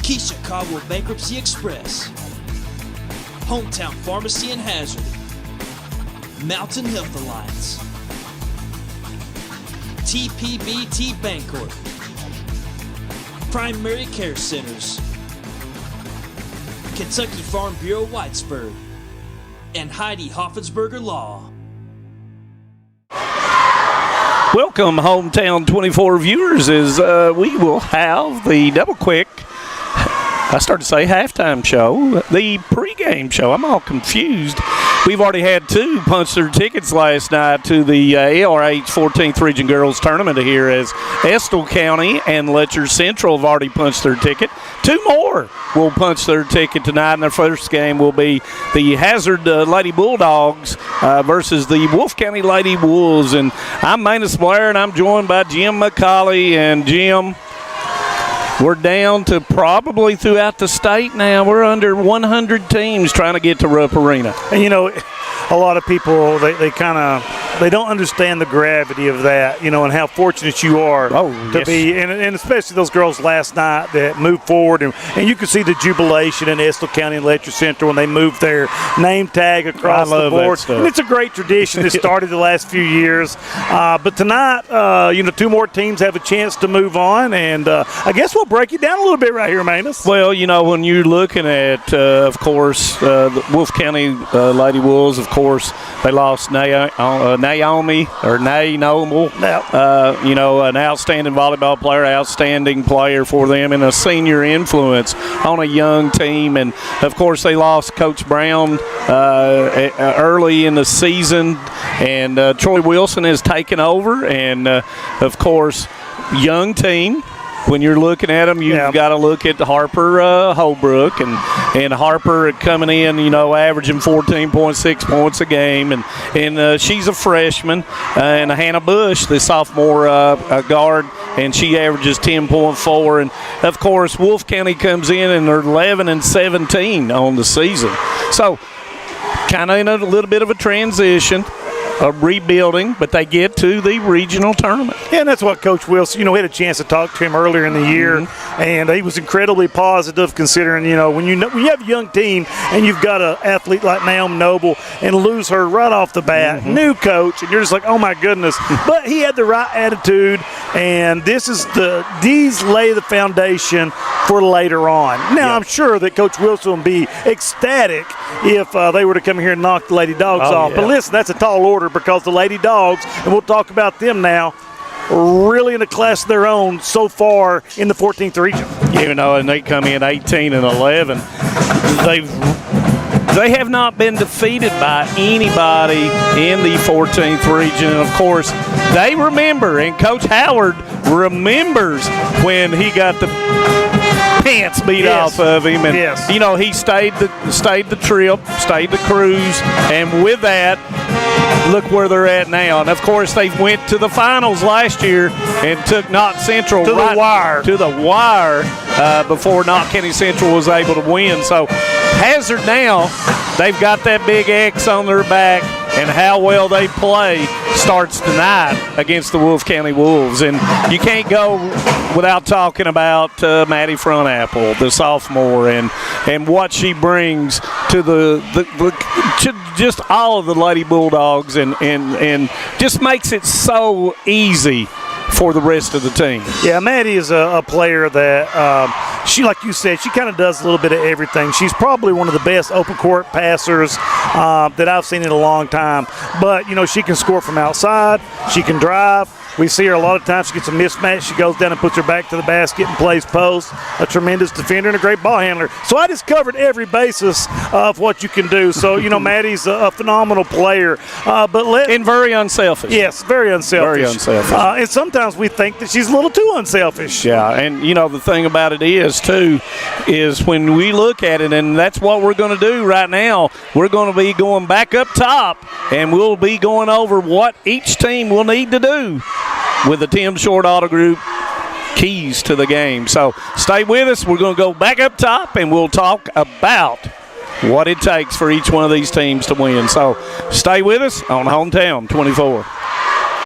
Keisha Caldwell Bankruptcy Express, Hometown Pharmacy and Hazard, Mountain Health Alliance, TPBT Bancorp, Primary Care Centers, Kentucky Farm Bureau Whitesburg, and Heidi Hoffensberger Law. Welcome, Hometown 24 viewers, as we will have the double quick, I started to say halftime show, the pregame show. I'm all confused. We've already had two punch their tickets last night to the ARH 14th Region Girls Tournament here, as Estill County and Letcher Central have already punched their ticket. Two more will punch their ticket tonight, and their first game will be the Hazard Lady Bulldogs versus the Wolfe County Lady Wolves. And I'm Manus Blair, and I'm joined by Jim McCauley. And Jim, we're down to probably throughout the state now, we're under 100 teams trying to get to Rupp Arena. And you know, a lot of people, they don't understand the gravity of that, you know, and how fortunate you are to be, and especially those girls last night that moved forward, and you could see the jubilation in Estill County and Letcher Central when they moved their name tag across the board. And it's a great tradition that started the last few years. But tonight, you know, two more teams have a chance to move on, and I guess we'll break it down a little bit right here, Manus. Well, you know, when you're looking at, of course, the Wolfe County Lady Wolves, of course, they lost Naomi, you know, an outstanding volleyball player, outstanding player for them, and a senior influence on a young team. And, of course, they lost Coach Brown early in the season, and Troy Wilson has taken over. And, of course, young team. When you're looking at them, you've got to look at Harper Holbrook, and Harper coming in, you know, averaging 14.6 points a game, and she's a freshman, and Hannah Bush, the sophomore guard, and she averages 10.4, and of course Wolfe County comes in and they're 11-17 on the season, so kind of in a little bit of a transition. Rebuilding, but they get to the regional tournament. Yeah, and that's what Coach Wilson, you know, we had a chance to talk to him earlier in the year, and he was incredibly positive considering, you know, when you have a young team and you've got an athlete like Naomi Noble and lose her right off the bat, new coach, and you're just like, oh my goodness. But he had the right attitude, and these lay the foundation for later on. Now, I'm sure that Coach Wilson will be ecstatic if they were to come here and knock the Lady Dogs off. Yeah. But listen, that's a tall order, because the Lady Dogs, and we'll talk about them now, really in a class of their own so far in the 14th region. You know, and they come in 18-11. They have not been defeated by anybody in the 14th region. And, of course, they remember, and Coach Howard remembers when he got the pants beat off of him. And, you know, he stayed the trip, stayed the cruise, and with that, look where they're at now. And, of course, they went to the finals last year and took Knox Central to the wire before Knox County Central was able to win. So Hazard now, they've got that big X on their back, and how well they play starts tonight against the Wolfe County Wolves. And you can't go without talking about Maddie Frontapple, the sophomore, and what she brings to to just all of the Lady Bulldogs, and just makes it so easy for the rest of the team. Yeah, Maddie is a player that she, like you said, she kind of does a little bit of everything. She's probably one of the best open court passers that I've seen in a long time. But, you know, she can score from outside. She can drive. We see her a lot of times. She gets a mismatch. She goes down and puts her back to the basket and plays post. A tremendous defender and a great ball handler. So I just covered every basis of what you can do. So, you know, Maddie's a phenomenal player. And very unselfish. Yes, very unselfish. Very unselfish. And sometimes we think that she's a little too unselfish. Yeah, and, you know, the thing about it is, too, is when we look at it, and that's what we're going to do right now, we're going to be going back up top, and we'll be going over what each team will need to do with the Tim Short Auto Group keys to the game. So stay with us. We're going to go back up top, and we'll talk about what it takes for each one of these teams to win. So stay with us on Hometown 24.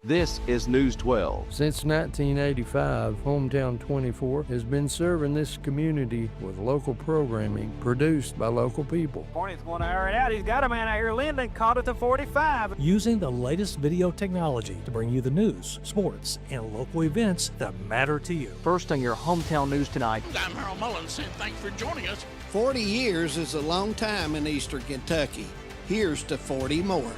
This is News 12. Since 1985, Hometown 24 has been serving this community with local programming produced by local people. Hornets want to air it out. He's got a man out here. Linden caught it to 45. Using the latest video technology to bring you the news, sports, and local events that matter to you. First on your Hometown News tonight. I'm Harold Mullins, and thanks for joining us. 40 years is a long time in Eastern Kentucky. Here's to 40 more.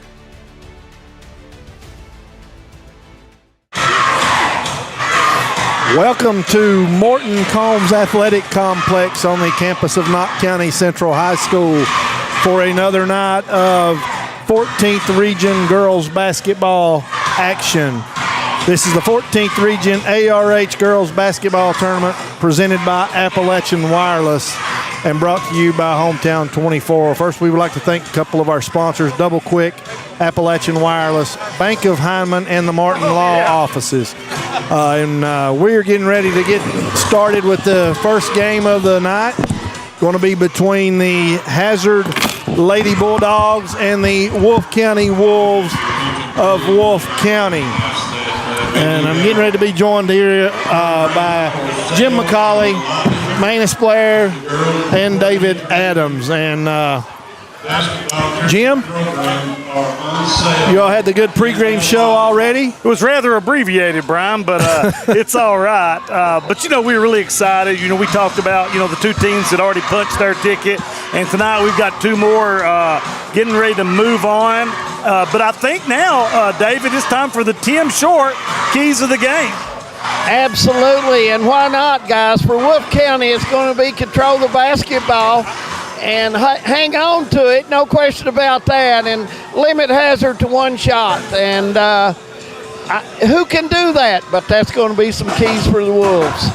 Welcome to Morton Combs Athletic Complex on the campus of Knox County Central High School for another night of 14th Region Girls Basketball action. This is the 14th Region ARH Girls Basketball Tournament presented by Appalachian Wireless and brought to you by Hometown 24. First, we would like to thank a couple of our sponsors, Double Quick, Appalachian Wireless, Bank of Hyman, and the Martin Law offices. We're getting ready to get started with the first game of the night. Going to be between the Hazard Lady Bulldogs and the Wolfe County Wolves of Wolfe County. And I'm getting ready to be joined here by Jim McCauley, Manus Blair, and David Adams. And Jim, you all had the good pregame show already? It was rather abbreviated, Brian, but it's all right. But, we were really excited. We talked about, the two teams that already punched their ticket. And tonight we've got two more getting ready to move on. But I think now, David, it's time for the Tim Short keys of the game. Absolutely, and why not, guys? For Wolfe County, it's going to be control the basketball and hang on to it, no question about that, and limit Hazard to one shot. And who can do that? But that's going to be some keys for the Wolves.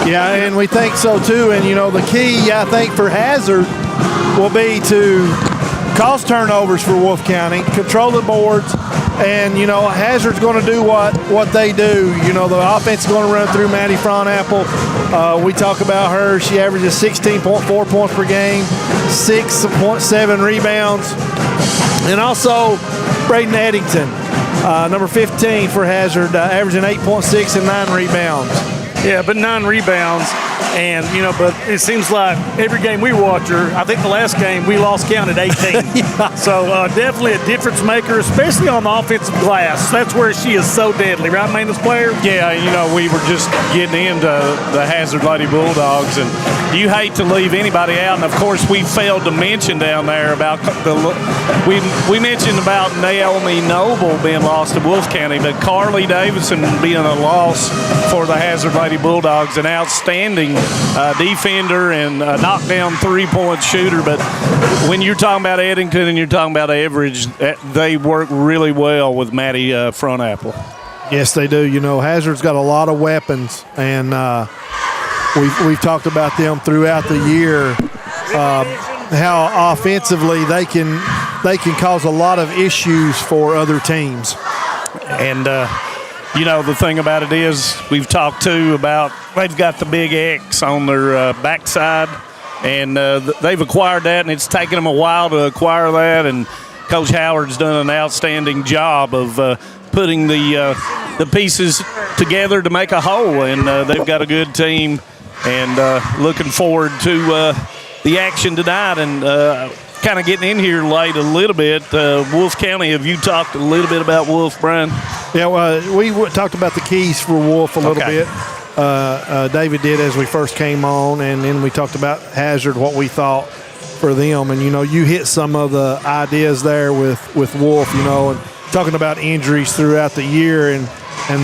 Yeah, and we think so too. And, the key, I think, for Hazard will be to cause turnovers for Wolfe County, control the boards, and, Hazard's going to do what they do. The offense is going to run through Maddie Fronapple. We talk about her. She averages 16.4 points per game, 6.7 rebounds. And also Braden Eddington, number 15 for Hazard, averaging 8.6 and 9 rebounds. Yeah, but 9 rebounds. And, but it seems like every game we watch her, I think the last game we lost count at 18. Yeah. So definitely a difference maker, especially on the offensive glass. That's where she is so deadly, right, Manus Player? Yeah, we were just getting into the Hazard Lady Bulldogs, and you hate to leave anybody out. And, of course, we failed to mention down there about we mentioned about Naomi Noble being lost to Wolfe County, but Carly Davidson being a loss for the Hazard Lady Bulldogs, an outstanding defender and knockdown three-point shooter. But when you're talking about Eddington and you're talking about Everidge, they work really well with Maddie Fronapple. Yes, they do. Hazard's got a lot of weapons, and we've talked about them throughout the year, how offensively they can cause a lot of issues for other teams. And the thing about it is we've talked too about they've got the big X on their backside, and they've acquired that, and it's taken them a while to acquire that. And Coach Howard's done an outstanding job of putting the pieces together to make a whole, and they've got a good team. And looking forward to the action tonight. And kind of getting in here late a little bit. Wolfe County, have you talked a little bit about Wolfe, Brian? Yeah, well, we talked about the keys for Wolfe a little bit. David did as we first came on, and then we talked about Hazard, what we thought for them. And, you hit some of the ideas there with Wolfe, and talking about injuries throughout the year and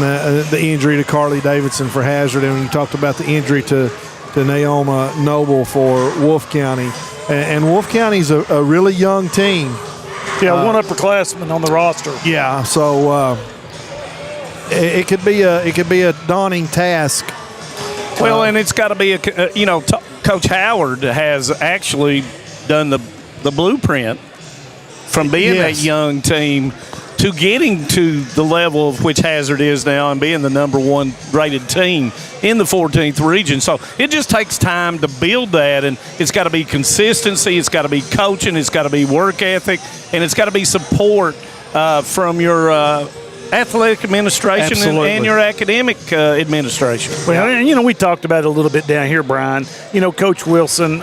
the injury to Carly Davidson for Hazard. And you talked about the injury to Naoma Noble for Wolfe County. And Wolfe County's a really young team. Yeah, one upperclassman on the roster. Yeah, so it could be a daunting task. Well, and it's got to be Coach Howard has actually done the blueprint from being that young team to getting to the level of which Hazard is now and being the number one rated team in the 14th region. So it just takes time to build that, and it's got to be consistency, it's got to be coaching, it's got to be work ethic, and it's got to be support from your athletic administration and your academic administration. Well, and, we talked about it a little bit down here, Brian. Coach Wilson,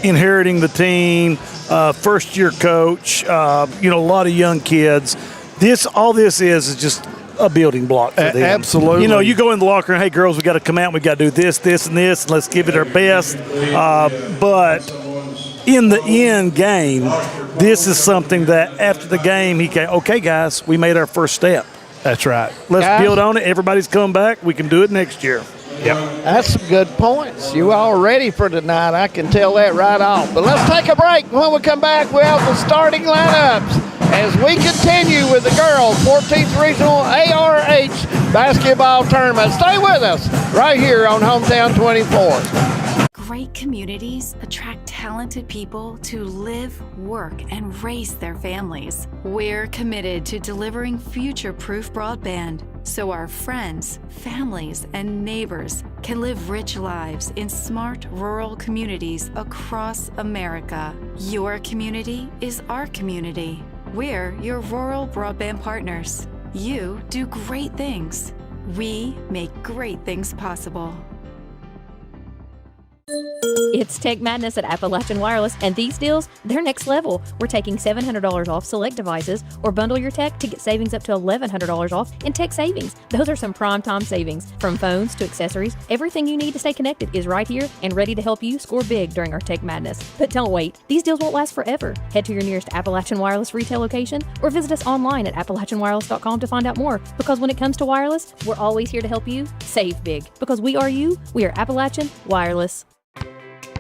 inheriting the team, first-year coach, a lot of young kids. All this is just a building block for them. Absolutely. You go in the locker room, hey, girls, we got to come out, we got to do this, this, and this, and let's give it our best. But in the end game, this is something that after the game, okay, guys, we made our first step. That's right. Let's build on it. Everybody's come back. We can do it next year. Yep. That's some good points. You all ready for tonight. I can tell that right off. But let's take a break. When we come back, we have the starting lineups as we continue with the girls' 14th Regional ARH Basketball Tournament. Stay with us right here on Hometown 24. Great communities attract talented people to live, work, and raise their families. We're committed to delivering future-proof broadband so our friends, families, and neighbors can live rich lives in smart rural communities across America. Your community is our community. We're your rural broadband partners. You do great things. We make great things possible. It's Tech Madness at Appalachian Wireless, and these deals, they're next level. We're taking $700 off select devices, or bundle your tech to get savings up to $1,100 off in tech savings. Those are some prime time savings. From phones to accessories, everything you need to stay connected is right here and ready to help you score big during our Tech Madness. But don't wait. These deals won't last forever. Head to your nearest Appalachian Wireless retail location or visit us online at AppalachianWireless.com to find out more. Because when it comes to wireless, we're always here to help you save big. Because we are you, we are Appalachian Wireless.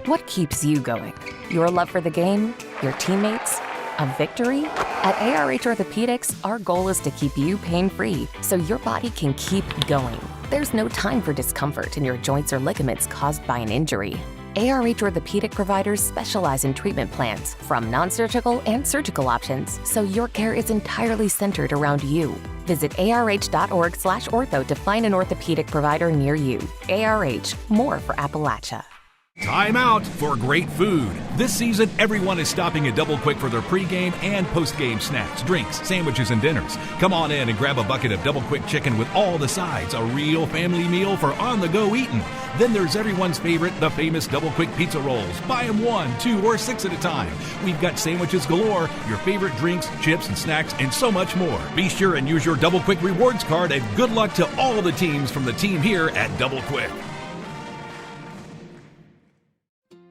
What keeps you going? Your love for the game? Your teammates? A victory? At ARH Orthopedics, our goal is to keep you pain-free so your body can keep going. There's no time for discomfort in your joints or ligaments caused by an injury. ARH Orthopedic providers specialize in treatment plans, from non-surgical and surgical options, so your care is entirely centered around you. Visit arh.org/ortho to find an orthopedic provider near you. ARH, more for Appalachia. Time out for great food. This season, everyone is stopping at Double Quick for their pregame and postgame snacks, drinks, sandwiches, and dinners. Come on in and grab a bucket of Double Quick chicken with all the sides, a real family meal for on-the-go eating. Then there's everyone's favorite, the famous Double Quick pizza rolls. Buy them 1, 2, or 6 at a time. We've got sandwiches galore, your favorite drinks, chips, and snacks, and so much more. Be sure and use your Double Quick rewards card, and good luck to all the teams from the team here at Double Quick.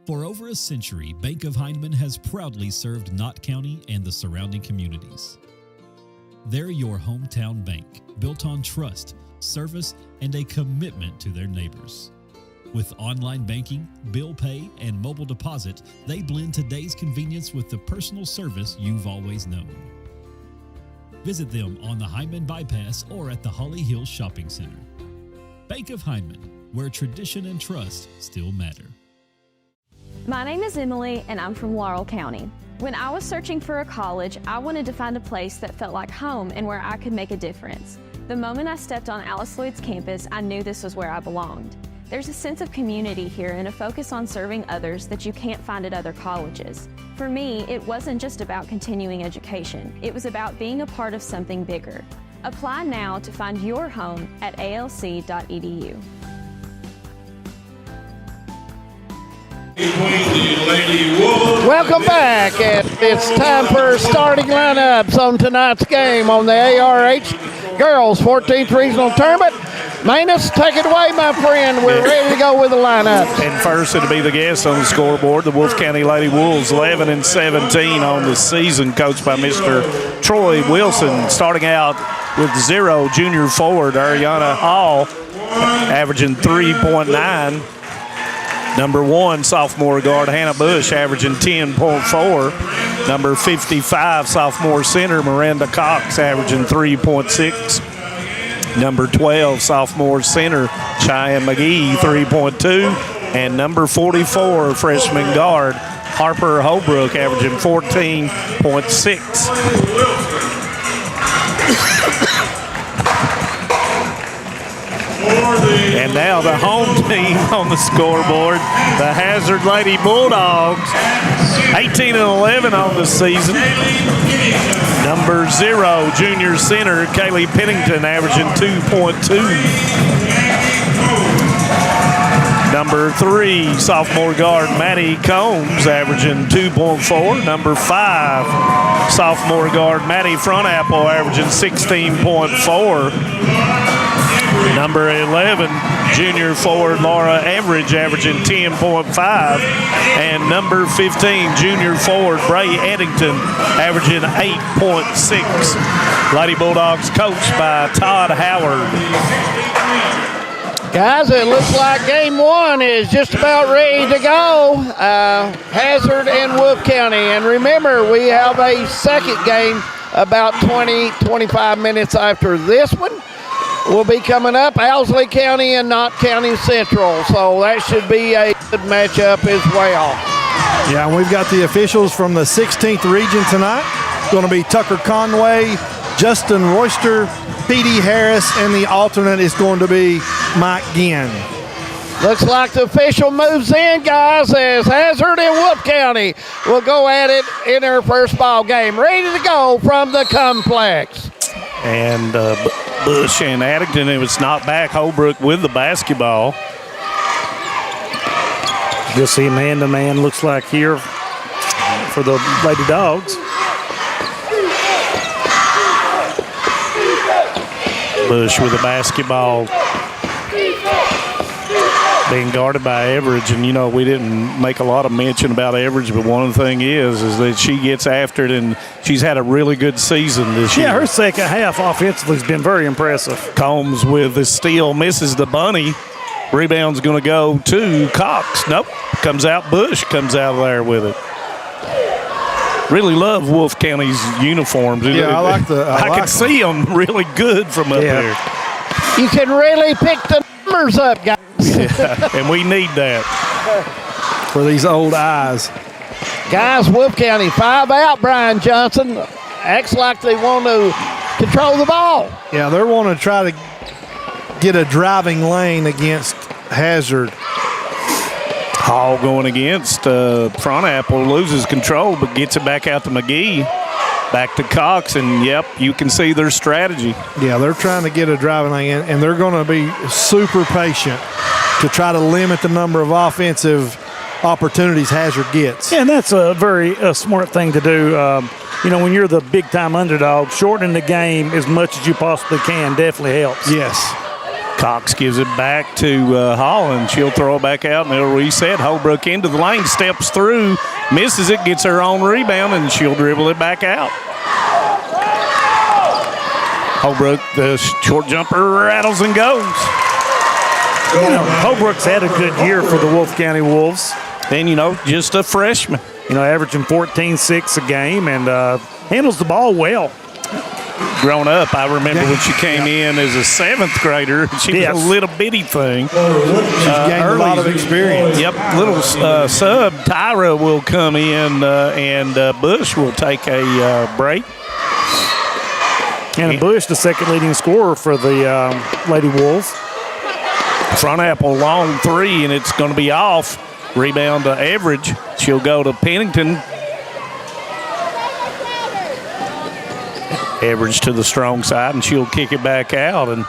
For over a century, Bank of Heinemann has proudly served Knott County and the surrounding communities. They're your hometown bank, built on trust, service, and a commitment to their neighbors. With online banking, bill pay, and mobile deposit, they blend today's convenience with the personal service you've always known. Visit them on the Heinemann Bypass or at the Holly Hills Shopping Center. Bank of Heinemann, where tradition and trust still matter. My name is Emily, and I'm from Laurel County. When I was searching for a college, I wanted to find a place that felt like home and where I could make a difference. The moment I stepped on Alice Lloyd's campus, I knew this was where I belonged. There's a sense of community here and a focus on serving others that you can't find at other colleges. For me, it wasn't just about continuing education. It was about being a part of something bigger. Apply now to find your home at alc.edu. Welcome back, and it's time for starting lineups on tonight's game on the ARH Girls 14th Regional Tournament. Manus, take it away, my friend. We're ready to go with the lineups. And first, it'll be the guests on the scoreboard. The Wolfe County Lady Wolves, 11-17 on the season, coached by Mr. Troy Wilson. Starting out with 0, junior forward Ariana Hall, averaging 3.9. Number 1, sophomore guard Hannah Bush, averaging 10.4. Number 55, sophomore center Miranda Cox, averaging 3.6. Number 12, sophomore center Cheyenne McGee, 3.2. And number 44, freshman guard Harper Holbrook, averaging 14.6. And now the home team on the scoreboard, the Hazard Lady Bulldogs, 18-11 on the season. Number 0, junior center, Kaylee Pennington, averaging 2.2. Number 3, sophomore guard Maddie Combs, averaging 2.4. Number 5, sophomore guard Maddie Frontapple, averaging 16.4. Number 11, junior forward Laura Everidge, averaging 10.5. And number 15, junior forward Bray Eddington, averaging 8.6. Lady Bulldogs coached by Todd Howard. Guys, it looks like game 1 is just about ready to go. Hazard and Wolf County. And remember, we have a second game about 20-25 minutes after this one. Will be coming up, Owsley County and Knott County Central. So that should be a good matchup as well. Yeah, and we've got the officials from the 16th region tonight. Going to be Tucker Conway, Justin Royster, P.D. Harris, and the alternate is going to be Mike Ginn. Looks like the official moves in, guys, as Hazard and Wolf County will go at it in their first ball game. Ready to go from the complex. And Bush and Addington, it was knocked back. Holbrook with the basketball. You'll see man-to-man looks like here for the Lady Dogs. Bush with the basketball, being guarded by Everidge. And, you know, we didn't make a lot of mention about Everidge, but one thing is that she gets after it, and she's had a really good season this year. Yeah, her second half offensively has been very impressive. Combs with the steal, misses the bunny. Rebound's going to go to Cox. Nope, comes out. Bush comes out of there with it. Really love Wolf County's uniforms. Yeah, I like the. I can see them really good from up here. You can really pick the numbers up, guys. Yeah, and we need that for these old eyes. Guys, Wolf County 5 out. Brian Johnson acts like they want to control the ball. Yeah, they're wanting to try to get a driving lane against Hazard. Hall going against Frontapple, loses control, but gets it back out to McGee. Back to Cox, and yep, you can see their strategy. Yeah, they're trying to get a driving lane, and they're going to be super patient to try to limit the number of offensive opportunities Hazard gets. Yeah, and that's a very smart thing to do. You know, when you're the big-time underdog, shortening the game as much as you possibly can definitely helps. Yes. Cox gives it back to Hall, and she'll throw it back out, and they'll reset. Holbrook into the lane, steps through, misses it, gets her own rebound, and she'll dribble it back out. Holbrook, the short jumper, rattles and goes. You know, Holbrook's had a good year for the Wolf County Wolves. And, you know, just a freshman. You know, averaging 14-6 a game and handles the ball well. Grown up, I remember when she came in as a 7th grader. She was a little bitty thing. She's gained a lot of experience. Yep, little sub Tyra will come in, and Bush will take a break. And Bush, the second leading scorer for the Lady Wolves. Frontapple long 3, and it's going to be off. Rebound to Everidge. She'll go to Pennington. Everidge to the strong side, and she'll kick it back out. And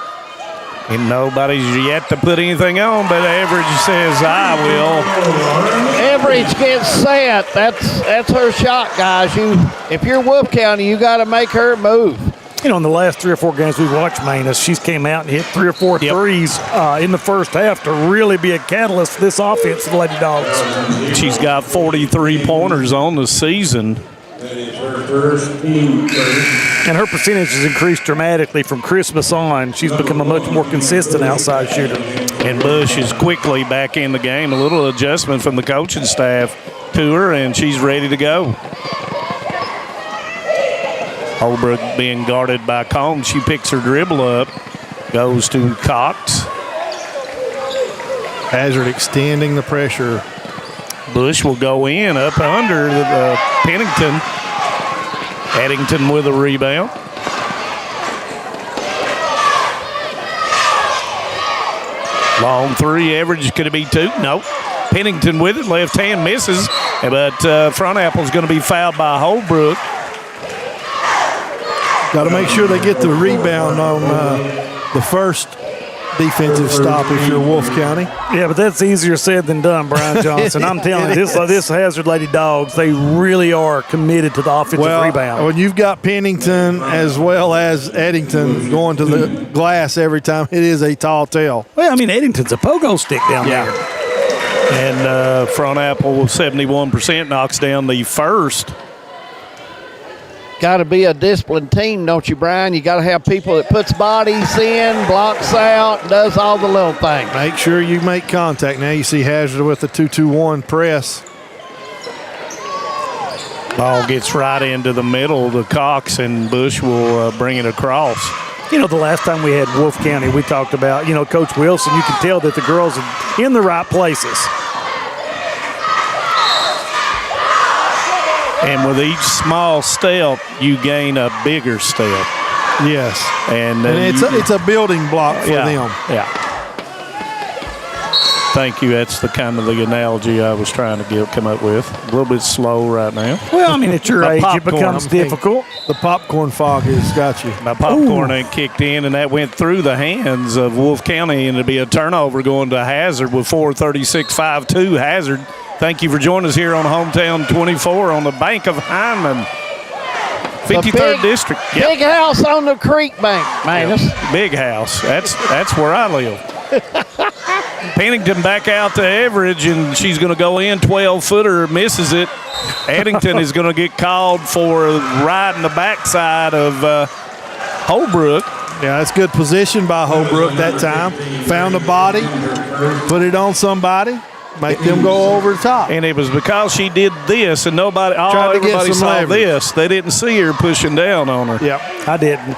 nobody's yet to put anything on, but Everidge says, I will. Everidge gets set. That's her shot, guys. If you're Wolf County, you got to make her move. You know, in the last 3 or 4 games we've watched Manus, she's came out and hit 3 or 4 threes in the first half to really be a catalyst for this offense for the Lady Dogs. She's got 43 pointers on the season. And her percentage has increased dramatically from Christmas on. She's become a much more consistent outside shooter. And Bush is quickly back in the game. A little adjustment from the coaching staff to her, and she's ready to go. Holbrook being guarded by Combs. She picks her dribble up, goes to Cox. Hazard extending the pressure. Bush will go in up under the Pennington. Addington with a rebound. Long three, average, could it be two? Nope. Pennington with it, left hand misses, but Front Apple's going to be fouled by Holbrook. Got to make sure they get the rebound on the first defensive stop if you're Wolf County. Yeah, but that's easier said than done, Brian Johnson. I'm telling you, this Hazard Lady Dogs, they really are committed to the offensive rebound. When you've got Pennington as well as Eddington going to the glass every time, it is a tall tale. Well, I mean, Eddington's a pogo stick down there. And Front Apple with 71% knocks down the first. Got to be a disciplined team, don't you, Brian? You got to have people that puts bodies in, blocks out, does all the little things. Make sure you make contact. Now you see Hazard with the 2-2-1 press. Ball gets right into the middle. The Cox and Bush will bring it across. You know, the last time we had Wolf County, we talked about, Coach Wilson, you can tell that the girls are in the right places. And with each small step, you gain a bigger step. Yes. And it's a building block for them. Yeah. Thank you. That's the kind of the analogy I was trying to come up with. A little bit slow right now. Well, I mean, at your age, it becomes difficult. The popcorn fog has got you. My popcorn ain't kicked in, and that went through the hands of Wolf County, and it'll be a turnover going to Hazard with 4:36.52. Hazard. Thank you for joining us here on Hometown 24 on the bank of Hyndman. 53rd District. Yep. Big house on the creek bank, man. Yep. Big house. That's where I live. Pennington back out to average, and she's going to go in. 12-footer, misses it. Eddington is going to get called for riding the backside of Holbrook. Yeah, that's good position by Holbrook that time. Found a body, put it on somebody. Make them go over the top. And it was because she did this, and everybody saw leverage. this. They didn't see her pushing down on her. Yep, I didn't.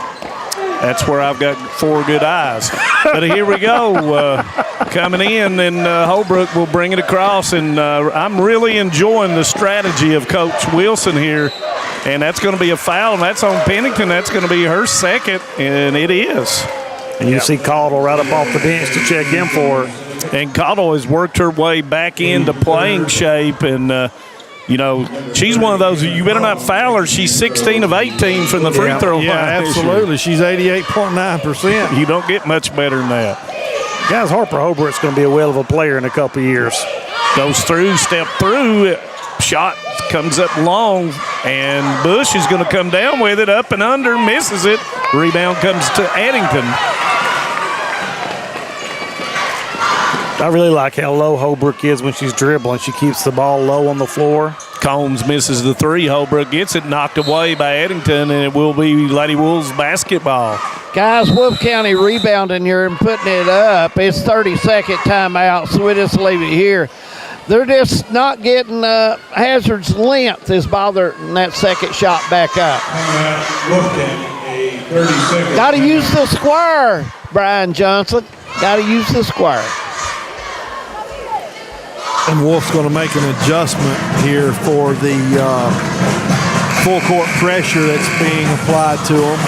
That's where I've got 4 good eyes. But here we go. Coming in, and Holbrook will bring it across. And I'm really enjoying the strategy of Coach Wilson here. And that's going to be a foul, and that's on Pennington. That's going to be her second, and it is. And you see Caudle right up off the bench to check in for her. And Caudle has worked her way back into playing shape, and she's one of those. You better not foul her. She's 16 of 18 from the free throw line. Yeah, absolutely. She's 88.9%. You don't get much better than that. Guys, Harper Holbrook's going to be a well of a player in a couple of years. Goes through, step through, shot comes up long, and Bush is going to come down with it, up and under, misses it. Rebound comes to Eddington. I really like how low Holbrook is when she's dribbling. She keeps the ball low on the floor. Combs misses the three. Holbrook gets it knocked away by Eddington, and it will be Lady Wolves basketball. Guys, Wolf County rebounding here and putting it up. It's 30-second timeout, so we just leave it here. They're just not getting Hazard's length is bothering that second shot back up. Got to use the square, Brian Johnson. Got to use the square. And Wolf's going to make an adjustment here for the full court pressure that's being applied to them.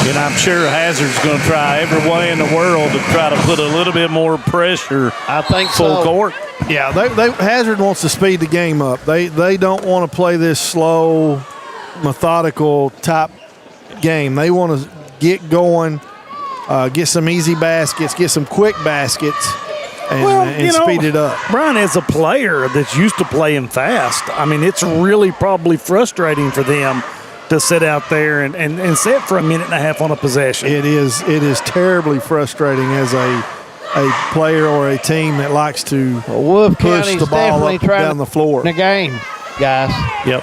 And I'm sure Hazard's going to try every way in the world to try to put a little bit more pressure. I think full court. Yeah, Hazard wants to speed the game up. They don't want to play this slow, methodical type game. They want to get going, get some easy baskets, get some quick baskets, and speed it up. Brian, as a player that's used to playing fast, I mean, it's really probably frustrating for them to sit out there and sit for a minute and a half on a possession. It is terribly frustrating as a player or a team that likes to push the ball up down the floor. The game, guys. Yep.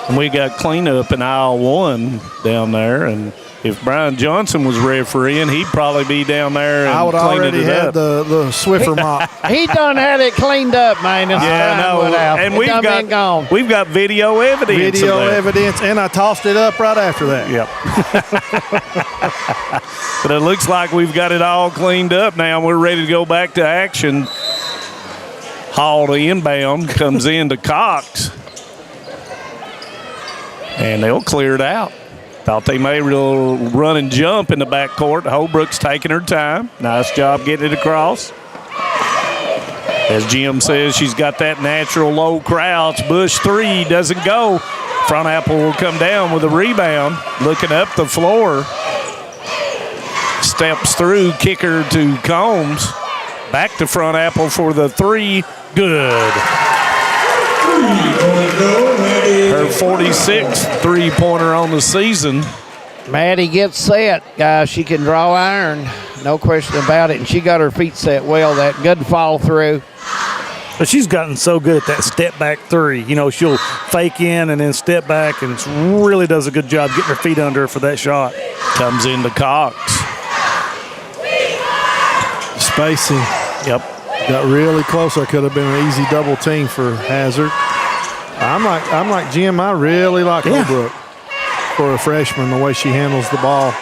And we got cleanup in aisle 1 down there, and if Brian Johnson was refereeing, he'd probably be down there and I would already have the Swiffer mop. He done had it cleaned up, man. And we've got video evidence. And I tossed it up right after that. Yep. But it looks like we've got it all cleaned up now. We're ready to go back to action. Hall to inbound, comes into Cox. And they'll clear it out. Thought they made a little run and jump in the backcourt. Holbrook's taking her time. Nice job getting it across. As Jim says, she's got that natural low crouch. Bush 3 doesn't go. Front Apple will come down with a rebound. Looking up the floor. Steps through, kicker to Combs. Back to Front Apple for the 3. Good. Her 46th three-pointer on the season. Maddie gets set, guys. She can draw iron, no question about it. And she got her feet set well. That good follow through. But she's gotten so good at that step-back 3. You know, she'll fake in and then step back, and really does a good job getting her feet under her for that shot. Comes into Cox. Spacing. Yep. Got really close. That could have been an easy double team for Hazard. I'm like Jim. I really like Holbrook for a freshman, the way she handles the ball.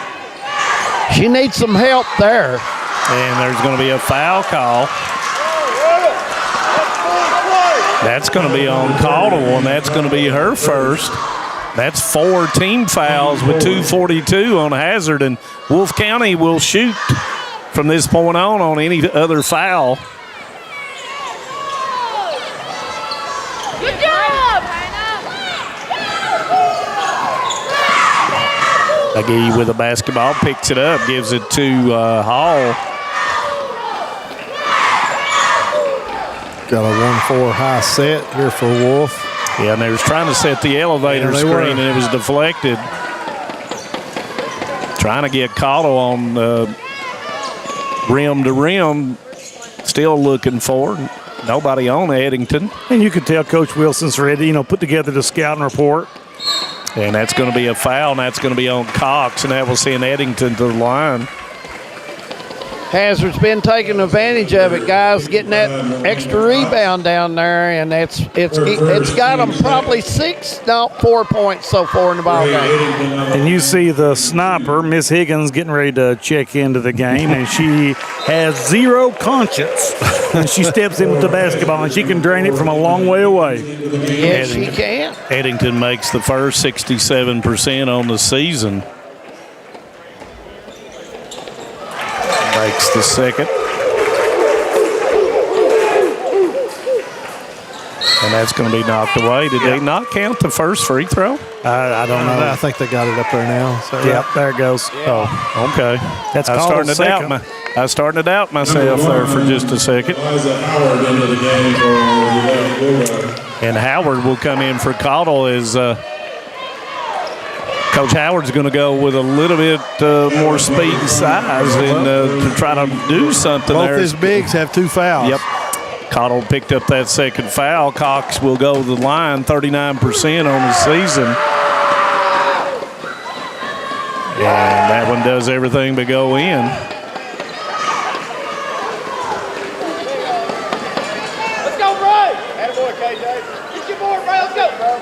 She needs some help there. And there's going to be a foul call. That's going to be on Caldwell, and that's going to be her first. That's 4 team fouls with 2:42 on Hazard, and Wolfe County will shoot from this point on any other foul. Good job! McGee with a basketball, picks it up, gives it to Hall. Got a 1-4 high set here for Wolfe. Yeah, and they was trying to set the elevator screen, and it was deflected. Trying to get Cottle on rim to rim. Still looking for nobody on Eddington. And you can tell Coach Wilson's ready, put together the scouting report. And that's going to be a foul, and that's going to be on Cox, and that will send Eddington to the line. Hazard's been taking advantage of it, guys, getting that extra rebound down there, and it's got them probably 4 points so far in the ball game. And you see the sniper, Miss Higgins, getting ready to check into the game, and she has zero conscience when she steps in with the basketball, and she can drain it from a long way away. Yes, she can. Eddington makes the first 67% on the season. Makes the second. And that's going to be knocked away. Did they not count the first free throw? I don't know. I think they got it up there now. So yep, there it goes. Yeah. Oh, okay. That's I was starting to doubt myself there for just a second. And Howard will come in for Cottle as Coach Howard's going to go with a little bit more speed and size and to try to do something there. Both his bigs have 2 fouls. Yep. Cottle picked up that second foul. Cox will go to the line, 39% on the season. And that one does everything but go in. Let's go, Bray! Attaboy, KJ. Get your board, Bray. Let's go, bro.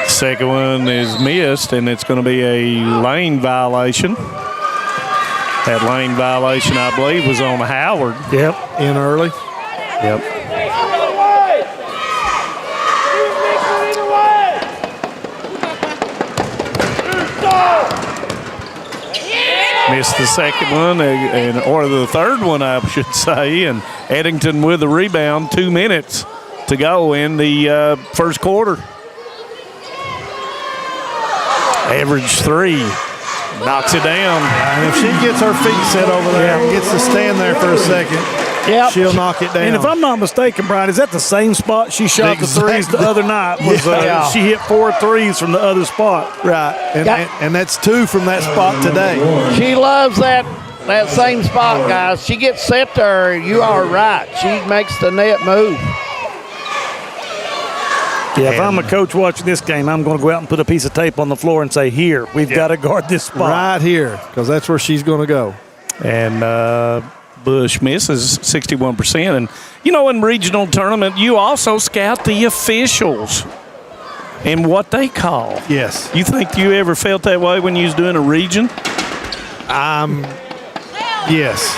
Second one is missed, and it's going to be a lane violation. That lane violation, I believe, was on Howard. Yep. In early. Yep. Missed the second one, or the third one, I should say, and Eddington with the rebound. 2 minutes to go in the first quarter. Average 3. Knocks it down. And if she gets her feet set over there and gets to stand there for a second, she'll knock it down. And if I'm not mistaken, Brian, is that the same spot she shot the threes the other night? She hit 4 threes from the other spot. Right. And that's 2 from that spot today. She loves that same spot, guys. She gets set there. You are right. She makes the net move. Yeah, if I'm a coach watching this game, I'm going to go out and put a piece of tape on the floor and say, here, we've got to guard this spot. Right here, because that's where she's going to go. And Bush misses 61%. And, in regional tournament, you also scout the officials and what they call. Yes. You think you ever felt that way when you was doing a region? Yes.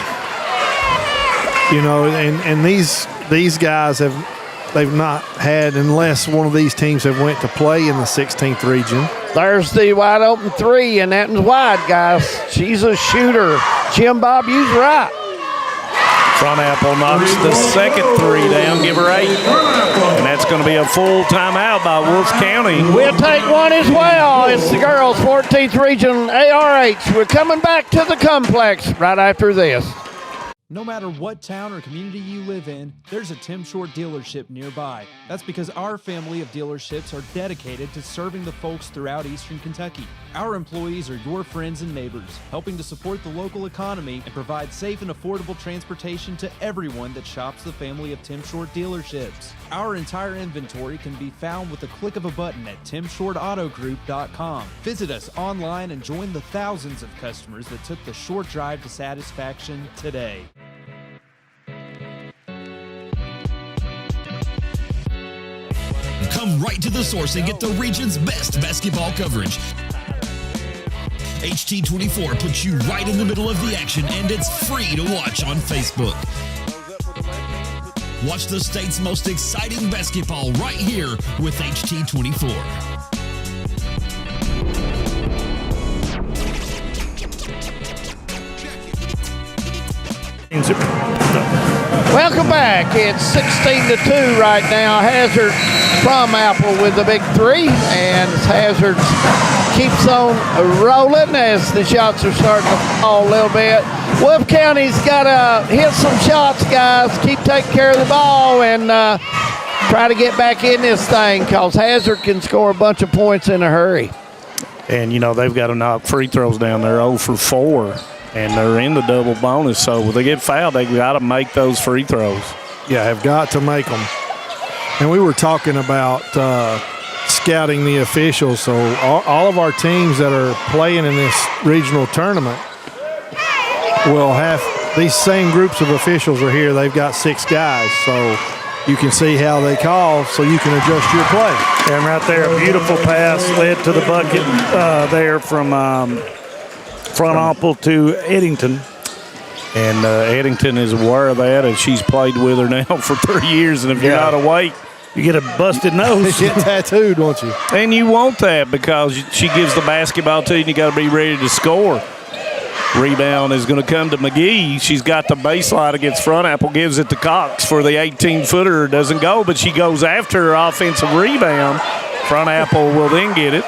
You know, and these guys they've not had, unless one of these teams have went to play in the 16th region. There's the wide open three, and that one's wide, guys. She's a shooter. Jim Bob, you's right. Front Apple knocks the second three down, give her 8. And that's going to be a full timeout by Wolf County. We'll take one as well. It's the girls' 14th Region ARH. We're coming back to the complex right after this. No matter what town or community you live in, there's a Tim Short dealership nearby. That's because our family of dealerships are dedicated to serving the folks throughout Eastern Kentucky. Our employees are your friends and neighbors, helping to support the local economy and provide safe and affordable transportation to everyone that shops the family of Tim Short dealerships. Our entire inventory can be found with the click of a button at timshortautogroup.com. Visit us online and join the thousands of customers that took the short drive to satisfaction today. Come right to the source and get the region's best basketball coverage. HT24 puts you right in the middle of the action, and it's free to watch on Facebook. Watch the state's most exciting basketball right here with HT24. Welcome back. It's 16-2 right now. Hazard from Apple with the big three, and Hazard keeps on rolling as the shots are starting to fall a little bit. Wolf County's got to hit some shots, guys. Keep taking care of the ball and try to get back in this thing, because Hazard can score a bunch of points in a hurry. And, you know, they've got to knock free throws down. They're 0 for 4. And they're in the double bonus, so when they get fouled, they've got to make those free throws. Yeah, have got to make them. And we were talking about scouting the officials, so all of our teams that are playing in this regional tournament will have these same groups of officials are here. They've got 6 guys, so you can see how they call, so you can adjust your play. And right there, a beautiful pass led to the bucket there from Front Apple to Eddington. And Eddington is aware of that, and she's played with her now for 3 years. And if you're not awake, you get a busted nose. You get tattooed, won't you? And you want that, because she gives the basketball to you, and you got to be ready to score. Rebound is going to come to McGee. She's got the baseline against Front Apple, gives it to Cox for the 18-footer. Doesn't go, but she goes after her offensive rebound. Front Apple will then get it.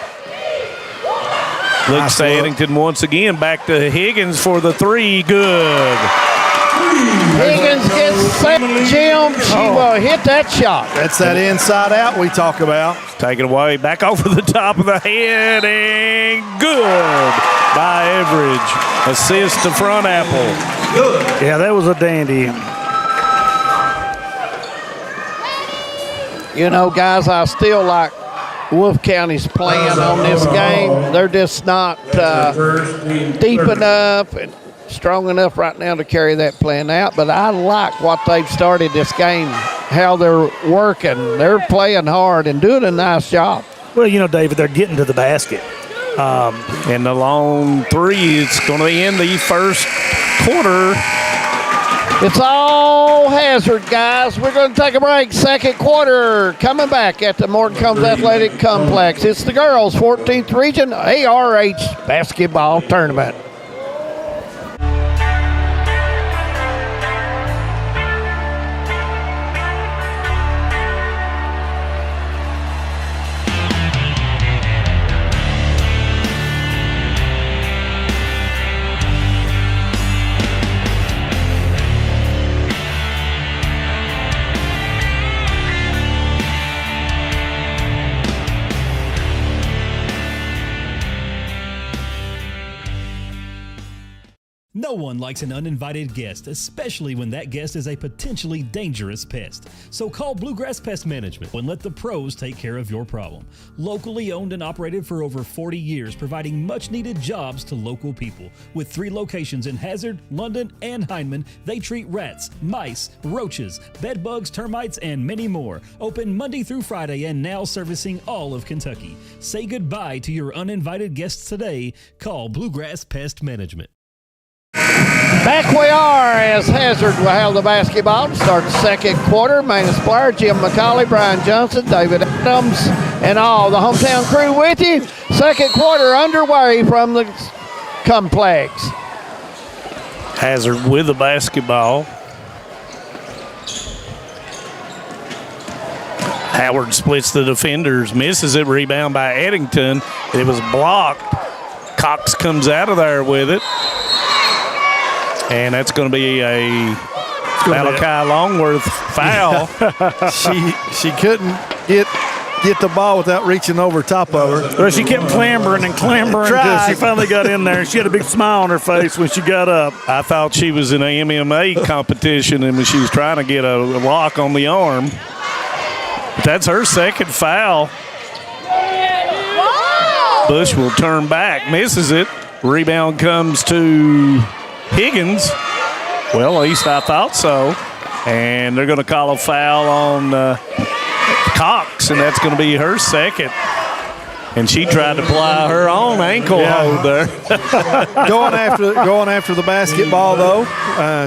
Looks to Eddington once again. Back to Higgins for the 3. Good. Higgins gets set. Jim, she will hit that shot. That's that inside out we talk about. Take it away. Back over the top of the head, and good by Everidge. Assist to Front Apple. Good. Yeah, that was a dandy. You know, guys, I still like Wolf County's plan on this game. They're just not deep enough and strong enough right now to carry that plan out. But I like what they've started this game, how they're working. They're playing hard and doing a nice job. Well, you know, David, they're getting to the basket. And the long 3 is going to be in the first quarter. It's all Hazard, guys. We're going to take a break. Second quarter coming back at the Morton Combs Athletic Complex. It's the girls' 14th Region ARH basketball tournament. No one likes an uninvited guest, especially when that guest is a potentially dangerous pest. So call Bluegrass Pest Management and let the pros take care of your problem. Locally owned and operated for over 40 years, providing much-needed jobs to local people. With 3 locations in Hazard, London, and Hindman, they treat rats, mice, roaches, bed bugs, termites, and many more. Open Monday through Friday and now servicing all of Kentucky. Say goodbye to your uninvited guests today. Call Bluegrass Pest Management. Back we are as Hazard will have the basketball to start the second quarter. Main player Jim McCauley, Brian Johnson, David Adams, and all the hometown crew with you. Second quarter underway from the complex. Hazard with the basketball. Howard splits the defenders, misses it, rebound by Eddington. It was blocked. Cox comes out of there with it. And that's going to be a Malachi Longworth foul. She couldn't get the ball without reaching over top of her. Well, she kept clambering until she finally got in there. She had a big smile on her face when she got up. I thought she was in an MMA competition and she was trying to get a lock on the arm. But that's her second foul. Bush will turn back, misses it. Rebound comes to Higgins. Well, at least I thought so. And they're going to call a foul on Cox, and that's going to be her second. And she tried to apply her own ankle hold there. going after the basketball, though.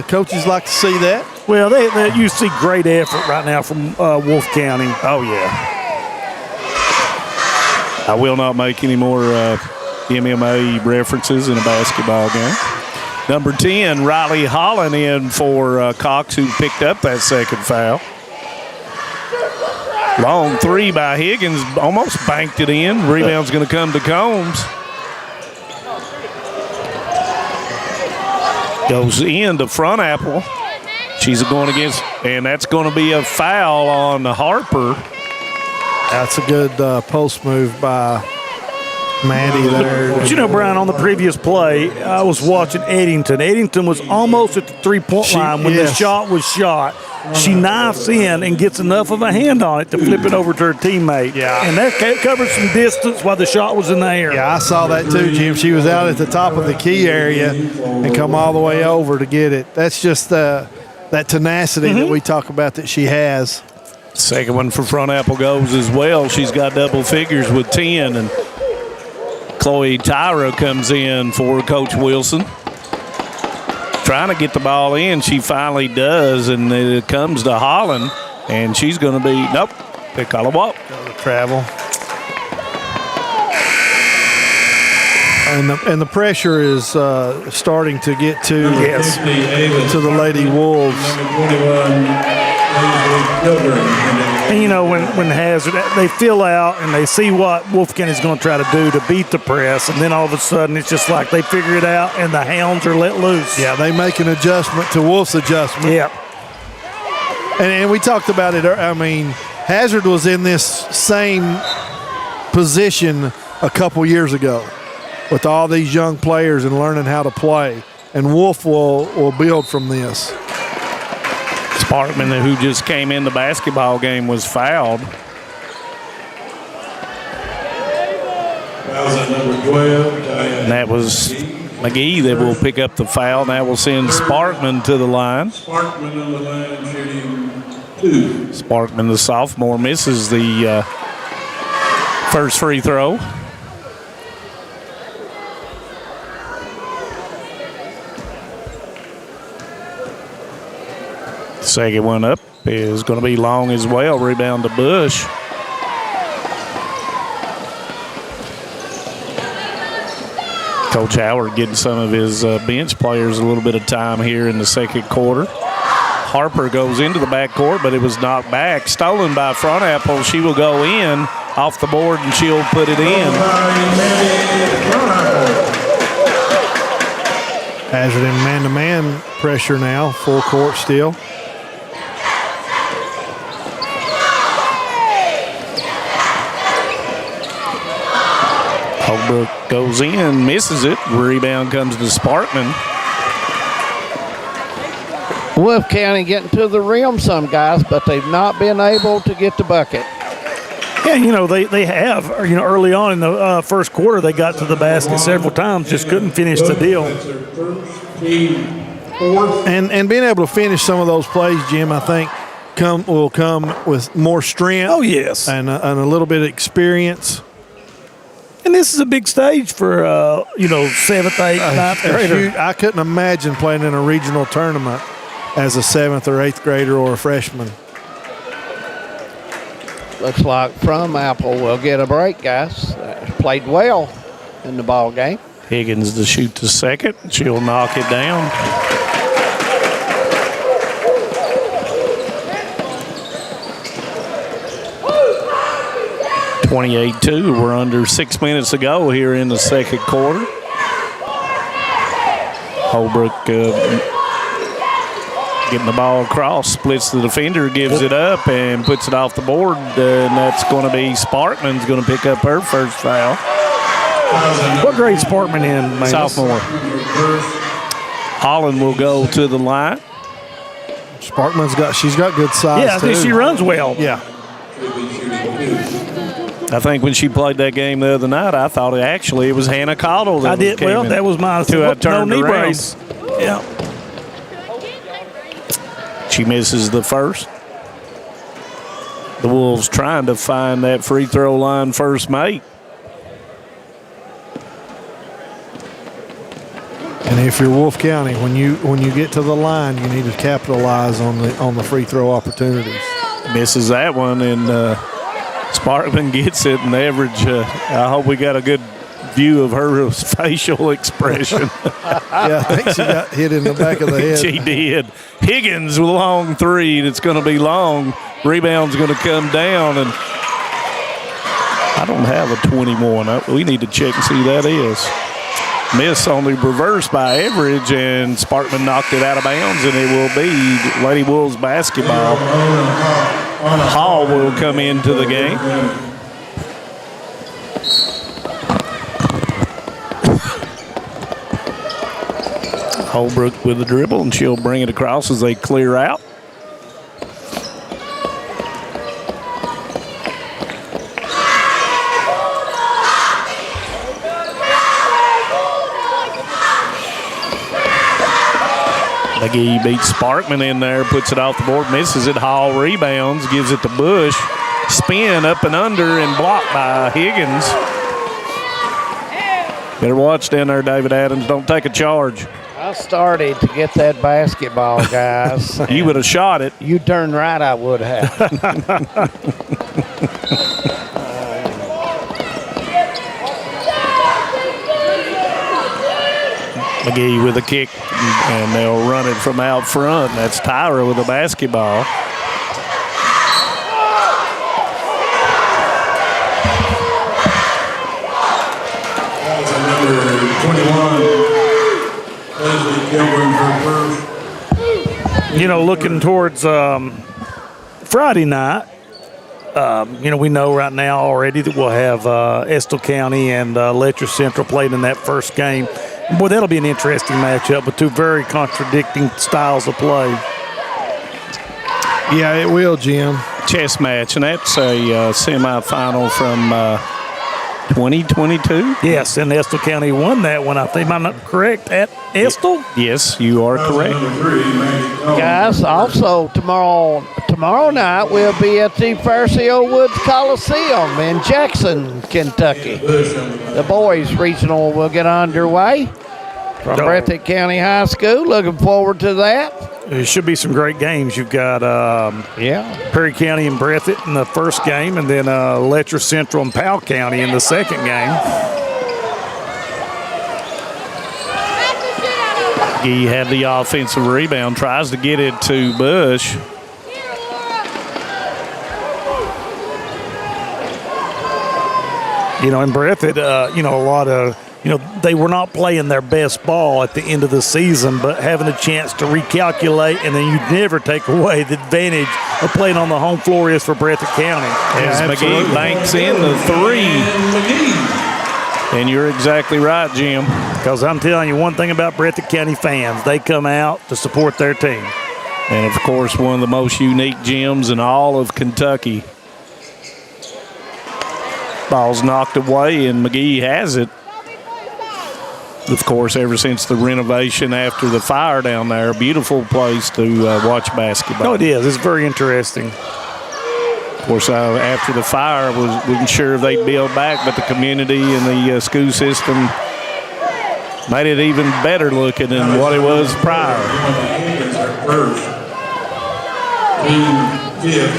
Coaches like to see that. Well, you see great effort right now from Wolf County. Oh, yeah. I will not make any more MMA references in a basketball game. Number 10, Riley Holland in for Cox, who picked up that second foul. Long three by Higgins, almost banked it in. Rebound's going to come to Combs. Goes in to Front Apple. She's going against, and that's going to be a foul on Harper. That's a good post move by Maddie there. But Brian, on the previous play, I was watching Eddington. Eddington was almost at the three-point line when the shot was shot. She knifes in and gets enough of a hand on it to flip it over to her teammate. Yeah. And that covered some distance while the shot was in the air. Yeah, I saw that too, Jim. She was out at the top of the key area and come all the way over to get it. That's just that tenacity that we talk about that she has. Second one for Front Apple goes as well. She's got double figures with 10, and Chloe Tyra comes in for Coach Wilson. Trying to get the ball in. She finally does, and it comes to Holland, and she's going to be, nope, they call a walk. Travel. And the pressure is starting to get to the Lady Wolves. And when Hazard, they fill out and they see what Wolf County's going to try to do to beat the press, and then all of a sudden it's just like they figure it out and the hounds are let loose. Yeah, they make an adjustment to Wolf's adjustment. Yeah. And we talked about it. I mean, Hazard was in this same position a couple years ago with all these young players and learning how to play. And Wolf will build from this. Sparkman, who just came in the basketball game, was fouled. And that was McGee that will pick up the foul, and that will send Sparkman to the line. Sparkman on the line shooting 2. Sparkman, the sophomore, misses the first free throw. Second one up is going to be long as well. Rebound to Bush. Coach Howard getting some of his bench players a little bit of time here in the second quarter. Harper goes into the backcourt, but it was knocked back. Stolen by Front Apple. She will go in off the board, and she'll put it in. Hazard in man-to-man pressure now. Full court still. Holbrook goes in, misses it. Rebound comes to Sparkman. Wolf County getting to the rim some guys, but they've not been able to get the bucket. Yeah, they have. Early on in the first quarter, they got to the basket several times, just couldn't finish the deal. And being able to finish some of those plays, Jim, I think will come with more strength. Oh, yes. And a little bit of experience. And this is a big stage for, 7th, 8th, 9th grader. I couldn't imagine playing in a regional tournament as a 7th or 8th grader or a freshman. Looks like From Apple will get a break, guys. Played well in the ball game. Higgins to shoot to second. She'll knock it down. (28-2). We're under 6 minutes to go here in the second quarter. Holbrook getting the ball across, splits the defender, gives it up, and puts it off the board. And that's going to be Sparkman's going to pick up her first foul. What grade Sparkman in, man? Sophomore. Holland will go to the line. She's got good size. Yeah, I think she runs well. Yeah. I think when she played that game the other night, I thought it was Hannah Cottle that came in. That was my turned knee around. brace. Yeah. She misses the first. The Wolves trying to find that free throw line first mate. And if you're Wolf County, when you get to the line, you need to capitalize on the free throw opportunities. Misses that one, and Sparkman gets it, and Average. I hope we got a good view of her facial expression. Yeah, I think she got hit in the back of the head. She did. Higgins with a long three. It's going to be long. Rebound's going to come down, and I don't have a 21. We need to check and see who that is. Miss on the reverse by Average, and Sparkman knocked it out of bounds, and it will be Lady Wolves basketball. Hall will come into the game. Holbrook with the dribble, and she'll bring it across as they clear out. McGee beats Sparkman in there, puts it off the board, misses it. Hall rebounds, gives it to Bush. Spin up and under and blocked by Higgins. Better watch down there, David Adams. Don't take a charge. I started to get that basketball, guys. You would have shot it. You turned right, I would have. McGee with a kick, and they'll run it from out front. That's Tyra with the basketball. Number 21, looking towards Friday night, we know right now already that we'll have Estill County and Letcher Central played in that first game. Boy, that'll be an interesting matchup with two very contradicting styles of play. Yeah, it will, Jim. Chess match, and that's a semifinal from 2022. Yes, and Estill County won that one. I think I'm not correct at Estill. Yes, you are correct. Guys, also tomorrow night we'll be at the Farcio Woods Coliseum in Jackson, Kentucky. The boys regional will get underway from Breathitt County High School. Looking forward to that. There should be some great games. You've got Perry County and Breathitt in the first game, and then Letcher Central and Powell County in the second game. He had the offensive rebound, tries to get it to Bush. In Breathitt, a lot of, they were not playing their best ball at the end of the season, but having a chance to recalculate, and then you never take away the advantage of playing on the home floor is for Breathitt County. As McGee banks in the three. And you're exactly right, Jim. Because I'm telling you one thing about Breathitt County fans, they come out to support their team. And, of course, one of the most unique gyms in all of Kentucky. Ball's knocked away, and McGee has it. Of course, ever since the renovation after the fire down there, a beautiful place to watch basketball. Oh, it is. It's very interesting. Of course, after the fire, wasn't sure if they'd build back, but the community and the school system made it even better looking than what it was prior.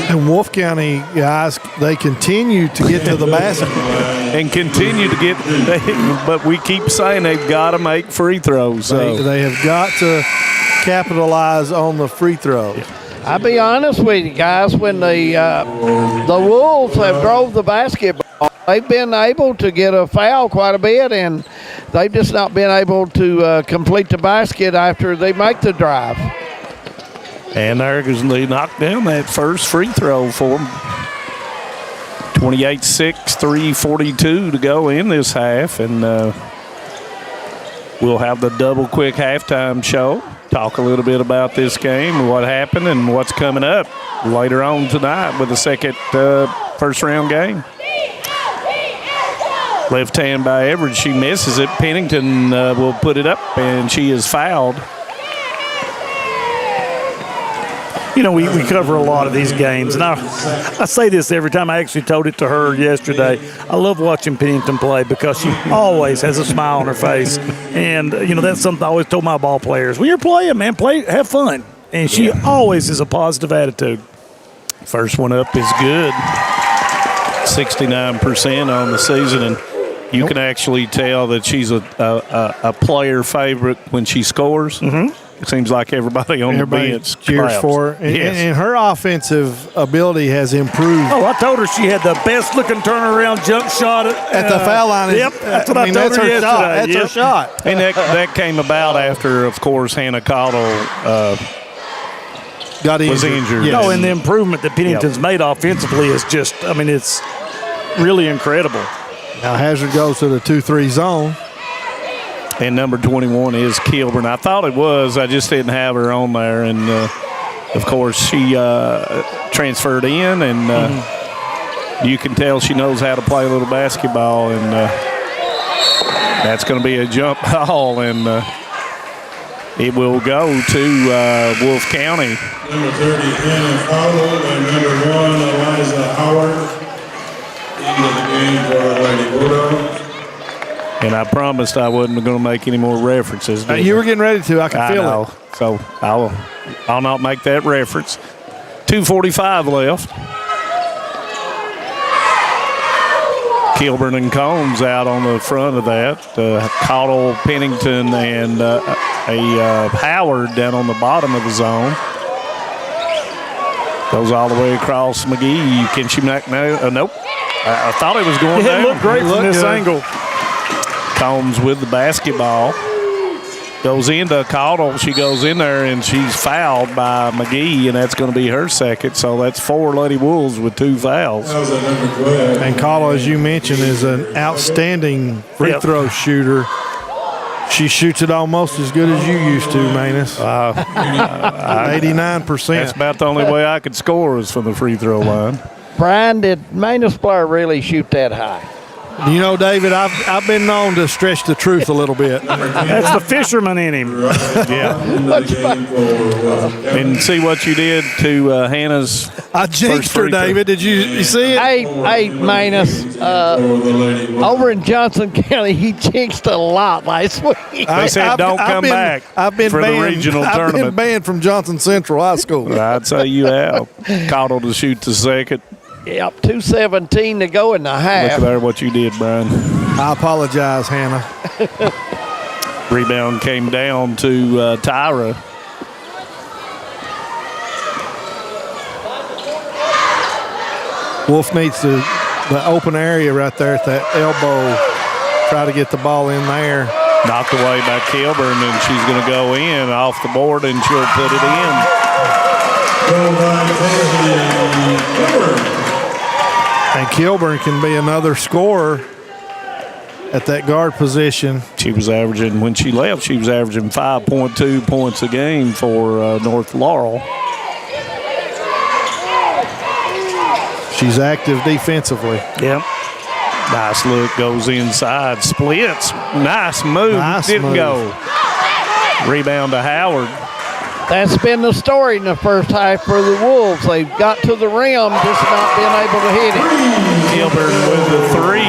And Wolf County guys, they continue to get to the basket. And continue to get, but we keep saying they've got to make free throws. So. They have got to capitalize on the free throws. I'll be honest with you guys, when the Wolves have drove the basketball, they've been able to get a foul quite a bit, and they've just not been able to complete the basket after they make the drive. And there goes they knocked down that first free throw for them. 28-6, 3:42 to go in this half, and we'll have the double quick halftime show. Talk a little bit about this game, what happened, and what's coming up later on tonight with the second first-round game. Left hand by Everett. She misses it. Pennington will put it up, and she is fouled. You know, we cover a lot of these games, and I say this every time. I actually told it to her yesterday. I love watching Pennington play because she always has a smile on her face. And, you know, that's something I always told my ball players. When you're playing, man, play, have fun. And she always has a positive attitude. First one up is good. 69% on the season, and you can actually tell that she's a player favorite when she scores. Mm-hmm. It seems like everybody on the bench cheers claps. for her. And her offensive ability has improved. Oh, I told her she had the best-looking turnaround jump shot at the foul line. Yep, that's what I told her yesterday. That's her shot. And that came about after, of course, Hannah Cottle was injured. Yes. No, and the improvement that Pennington's made offensively is just, I mean, it's really incredible. Now Hazard goes to the 2-3 zone. And number 21 is Kilburn. I thought it was. I just didn't have her on there. And, of course, she transferred in, and you can tell she knows how to play a little basketball. And that's going to be a jump ball, and it will go to Wolf County. Number 30, Hannah Cottle, and number 1, Eliza Howard. Into the game for the Lady Bulldogs. And I promised I wasn't going to make any more references. You were getting ready to. I can feel it. So I'll not make that reference. 2:45 left. Kilburn and Combs out on the front of that. Cottle, Pennington, and Howard down on the bottom of the zone. Goes all the way across McGee. Can she make no? Nope. I thought it was going down. It looked great from this angle. Combs with the basketball. Goes into Cottle. She goes in there, and she's fouled by McGee, and that's going to be her second. So that's 4 Lady Wolves with 2 fouls. And Cottle, as you mentioned, is an outstanding free throw shooter. She shoots it almost as good as you used to, Manus. 89%. That's about the only way I could score is from the free throw line. Brian, did Manus Blair really shoot that high? You know, David, I've been known to stretch the truth a little bit. That's the fisherman in him. Yeah. And see what you did to Hannah's. I jinxed her, David. Did you see it? Hey, Manus. Over in Johnson County, he jinxed a lot last week. They said don't come back for the regional tournament. I've been banned from Johnson Central High School. I'd say you have. Cottle to shoot the second. Yep, 2:17 to go in the half. Look at there what you did, Brian. I apologize, Hannah. Rebound came down to Tyra. Wolf needs the open area right there at that elbow. Try to get the ball in there. Knocked away by Kilburn, and she's going to go in off the board, and she'll put it in. And Kilburn can be another scorer at that guard position. She was averaging, when she left, she was averaging 5.2 points a game for North Laurel. She's active defensively. Yep. Nice look, goes inside, splits. Nice move. Didn't go. Rebound to Howard. That's been the story in the first half for the Wolves. They've got to the rim, just not been able to hit it. Gilbert with the 3.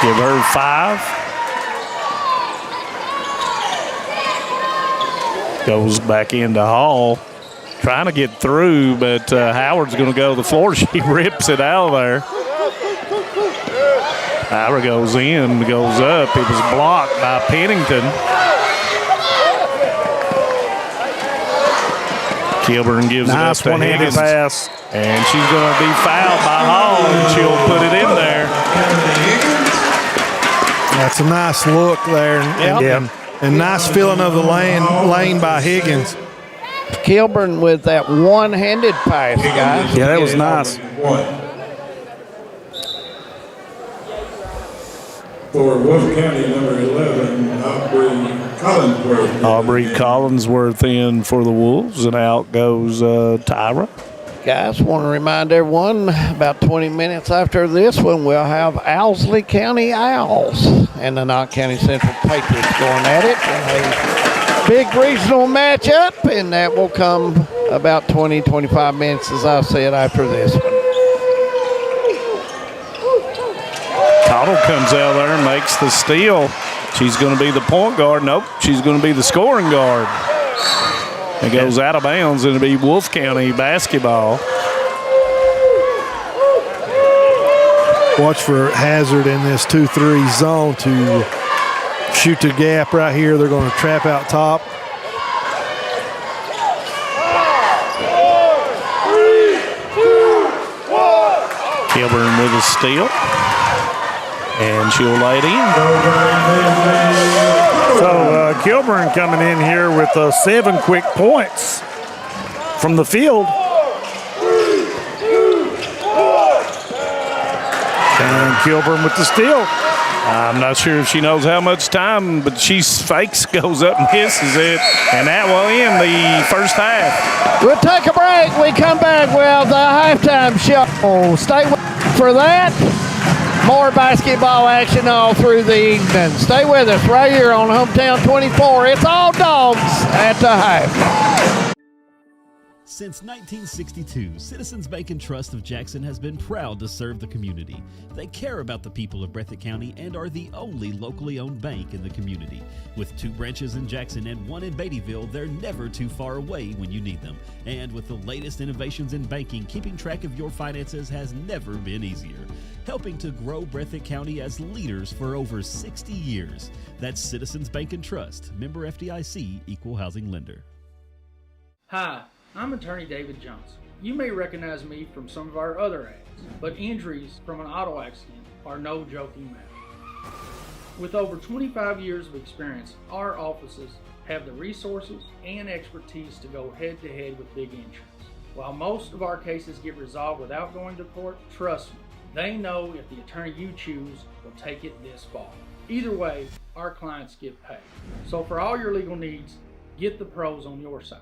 Give her 5. Goes back into Hall. Trying to get through, but Howard's going to go to the floor. She rips it out of there. Howard goes in, goes up. It was blocked by Pennington. Kilburn gives nice it up to one-handed Higgins. pass. And she's going to be fouled by Hall, and she'll put it in there. That's a nice look there. And nice filling of the lane by Higgins. Kilburn with that one-handed pass, guys. Yeah, that was nice. For Wolf County, number 11, Aubrey Collinsworth. Aubrey Collinsworth in for the Wolves, and out goes Tyra. Guys, want to remind everyone, about 20 minutes after this one, we'll have Owsley County Owls and the Knox County Central Patriots going at it. A big regional matchup, and that will come about 20-25 minutes, as I said, after this one. Cottle comes out there and makes the steal. She's going to be the point guard. Nope, she's going to be the scoring guard. It goes out of bounds, and it'll be Wolf County basketball. Watch for Hazard in this 2-3 zone to shoot the gap right here. They're going to trap out top. Kilburn with a steal. And she'll lay it in. So Kilburn coming in here with 7 quick points from the field. And Kilburn with the steal. I'm not sure if she knows how much time, but she fakes, goes up and misses it. And that will end the first half. We'll take a break. We come back with the halftime show. Stay with for that. More basketball action all through the evening. Stay with us right here on Hometown 24. It's all dogs at the half. Since 1962, Citizens Bank and Trust of Jackson has been proud to serve the community. They care about the people of Breathitt County and are the only locally owned bank in the community. With 2 branches in Jackson and 1 in Beattyville, they're never too far away when you need them. And with the latest innovations in banking, keeping track of your finances has never been easier. Helping to grow Breathitt County as leaders for over 60 years. That's Citizens Bank and Trust, member FDIC, equal housing lender. Hi, I'm attorney David Johnson. You may recognize me from some of our other ads, but injuries from an auto accident are no joking matter. With over 25 years of experience, our offices have the resources and expertise to go head-to-head with big insurance. While most of our cases get resolved without going to court, trust me, they know if the attorney you choose will take it this far. Either way, our clients get paid. So for all your legal needs, get the pros on your side.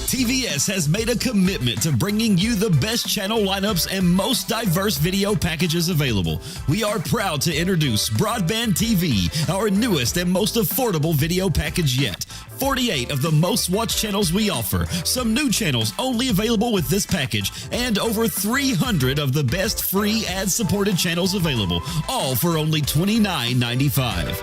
TVS has made a commitment to bringing you the best channel lineups and most diverse video packages available. We are proud to introduce Broadband TV, our newest and most affordable video package yet. 48 of the most watched channels we offer, some new channels only available with this package, and over 300 of the best free ad-supported channels available, all for only $29.95.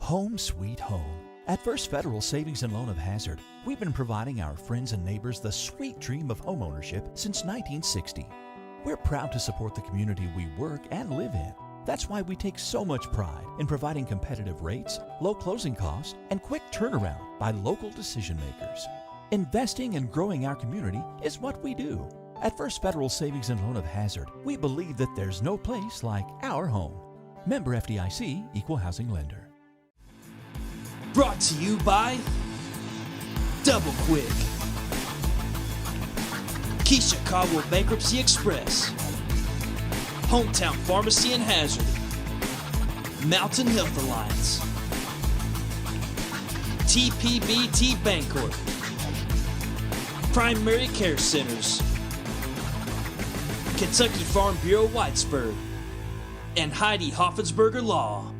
Home sweet home. At First Federal Savings and Loan of Hazard, we've been providing our friends and neighbors the sweet dream of homeownership since 1960. We're proud to support the community we work and live in. That's why we take so much pride in providing competitive rates, low closing costs, and quick turnaround by local decision makers. Investing and growing our community is what we do. At First Federal Savings and Loan of Hazard, we believe that there's no place like our home. Member FDIC, equal housing lender. Brought to you by Double Quick, Keisha Caldwell Bankruptcy Express, Hometown Pharmacy and Hazard, Mountain Health Alliance, TPBT Bancorp, Primary Care Centers, Kentucky Farm Bureau Whitesburg, and Heidi Hoffensberger Law.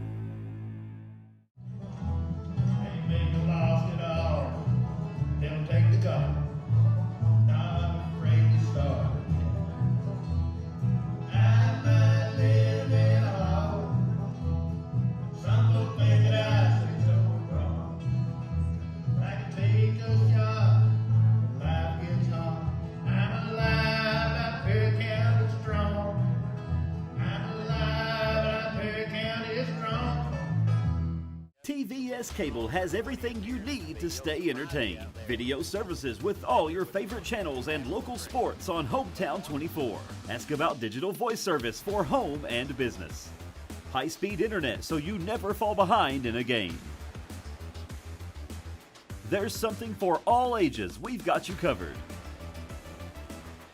TVS Cable has everything you need to stay entertained. Video services with all your favorite channels and local sports on Hometown 24. Ask about digital voice service for home and business. High-speed internet so you never fall behind in a game. There's something for all ages. We've got you covered.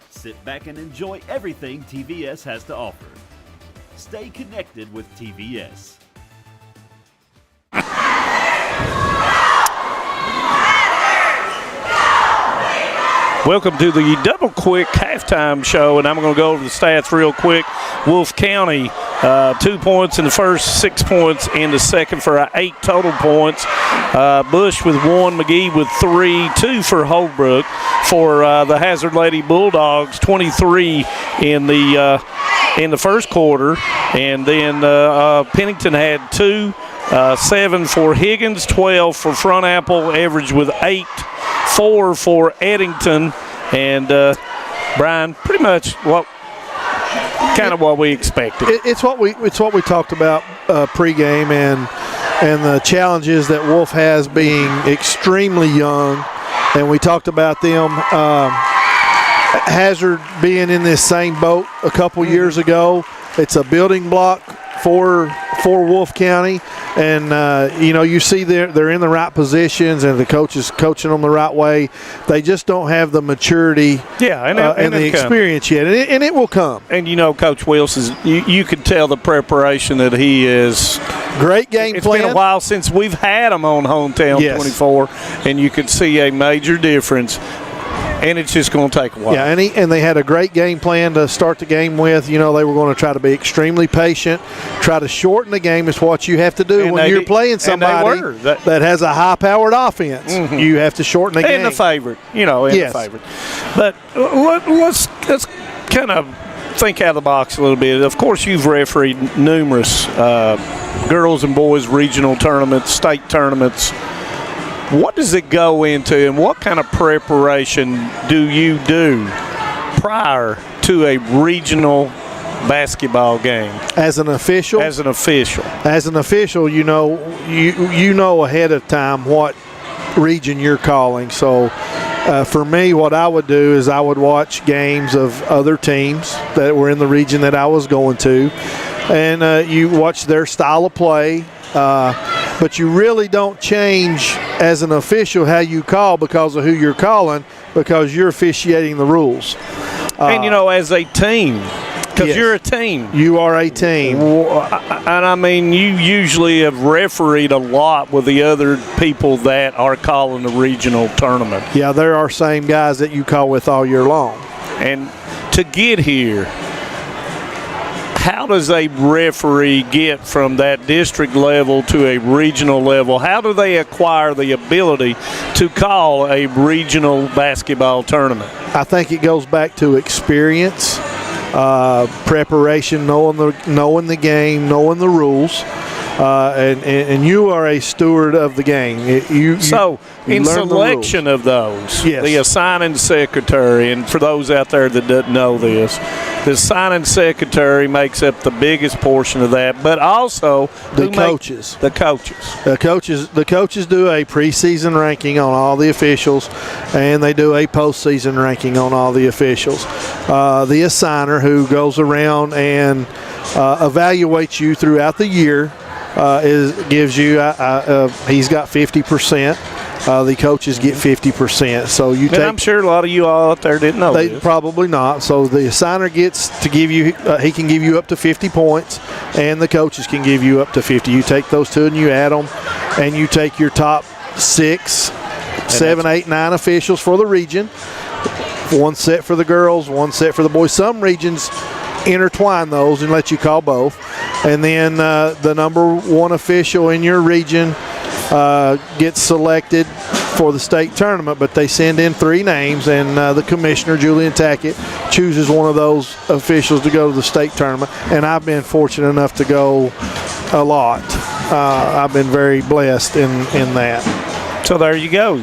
Sit back and enjoy everything TVS has to offer. Stay connected with TVS. Welcome to the Double Quick halftime show, and I'm going to go over the stats real quick. Wolf County, 2 points in the first, 6 points in the second for 8 total points. Bush with 1, McGee with 3, 2 for Holbrook. For the Hazard Lady Bulldogs, 23 in the first quarter, and then Pennington had 2, 7 for Higgins, 12 for Front Apple, average with 8. 4 for Eddington, and Brian, pretty much what we expected. It's what we talked about pregame, and the challenges that Wolf has being extremely young, and we talked about them. Hazard being in this same boat a couple years ago. It's a building block for Wolf County, and you see they're in the right positions, and the coach is coaching them the right way. They just don't have the maturity and the experience yet, and it will come. And Coach Wilson, you can tell the preparation that he is. Great game plan. It's been a while since we've had him on Hometown 24, and you could see a major difference. And it's just going to take a while. Yeah, and they had a great game plan to start the game with. They were going to try to be extremely patient, try to shorten the game. Is what you have to do when you're playing somebody that has a high-powered offense. Mm-hmm. You have to shorten the game. And the favorite, the favorite. But let's kind of think out of the box a little bit. Of course, you've refereed numerous girls and boys regional tournaments, state tournaments. What does it go into, and what kind of preparation do you do prior to a regional basketball game? As an official? As an official. As an official, you know ahead of time what region you're calling. So for me, what I would do is I would watch games of other teams that were in the region that I was going to, and you watch their style of play. But you really don't change as an official how you call because of who you're calling, because you're officiating the rules. And, as a team, because you're a team. You are a team. And, I mean, you usually have refereed a lot with the other people that are calling the regional tournament. Yeah, there are same guys that you call with all year long. And to get here, how does a referee get from that district level to a regional level? How do they acquire the ability to call a regional basketball tournament? I think it goes back to experience, preparation, knowing the game, knowing the rules. And you are a steward of the game. You in selection of those, yes. The assigning secretary, and for those out there that don't know this, the assigning secretary makes up the biggest portion of that, but also the coaches. The coaches do a preseason ranking on all the officials, and they do a postseason ranking on all the officials. The assigner, who goes around and evaluates you throughout the year, gives you he's got 50%. The coaches get 50%. So you I'm sure a lot of you all out there didn't know this. Probably not. So the assigner gets to give you he can give you up to 50 points, and the coaches can give you up to 50. You take those two and you add them, and you take your top 6, 7, 8, 9 officials for the region. One set for the girls, one set for the boys. Some regions intertwine those and let you call both. And then the number one official in your region gets selected for the state tournament, but they send in 3 names, and the commissioner, Julian Tackett, chooses one of those officials to go to the state tournament. And I've been fortunate enough to go a lot. I've been very blessed in that. So there you go.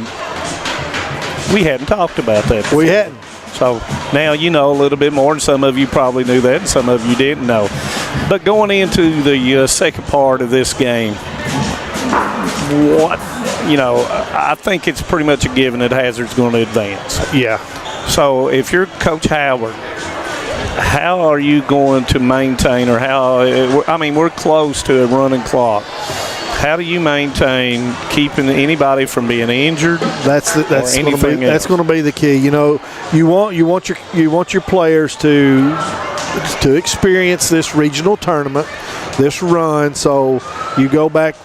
We hadn't talked about that before. We hadn't. So now you know a little bit more, and some of you probably knew that, and some of you didn't know. But going into the second part of this game, I think it's pretty much a given that Hazard's going to advance. Yeah. So if you're Coach Howard, how are you going to maintain, or we're close to a running clock. How do you maintain keeping anybody from being injured? That's going to be the key. You want your players to experience this regional tournament, this run. So you go back.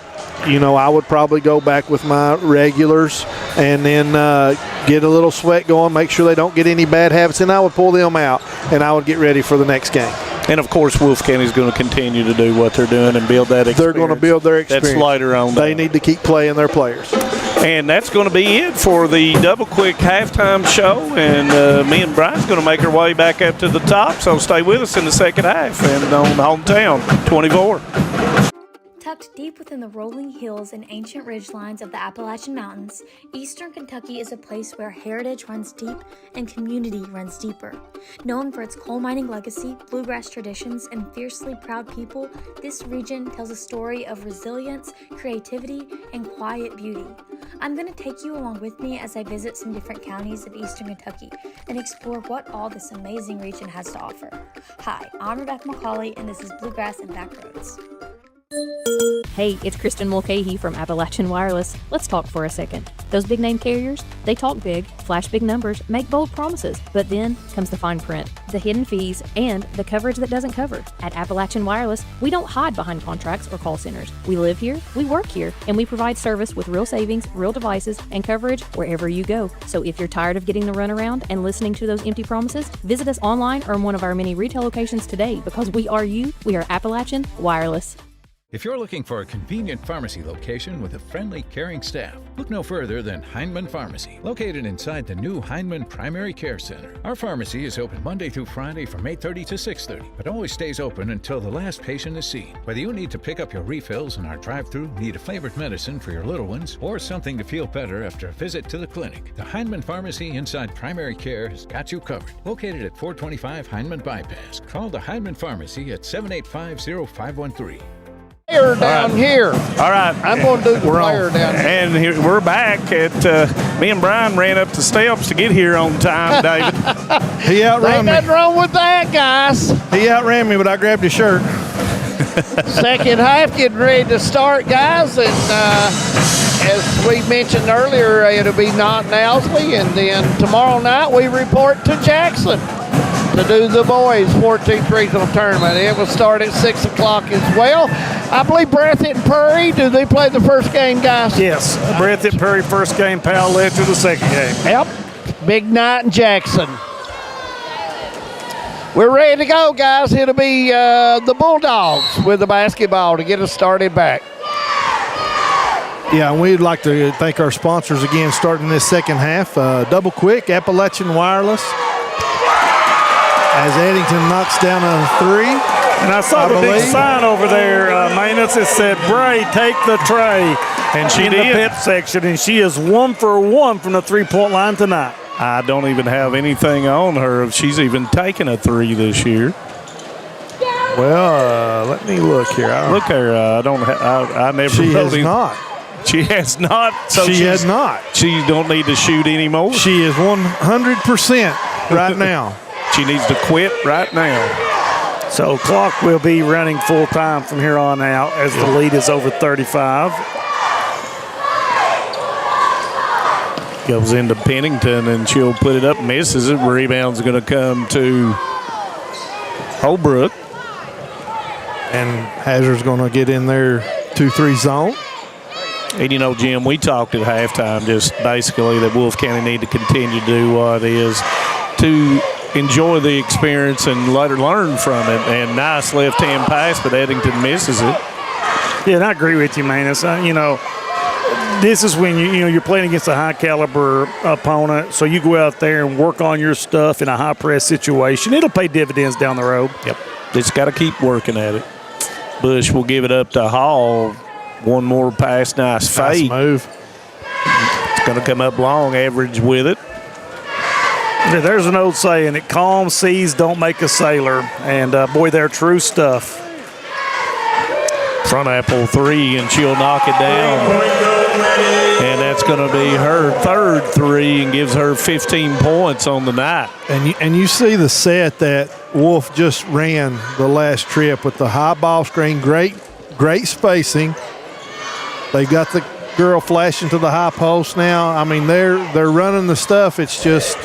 I would probably go back with my regulars and then get a little sweat going, make sure they don't get any bad habits, and I would pull them out, and I would get ready for the next game. And, of course, Wolf County is going to continue to do what they're doing and build that experience. They're going to build their experience. That's later on. They need to keep playing their players. And that's going to be it for the Double Quick halftime show. And me and Brian's going to make our way back up to the top. So stay with us in the second half and on Hometown 24. Tucked deep within the rolling hills and ancient ridgelines of the Appalachian Mountains, Eastern Kentucky is a place where heritage runs deep and community runs deeper. Known for its coal mining legacy, bluegrass traditions, and fiercely proud people, this region tells a story of resilience, creativity, and quiet beauty. I'm going to take you along with me as I visit some different counties of Eastern Kentucky and explore what all this amazing region has to offer. Hi, I'm Rebecca McCauley, and this is Bluegrass and Backroads. Hey, it's Kristen Mulcahy from Appalachian Wireless. Let's talk for a second. Those big name carriers, they talk big, flash big numbers, make bold promises, but then comes the fine print, the hidden fees, and the coverage that doesn't cover. At Appalachian Wireless, we don't hide behind contracts or call centers. We live here, we work here, and we provide service with real savings, real devices, and coverage wherever you go. So if you're tired of getting the runaround and listening to those empty promises, visit us online or in one of our many retail locations today, because we are you, we are Appalachian Wireless. If you're looking for a convenient pharmacy location with a friendly, caring staff, look no further than Heinemann Pharmacy, located inside the new Heinemann Primary Care Center. Our pharmacy is open Monday through Friday from 8:30 to 6:30, but always stays open until the last patient is seen. Whether you need to pick up your refills in our drive-thru, need a flavored medicine for your little ones, or something to feel better after a visit to the clinic, the Heinemann Pharmacy inside Primary Care has got you covered. Located at 425 Heinemann Bypass. Call the Heinemann Pharmacy at 785-0513. Player down here. All right. I'm going to do the player down here. And here, we're back at, me and Brian ran up the steps to get here on time, David. He outran me. Ain't nothing wrong with that, guys. He outran me, but I grabbed his shirt. Second half getting ready to start, guys. And as we mentioned earlier, it'll be Knox and Owsley. And then tomorrow night we report to Jackson to do the boys 14th regional tournament. It will start at 6 o'clock as well. I believe Breathitt and Prairie, do they play the first game, guys? Yes, Breathitt, Prairie first game, Powell led to the second game. Yep, big night in Jackson. We're ready to go, guys. It'll be the Bulldogs with the basketball to get us started back. Yeah, and we'd like to thank our sponsors again starting this second half. Double Quick, Appalachian Wireless, as Eddington knocks down a 3. And I saw the big sign over there, Manus. It said, Bray, take the tray. And she in did. The pep section, and she is 1 for 1 from the three-point line tonight. I don't even have anything on her if she's even taken a 3 this year. Well, let me look here. Look her. I never. She has not. She has not. So she has not. She don't need to shoot anymore. She is 100% right now. She needs to quit right now. So clock will be running full time from here on out as the lead is over 35. Goes into Pennington and she'll put it up, misses it. Rebound's going to come to Holbrook. And Hazard's going to get in their 2-3 zone. And, you know, Jim, we talked at halftime just basically that Wolf County need to continue to do what is to enjoy the experience and let her learn from it. And nice left-hand pass, but Eddington misses it. Yeah, and I agree with you, man. It's, this is when you're playing against a high-caliber opponent, so you go out there and work on your stuff in a high-press situation. It'll pay dividends down the road. Yep. Just got to keep working at it. Bush will give it up to Hall. One more pass, nice fake. Nice move. It's going to come up long, average with it. Yeah, there's an old saying that calm seas don't make a sailor, and boy, they're true stuff. Front apple 3, and she'll knock it down. And that's going to be her third 3 and gives her 15 points on the night. And you see the set that Wolf just ran the last trip with the high ball screen, great spacing. They've got the girl flashing to the high post now. I mean, they're running the stuff. It's just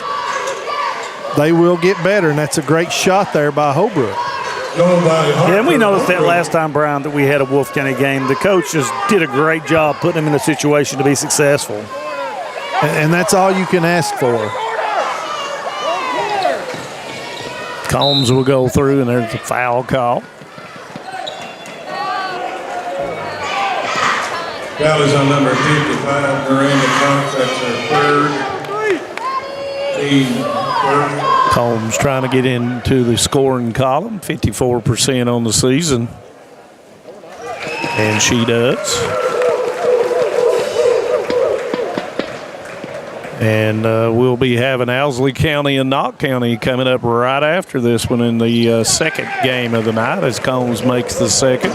they will get better, and that's a great shot there by Holbrook. Yeah, and we noticed that last time, Brian, that we had a Wolf County game. The coach just did a great job putting them in a situation to be successful. And that's all you can ask for. Combs will go through, and there's a foul call. Foul is on number 55, Miranda Knox. That's her third. Combs trying to get into the scoring column, 54% on the season. And she does. And we'll be having Owsley County and Knox County coming up right after this one in the second game of the night as Combs makes the second.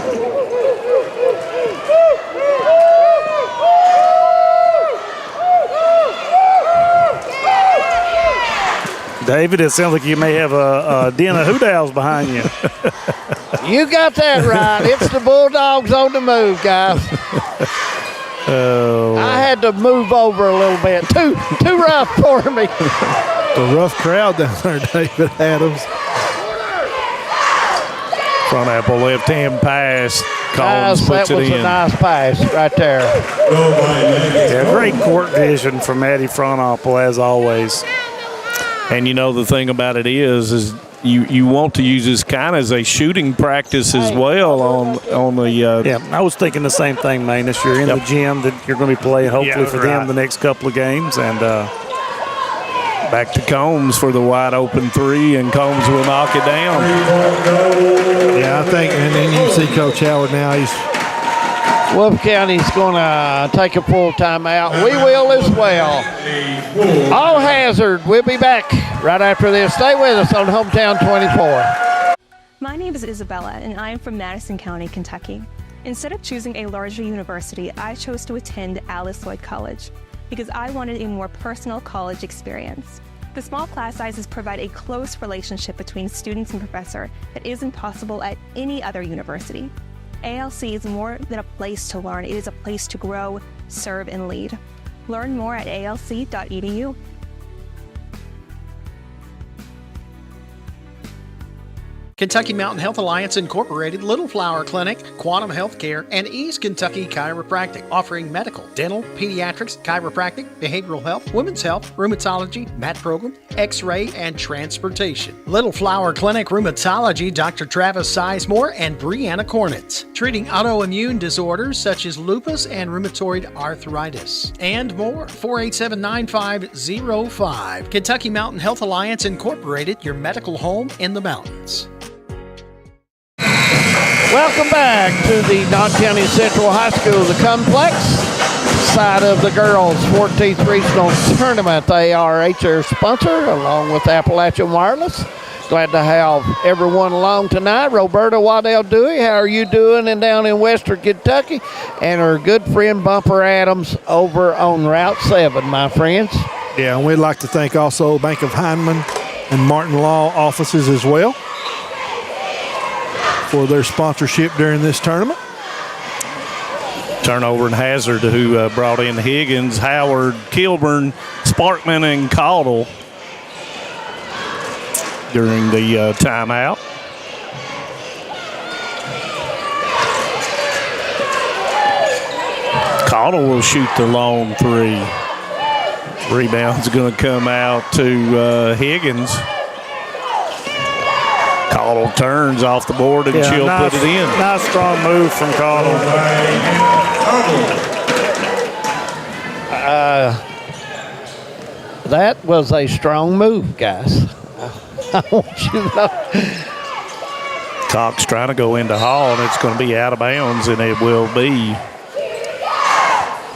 David, it sounds like you may have a den of hoot owls behind you. You got that right. It's the Bulldogs on the move, guys. Oh. I had to move over a little bit. Too rough for me. A rough crowd down there, David Adams. Front apple left-hand pass. Guys, Combs puts that was it a in. nice pass right there. Yeah, great court vision from Maddie Front apple, as always. And the thing about it is you want to use this kind of as a shooting practice as well on the. Yeah, I was thinking the same thing, man. This you're in the gym that you're going to be playing hopefully for them the next couple of games, and back to Combs for the wide open 3, and Combs will knock it down. Yeah, I think, and then you see Coach Howard now. Wolf County's going to take a full timeout. We will as well. All hazard. We'll be back right after this. Stay with us on Hometown 24. My name is Isabella, and I am from Madison County, Kentucky. Instead of choosing a larger university, I chose to attend Alice Lloyd College because I wanted a more personal college experience. The small class sizes provide a close relationship between students and professor that isn't possible at any other university. ALC is more than a place to learn. It is a place to grow, serve, and lead. Learn more at alc.edu. Kentucky Mountain Health Alliance Incorporated, Little Flower Clinic, Quantum Healthcare, and East Kentucky Chiropractic, offering medical, dental, pediatrics, chiropractic, behavioral health, women's health, rheumatology, mat program, x-ray, and transportation. Little Flower Clinic Rheumatology, Dr. Travis Sizemore and Brianna Cornitz, treating autoimmune disorders such as lupus and rheumatoid arthritis, and more. 487-9505. Kentucky Mountain Health Alliance Incorporated, your medical home in the mountains. Welcome back to the Knox County Central High School, the complex side of the girls' 14th Regional Tournament. They are their sponsor, along with Appalachian Wireless. Glad to have everyone along tonight. Roberta Waddell Dewey, how are you doing and down in Western Kentucky? And our good friend Bumper Adams over on Route 7, my friends. Yeah, and we'd like to thank also Bank of Heinemann and Martin Law offices as well for their sponsorship during this tournament. Turnover and hazard who brought in Higgins, Howard, Kilburn, Sparkman, and Caudle during the timeout. Caudle will shoot the long 3. Rebound's going to come out to Higgins. Caudle turns off the board and she'll put it in. Nice strong move from Caudle. That was a strong move, guys. I want you to know. Cox trying to go into Hall, and it's going to be out of bounds, and it will be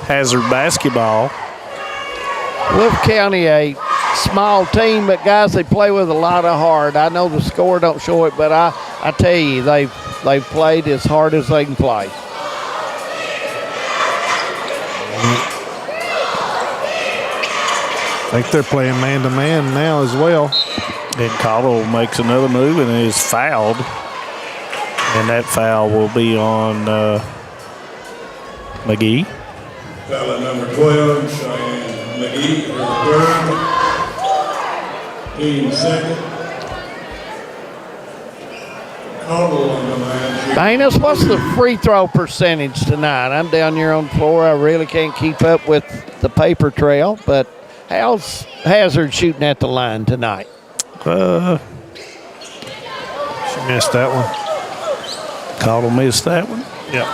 Hazard basketball. Wolf County, a small team, but guys, they play with a lot of heart. I know the score don't show it, but I tell you, they've played as hard as they can play. I think they're playing man-to-man now as well. And Caudle makes another move and is fouled. And that foul will be on McGee. Foul at number 12, Cheyenne McGee, her third. Team second. Caudle on the line. Dana, what's the free throw percentage tonight? I'm down here on the floor. I really can't keep up with the paper trail, but how's Hazard shooting at the line tonight? She missed that one. Caudle missed that one. Yeah.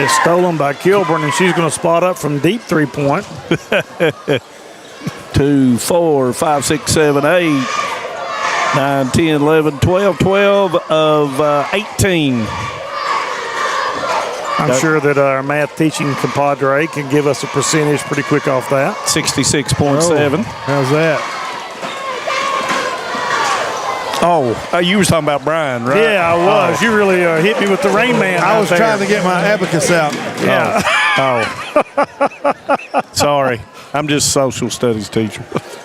It's stolen by Kilburn, and she's going to spot up from deep three-point. 2, 4, 5, 6, 7, 8, 9, 10, 11, 12, 12 of 18. I'm sure that our math teaching compadre can give us a percentage pretty quick off that. 66.7. How's that? Oh, you were talking about Brian, right? Yeah, I was. You really hit me with the Rain Man. I was trying to get my abacus out. Yeah. Oh. Sorry. I'm just a social studies teacher.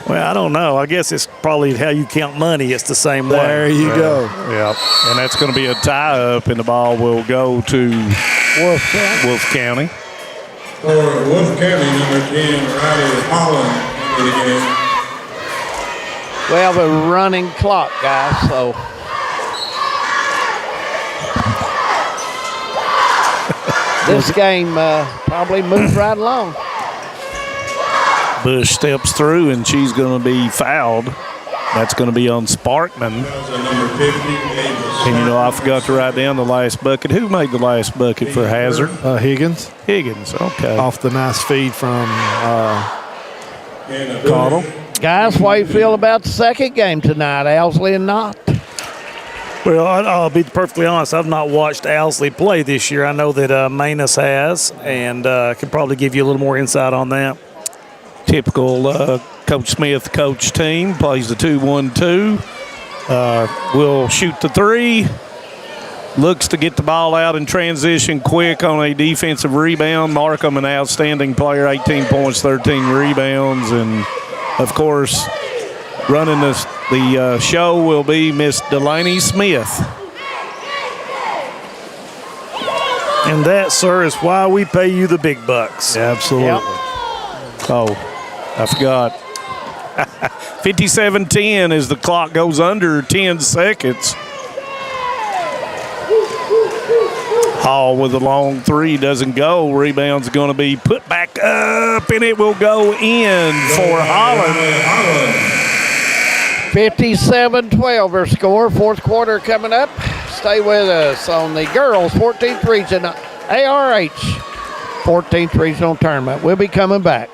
Well, I don't know. I guess it's probably how you count money. It's the same way. There you go. Yep. And that's going to be a tie-up, and the ball will go to Wolf County. For Wolf County, number 10, Riley Holland into the game. We have a running clock, guys, so. This game probably moves right along. Bush steps through, and she's going to be fouled. That's going to be on Sparkman. And, you know, I forgot to write down the last bucket. Who made the last bucket for Hazard? Higgins. Higgins, okay. Off the nice feed from Caudle. Guys, what do you feel about the second game tonight, Owsley and Knox? Well, I'll be perfectly honest. I've not watched Owsley play this year. I know that Manus has, and can probably give you a little more insight on that. Typical Coach Smith coach team. Plays the 2-1-2. Will shoot the three. Looks to get the ball out in transition quick on a defensive rebound. Markham, an outstanding player, 18 points, 13 rebounds. And, of course, running the show will be Miss Delaney Smith. And that, sir, is why we pay you the big bucks. Absolutely. Yep. Oh, I forgot. 57-10 as the clock goes under 10 seconds. Hall with a long three doesn't go. Rebound's going to be put back up, and it will go in for Holland. 57-12 our score. Fourth quarter coming up. Stay with us on the girls' 14th region ARH 14th regional tournament. We'll be coming back.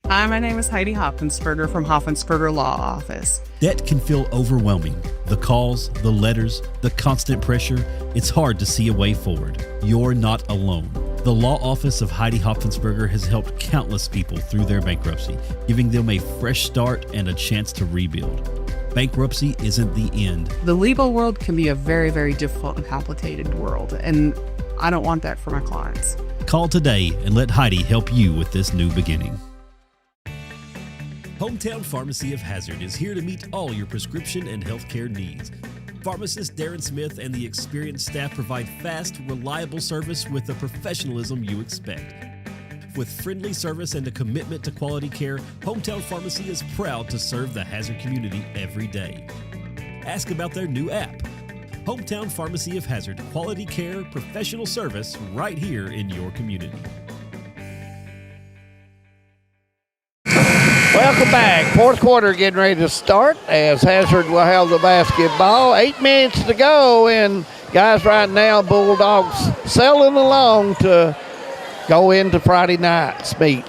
Hi, my name is Heidi Hoffensperger from Hoffensperger Law Office. Debt can feel overwhelming. The calls, the letters, the constant pressure, it's hard to see a way forward. You're not alone. The law office of Heidi Hoffensperger has helped countless people through their bankruptcy, giving them a fresh start and a chance to rebuild. Bankruptcy isn't the end. The legal world can be a very, very difficult and complicated world, and I don't want that for my clients. Call today and let Heidi help you with this new beginning. Hometown Pharmacy of Hazard is here to meet all your prescription and healthcare needs. Pharmacist Darren Smith and the experienced staff provide fast, reliable service with the professionalism you expect. With friendly service and a commitment to quality care, Hometown Pharmacy is proud to serve the Hazard community every day. Ask about their new app. Hometown Pharmacy of Hazard, quality care, professional service right here in your community. Welcome back. Fourth quarter getting ready to start as Hazard will have the basketball. 8 minutes to go, and guys, right now, Bulldogs sailing along to go into Friday night's meet.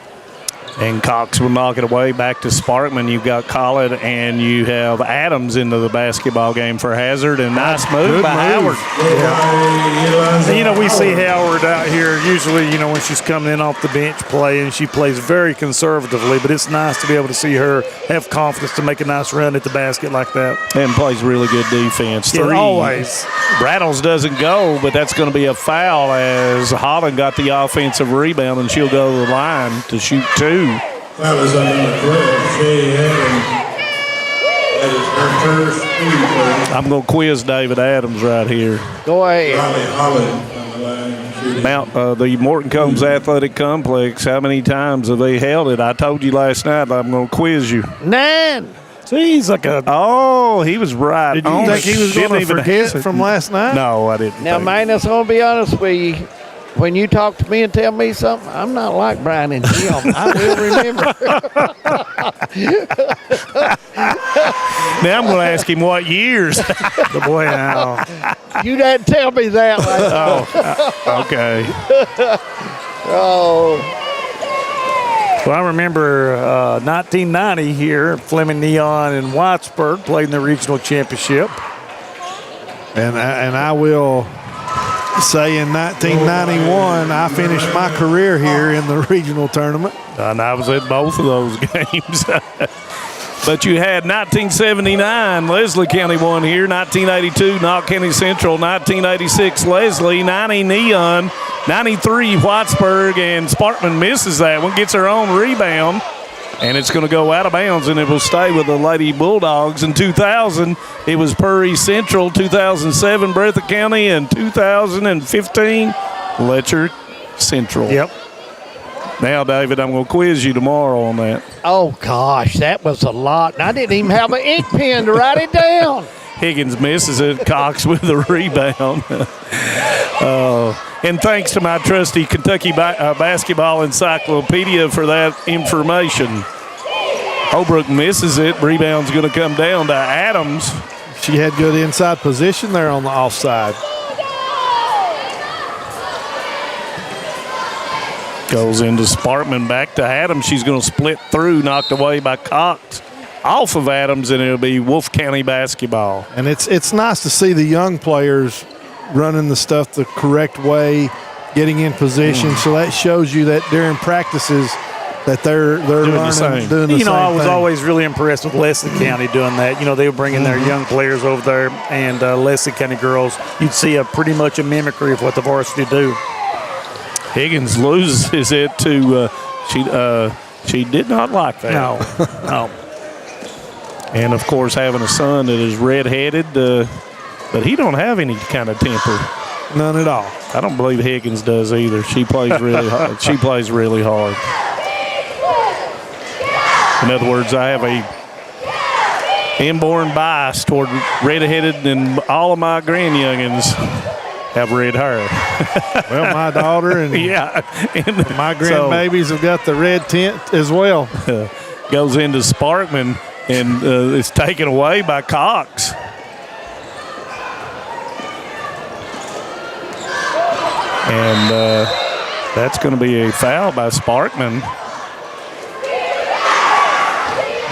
And Cox will knock it away back to Sparkman. You've got Collett and you have Adams into the basketball game for Hazard. And nice move by Howard. Yeah. We see Howard out here usually, when she's coming in off the bench playing. She plays very conservatively, but it's nice to be able to see her have confidence to make a nice run at the basket like that. And plays really good defense. Yeah, always. Rattles doesn't go, but that's going to be a foul as Holland got the offensive rebound, and she'll go to the line to shoot 2. That was on number 12, Shay Adams. That is her first. I'm going to quiz David Adams right here. Go ahead. The Morton Combs Athletic Complex, how many times have they held it? I told you last night I'm going to quiz you. 9. See, he's like a... Oh, he was right. Did you think he was going to forget from last night? No, I didn't. Now, man, I'm going to be honest with you. When you talk to me and tell me something, I'm not like Brian and Jim. I will remember. Now I'm going to ask him what years. The boy now. You didn't tell me that. Okay. Oh. Well, I remember 1990 here, Fleming Neon and Whitesburg played in the regional championship. And I will say in 1991, I finished my career here in the regional tournament. And I was at both of those games. But you had 1979, Leslie County won here, 1982, Knox County Central, 1986, Leslie, 90 Neon, 93 Whitesburg, and Sparkman misses that one, gets her own rebound, and it's going to go out of bounds, and it will stay with the Lady Bulldogs. In 2000, it was Purry Central, 2007, Breathitt County, and 2015, Letcher Central. Yep. Now, David, I'm going to quiz you tomorrow on that. Oh, gosh, that was a lot. And I didn't even have an ink pen to write it down. Higgins misses it. Cox with the rebound. And thanks to my trusty Kentucky Basketball Encyclopedia for that information. Holbrook misses it. Rebound's going to come down to Adams. She had good inside position there on the offside. Goes into Sparkman, back to Adams. She's going to split through, knocked away by Cox. Off of Adams, and it'll be Wolfe County basketball. And it's nice to see the young players running the stuff the correct way, getting in position. So that shows you that during practices that they're doing learning, the same. doing the same I was thing. always really impressed with Leslie County doing that. They were bringing their young players over there, and Leslie County girls, you'd see pretty much a mimicry of what the varsity do. Higgins loses it to she did not like that. No. And of course, having a son that is redheaded, but he don't have any kind of temper. None at all. I don't believe Higgins does either. She plays really hard. She plays really hard. In other words, I have a inborn bias toward redheaded, and all of my grandyoungins have red hair. Well, my daughter and my grandbabies have got the red tint as well. Goes into Sparkman, and it's taken away by Cox. And that's going to be a foul by Sparkman.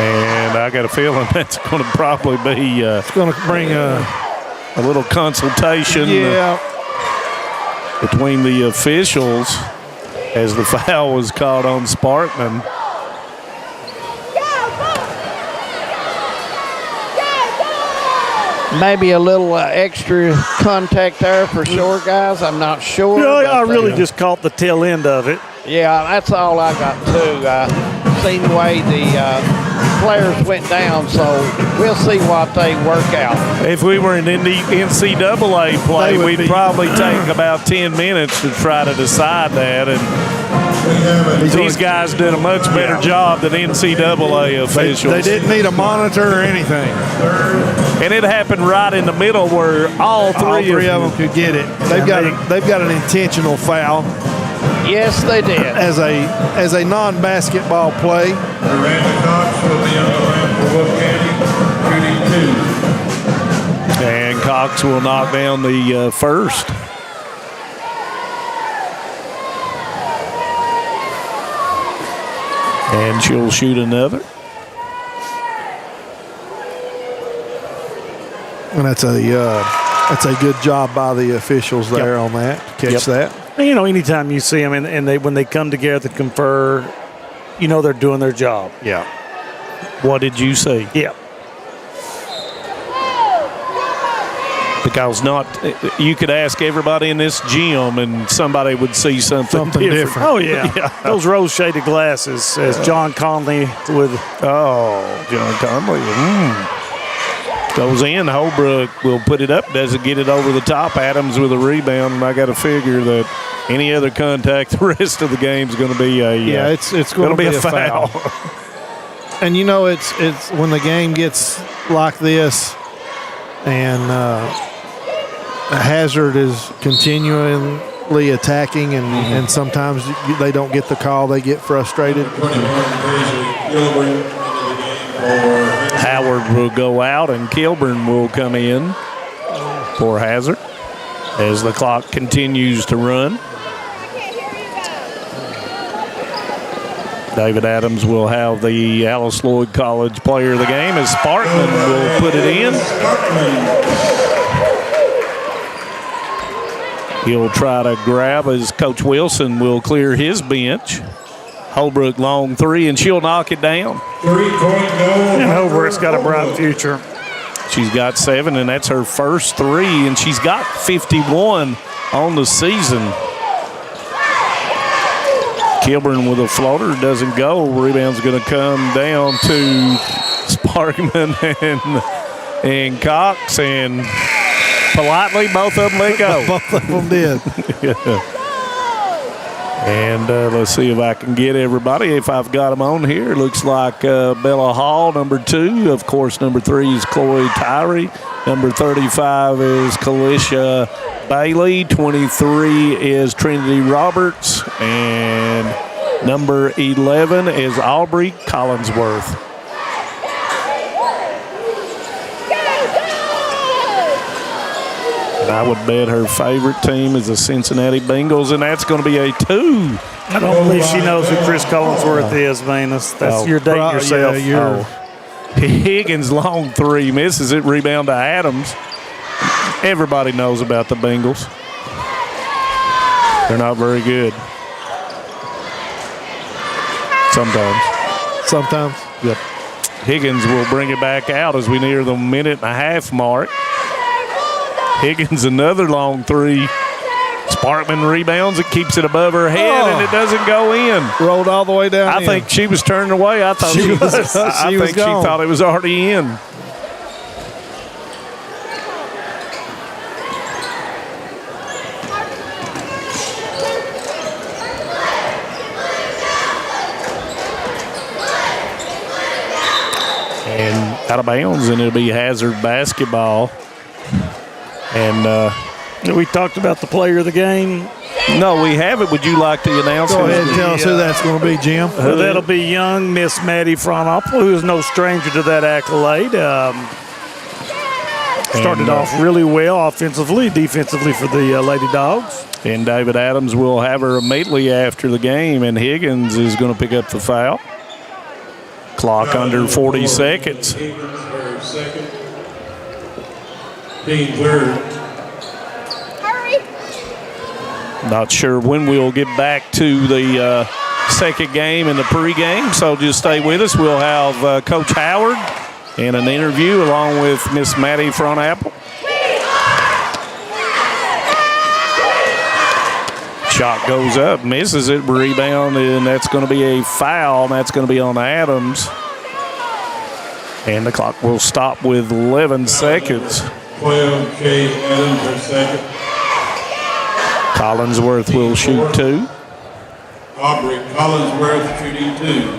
And I got a feeling that's going to probably be it's going to bring a little consultation between the officials as the foul was called on Sparkman. Maybe a little extra contact there for short guys. I'm not sure. I really just caught the tail end of it. Yeah, that's all I got too. Seen the way the players went down, so we'll see what they work out. If we were in NCAA play, we'd probably take about 10 minutes to try to decide that. And these guys did a much better job than NCAA officials. They didn't need a monitor or anything. And it happened right in the middle where all three of them could get it. They've got an intentional foul. Yes, they did. As a non-basketball play. Miranda Cox will be on the line for Wolf County, shooting 2. And Cox will knock down the first. And she'll shoot another. And that's a good job by the officials there on that, to catch that. You know, anytime you see them and when they come together to confer, you know they're doing their job. Yeah. What did you see? Yeah. Because you could ask everybody in this gym and somebody would see something different. Oh, yeah. Those rose-shaded glasses, as John Conley with. Oh, John Conley. Goes in. Holbrook will put it up. Doesn't get it over the top. Adams with a rebound. And I got to figure that any other contact the rest of the game is going to be a it's going to be a foul. And you know, it's when the game gets like this, and Hazard is continually attacking, and sometimes they don't get the call. They get frustrated. Howard will go out, and Kilburn will come in for Hazard as the clock continues to run. David Adams will have the Alice Lloyd College Player of the Game as Sparkman will put it in. He'll try to grab as Coach Wilson will clear his bench. Holbrook long three, and she'll knock it down. 3-point goal. And Holbrook's got a bright future. She's got 7, and that's her first 3, and she's got 51 on the season. Kilburn with a floater, doesn't go. Rebound's going to come down to Sparkman and Cox, and politely both of them let go. Both of them did. And let's see if I can get everybody. If I've got them on here, looks like Bella Hall, number 2. Of course, number 3 is Chloe Tyree. Number 35 is Kalisha Bailey. 23 is Trinity Roberts. And number 11 is Aubrey Collinsworth. And I would bet her favorite team is the Cincinnati Bengals, and that's going to be a 2. I don't believe she knows who Chris Collinsworth is, man. That's you're dating yourself. Higgins long 3 misses it. Rebound to Adams. Everybody knows about the Bengals. They're not very good. Sometimes. Yep. Higgins will bring it back out as we near the minute-and-a-half mark. Higgins another long 3. Sparkman rebounds it, keeps it above her head, and it doesn't go in. Rolled all the way down. I think she was turning away. I thought she was. I think she thought it was already in. And out of bounds, and it'll be Hazard basketball. And we talked about the player of the game. No, we haven't. Would you like to announce? Go ahead and tell us who that's going to be, Jim. That'll be young Miss Maddie Fronopoulos, who is no stranger to that accolade. Started off really well offensively, defensively for the Lady Dogs. And David Adams will have her immediately after the game, and Higgins is going to pick up the foul. Clock under 40 seconds. Higgins, her second. Team third. Not sure when we'll get back to the second game in the pregame, so just stay with us. We'll have Coach Howard and an interview along with Miss Maddie Frontapple. Shot goes up, misses it, rebound, and that's going to be a foul, and that's going to be on Adams. And the clock will stop with 11 seconds. 12, Kay Adams, her second. Collinsworth will shoot 2. Aubrey Collinsworth shooting 2.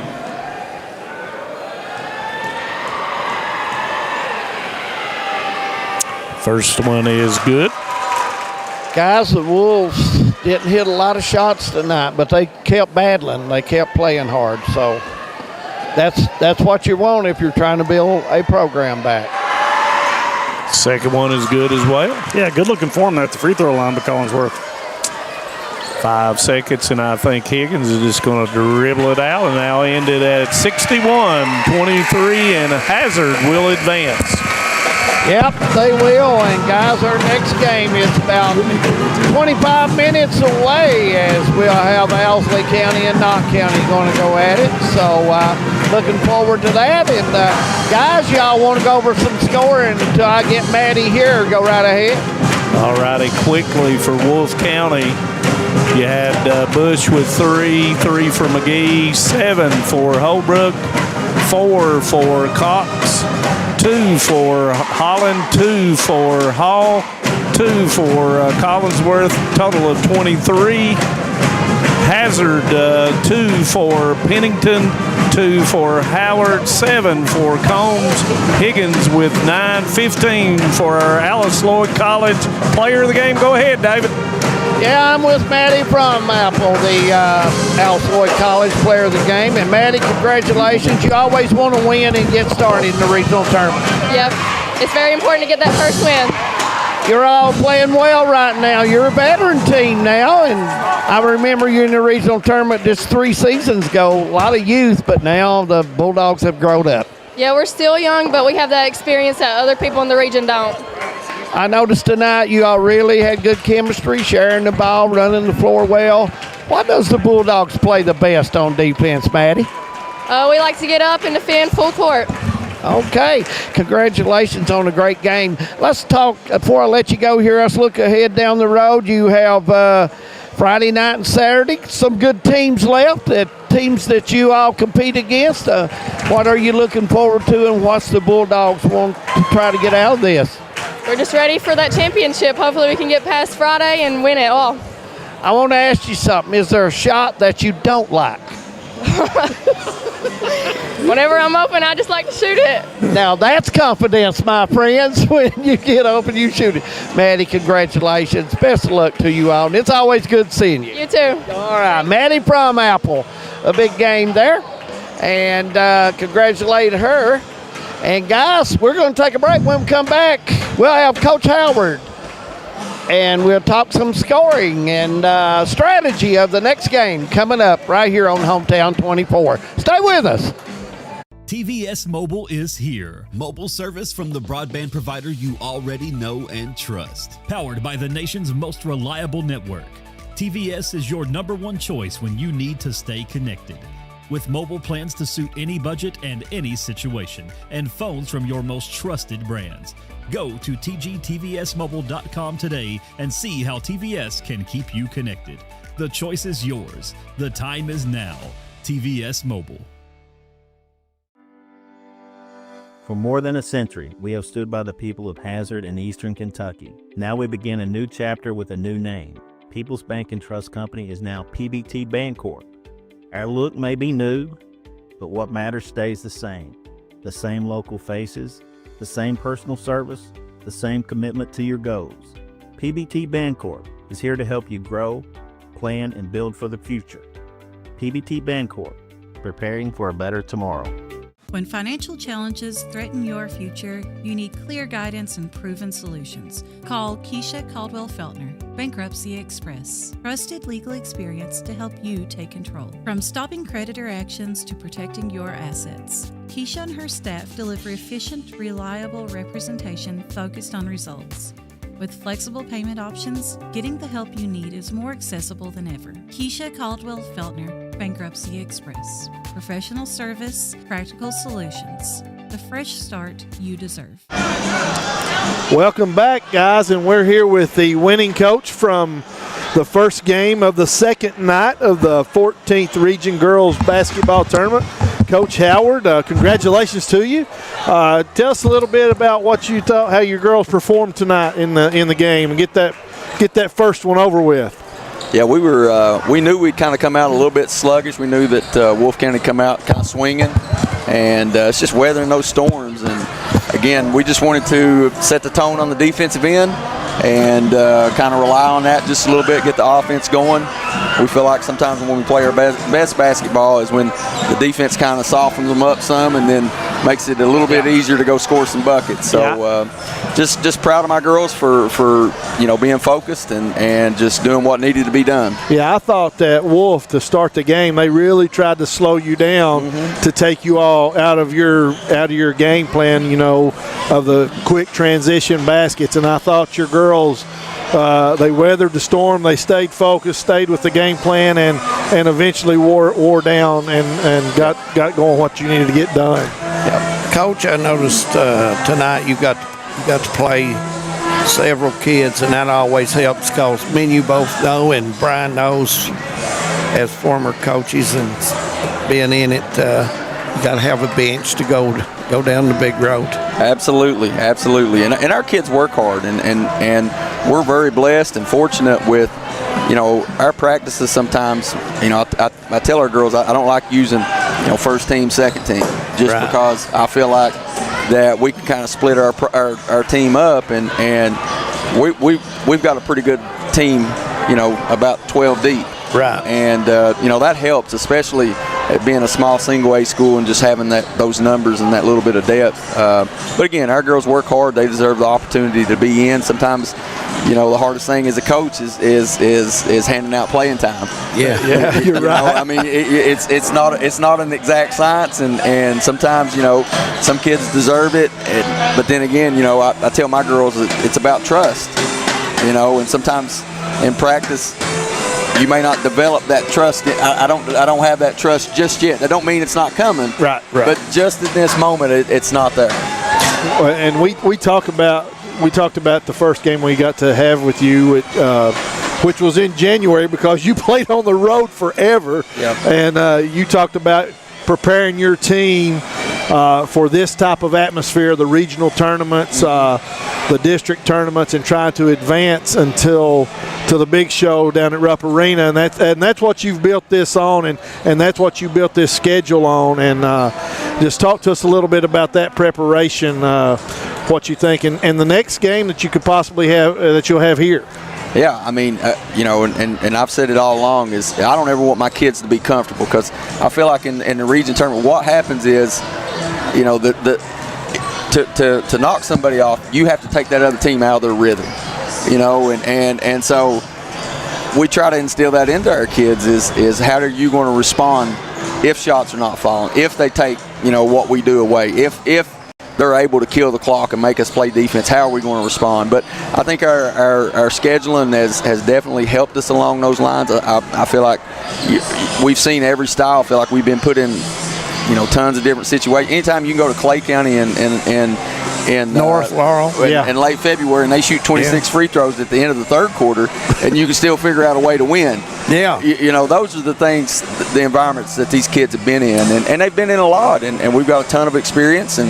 First one is good. Guys, the Wolves didn't hit a lot of shots tonight, but they kept battling. They kept playing hard. So that's what you want if you're trying to build a program back. Second one is good as well. Yeah, good looking form there at the free throw line by Collinsworth. 5 seconds, and I think Higgins is just going to dribble it out, and now ended at 61-23, and Hazard will advance. Yep, they will. And, guys, our next game is about 25 minutes away as we'll have Owsley County and Knox County going to go at it. So, looking forward to that. And, guys, y'all want to go over some scoring until I get Maddie here? Go right ahead. All righty, quickly for Wolf County. You had Bush with 3 for McGee, 7 for Holbrook, 4 for Cox, 2 for Holland, 2 for Hall, 2 for Collinsworth, total of 23. Hazard, 2 for Pennington, 2 for Howard, 7 for Combs. Higgins with 9, 15 for our Alice Lloyd College player of the game. Go ahead, David. Yeah, I'm with Maddie from Apple, the Alice Lloyd College player of the game. And Maddie, congratulations. You always want to win and get started in the regional tournament. Yep, it's very important to get that first win. You're all playing well right now. You're a veteran team now, and I remember you in the regional tournament just 3 seasons ago. A lot of youth, but now the Bulldogs have grown up. Yeah, we're still young, but we have that experience that other people in the region don't. I noticed tonight you all really had good chemistry, sharing the ball, running the floor well. Why does the Bulldogs play the best on defense, Maddie? We like to get up and defend full court. Okay, congratulations on a great game. Let's talk, before I let you go here, let's look ahead down the road. You have Friday night and Saturday, some good teams left, teams that you all compete against. What are you looking forward to, and what's the Bulldogs want to try to get out of this? We're just ready for that championship. Hopefully we can get past Friday and win it all. I want to ask you something. Is there a shot that you don't like? Whenever I'm open, I just like to shoot it. Now that's confidence, my friends. When you get open, you shoot it. Maddie, congratulations. Best of luck to you all. And it's always good seeing you. You too. All right, Maddie from Apple. A big game there. And congratulate her. And guys, we're going to take a break. When we come back, we'll have Coach Howard. And we'll talk some scoring and strategy of the next game coming up right here on Hometown 24. Stay with us. TVS Mobile is here. Mobile service from the broadband provider you already know and trust. Powered by the nation's most reliable network, TVS is your #1 choice when you need to stay connected. With mobile plans to suit any budget and any situation, and phones from your most trusted brands. Go to tgtvsmobile.com today and see how TVS can keep you connected. The choice is yours. The time is now. TVS Mobile. For more than a century, we have stood by the people of Hazard and Eastern Kentucky. Now we begin a new chapter with a new name. People's Bank and Trust Company is now PBT Bancorp. Our look may be new, but what matters stays the same. The same local faces, the same personal service, the same commitment to your goals. PBT Bancorp is here to help you grow, plan, and build for the future. PBT Bancorp, preparing for a better tomorrow. When financial challenges threaten your future, you need clear guidance and proven solutions. Call Keisha Caldwell Feltner, Bankruptcy Express. Trusted legal experience to help you take control. From stopping creditor actions to protecting your assets. Keisha and her staff deliver efficient, reliable representation focused on results. With flexible payment options, getting the help you need is more accessible than ever. Keisha Caldwell Feltner, Bankruptcy Express. Professional service, practical solutions. The fresh start you deserve. Welcome back, guys, and we're here with the winning coach from the first game of the second night of the 14th Region Girls Basketball Tournament. Coach Howard, congratulations to you. Tell us a little bit about what you thought, how your girls performed tonight in the game, and get that first one over with. Yeah, we knew we'd kind of come out a little bit sluggish. We knew that Wolf County come out kind of swinging, and it's just weathering those storms. And again, we just wanted to set the tone on the defensive end and kind of rely on that just a little bit, get the offense going. We feel like sometimes when we play our best basketball is when the defense kind of softens them up some and then makes it a little bit easier to go score some buckets. So just proud of my girls for being focused and just doing what needed to be done. Yeah, I thought that Wolf, to start the game, they really tried to slow you down to take you all out of your game plan, of the quick transition baskets. And I thought your girls, they weathered the storm. They stayed focused, stayed with the game plan, and eventually wore down and got going what you needed to get done. Yep. Coach, I noticed tonight you got to play several kids, and that always helps because me and you both know, and Brian knows as former coaches and being in it, you got to have a bench to go down the big road. Absolutely. And our kids work hard, and we're very blessed and fortunate with, our practices sometimes, I tell our girls I don't like using, first team, second team, just because I feel like that we can kind of split our team up, and we've got a pretty good team, about 12 deep. Right. And, that helps, especially at being a small single-A school and just having those numbers and that little bit of depth. But, again, our girls work hard. They deserve the opportunity to be in. Sometimes, the hardest thing as a coach is handing out playing time. Yeah, you're right. I mean, it's not an exact science, and sometimes, some kids deserve it. But then again, I tell my girls it's about trust, and sometimes in practice, you may not develop that trust. I don't have that trust just yet. That don't mean it's not coming. Right. But just in this moment, it's not there. And we talked about the first game we got to have with you, which was in January because you played on the road forever. Yep. And you talked about preparing your team for this type of atmosphere, the regional tournaments, the district tournaments, and trying to advance to the big show down at Rupp Arena, and that's what you've built this on, and that's what you built this schedule on. And just talk to us a little bit about that preparation, what you think, and the next game that you could possibly have that you'll have here. Yeah, I mean, and I've said it all along is I don't ever want my kids to be comfortable because I feel like in the region tournament, what happens is, to knock somebody off, you have to take that other team out of their rhythm, and so we try to instill that into our kids is how are you going to respond if shots are not falling, if they take what we do away, if they're able to kill the clock and make us play defense, how are we going to respond? But I think our scheduling has definitely helped us along those lines. I feel like we've seen every style. I feel like we've been put in tons of different situations. Anytime you can go to Clay County and North Laurel in late February and they shoot 26 free throws at the end of the third quarter and you can still figure out a way to win. Yeah. Those are the things, the environments that these kids have been in, and they've been in a lot, and we've got a ton of experience, and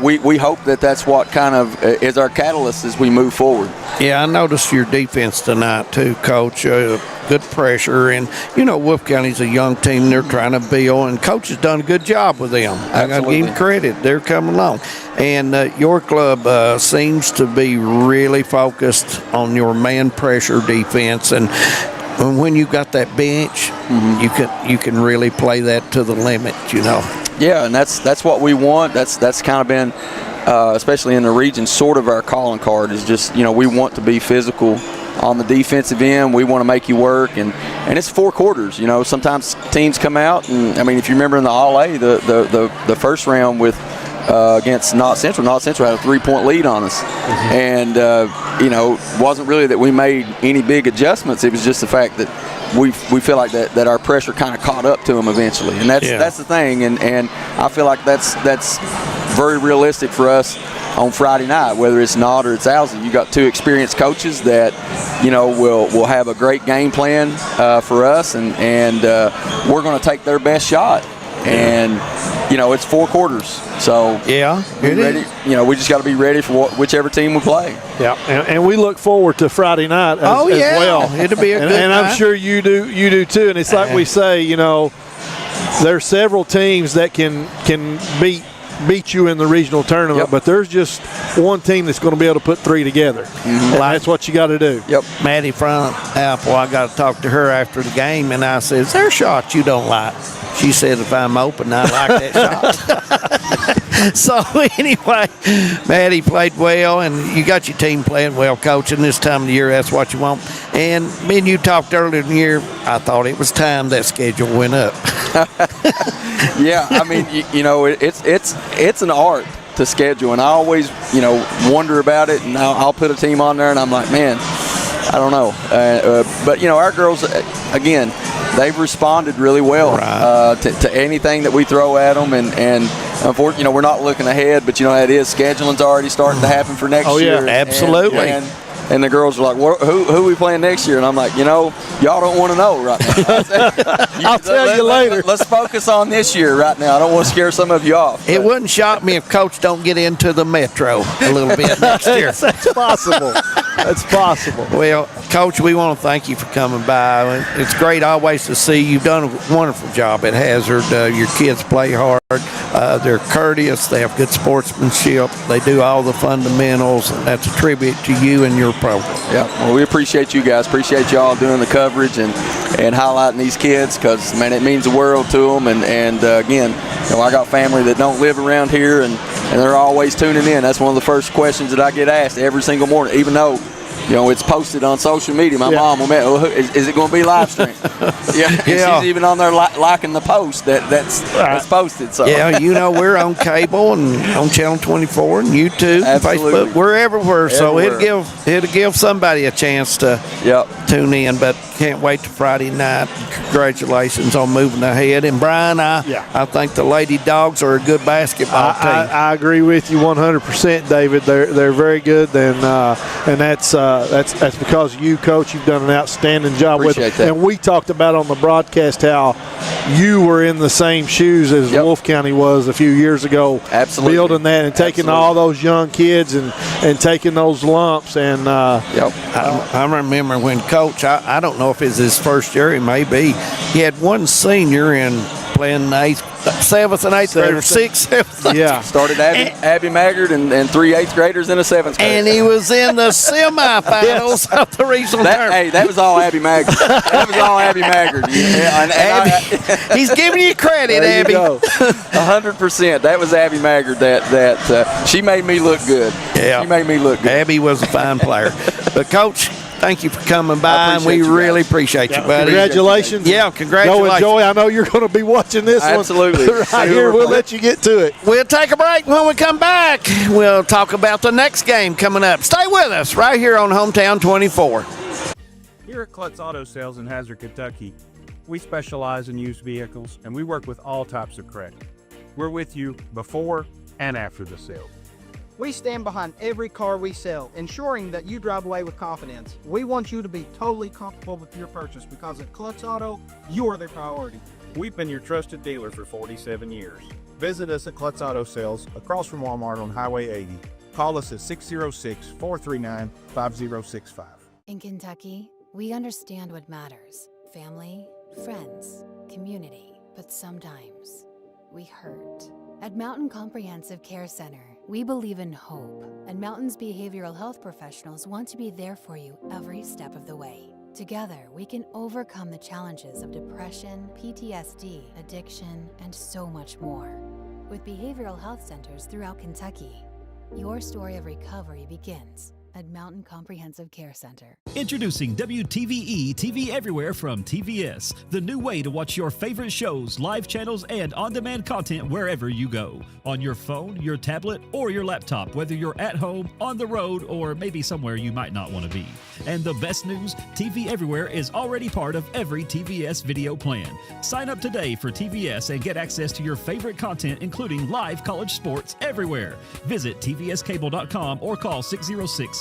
we hope that's what kind of is our catalyst as we move forward. Yeah, I noticed your defense tonight too, Coach. Good pressure, and Wolf County's a young team. They're trying to build, and Coach has done a good job with them. Absolutely. I got to give him credit. They're coming along, and your club seems to be really focused on your man pressure defense, and when you got that bench, you can really play that to the limit. Yeah, and that's what we want. That's kind of been, especially in the region, sort of our calling card is just we want to be physical on the defensive end. We want to make you work, and it's 4 quarters. Sometimes teams come out, and I mean, if you remember in the All-A, the first round with against Knox Central had a 3-point lead on us, and it wasn't really that we made any big adjustments. It was just the fact that we feel like that our pressure kind of caught up to them eventually, and that's the thing, and I feel like that's very realistic for us on Friday night, whether it's Knott or it's Owsley. You got 2 experienced coaches that will have a great game plan for us, and we're going to take their best shot, and it's 4 quarters, so yeah, ready. We just got to be ready for whichever team we play. Yeah, and we look forward to Friday night as well. It'll be a good and night. I'm sure you do too. And it's like we say, there's several teams that can beat beat you in the regional tournament, but there's just one team that's going to be able to put 3 together. And that's what you got to do. Yep. Maddie from Apple, I got to talk to her after the game, and I said, is there a shot you don't like? She said, if I'm open, I like that shot. So anyway, Maddie played well, and you got your team playing well, Coach, and this time of the year, that's what you want. And me and you talked earlier in the year, I thought it was time that schedule went up. Yeah, I mean, it's an art to schedule, and I always, wonder about it, and I'll put a team on there, and I'm like, man, I don't know. But, our girls, again, they've responded really well to anything that we throw at them, and unfortunately, we're not looking ahead, but it is. Scheduling's already starting to happen for next year. Oh, yeah, absolutely. And the girls are like, who are we playing next year? And I'm like, y'all don't want to know right now. I'll tell you later. Let's focus on this year right now. I don't want to scare some of you off. It wouldn't shock me if Coach don't get into the Metro a little bit next year. That's possible. That's possible. Well, Coach, we want to thank you for coming by. It's great always to see you. You've done a wonderful job at Hazard. Your kids play hard. They're courteous. They have good sportsmanship. They do all the fundamentals. And that's a tribute to you and your program. Yeah, well, we appreciate you guys. Appreciate y'all doing the coverage and highlighting these kids because, man, it means the world to them. And again, I got family that don't live around here, and they're always tuning in. That's one of the first questions that I get asked every single morning, even though it's posted on social media. My mom will is it going to be live streamed? She's even on there liking the post that's posted. So we're on cable and on Channel 24 and YouTube, and Facebook. We're everywhere. So it'll give somebody a chance to tune in. But can't wait to Friday night. Congratulations on moving ahead. And Brian, I think the Lady Dogs are a good basketball team. I agree with you 100%, David. They're very good, and that's because you, Coach. You've done an outstanding job with them. And we talked about on the broadcast how you were in the same shoes as Wolf County was a few years ago. Absolutely. Building that and taking all those young kids and taking those lumps. And I remember when Coach, I don't know if it's his first year, it may be, he had one senior in playing 7th and 8th graders, 6th, 7th. Yeah. Started Abby Maggard and 3 8th graders and a 7th grader. And he was in the semifinals of the regional tournament. Hey, that was all Abby Maggard. That was all Abby Maggard. He's giving you credit, there Abby. 100%. That was Abby Maggard. That she made me look good. Yeah. She made me look good. Abby was a fine player. But, Coach, thank you for coming by, and we really appreciate you, buddy. Congratulations. Yeah, congratulations. Go enjoy. I know you're going to be watching this Absolutely. one. Right here, we'll let you get to it. We'll take a break. When we come back, we'll talk about the next game coming up. Stay with us right here on Hometown 24. Here at Klutz Auto Sales in Hazard, Kentucky, we specialize in used vehicles, and we work with all types of credit. We're with you before and after the sale. We stand behind every car we sell, ensuring that you drive away with confidence. We want you to be totally comfortable with your purchase because at Klutz Auto, you are the priority. We've been your trusted dealer for 47 years. Visit us at Klutz Auto Sales across from Walmart on Highway 80. Call us at 606-439-5065. In Kentucky, we understand what matters. Family, friends, community. But sometimes, we hurt. At Mountain Comprehensive Care Center, we believe in hope, and Mountain's behavioral health professionals want to be there for you every step of the way. Together, we can overcome the challenges of depression, PTSD, addiction, and so much more. With behavioral health centers throughout Kentucky, your story of recovery begins at Mountain Comprehensive Care Center. Introducing WTVE TV Everywhere from TVS, the new way to watch your favorite shows, live channels, and on-demand content wherever you go. On your phone, your tablet, or your laptop, whether you're at home, on the road, or maybe somewhere you might not want to be. And the best news, TV Everywhere is already part of every TVS video plan. Sign up today for TVS and get access to your favorite content, including live college sports everywhere. Visit tvscable.com or call 606-785-3450.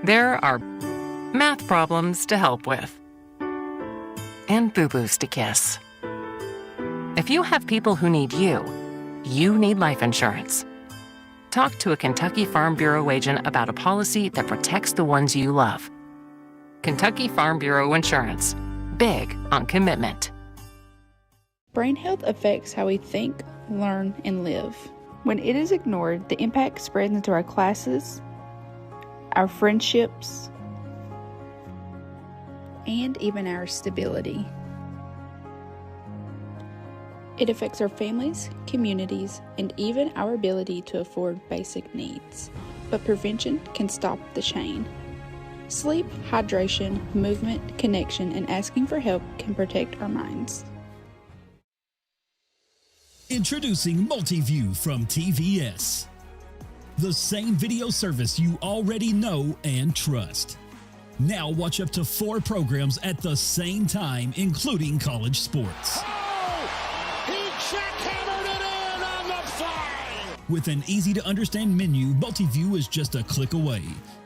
There are math problems to help with and boo-boos to kiss. If you have people who need you, you need life insurance. Talk to a Kentucky Farm Bureau agent about a policy that protects the ones you love. Kentucky Farm Bureau Insurance. big on commitment. Brain health affects how we think, learn, and live. When it is ignored, the impact spreads into our classes, our friendships, and even our stability. It affects our families, communities, and even our ability to afford basic needs. But prevention can stop the chain. Sleep, hydration, movement, connection, and asking for help can protect our minds. Introducing Multiview from TVS. The same video service you already know and trust. Now watch up to 4 programs at the same time, including college sports. He jackhammered it in on the fly! With an easy-to-understand menu, Multiview is just a click away.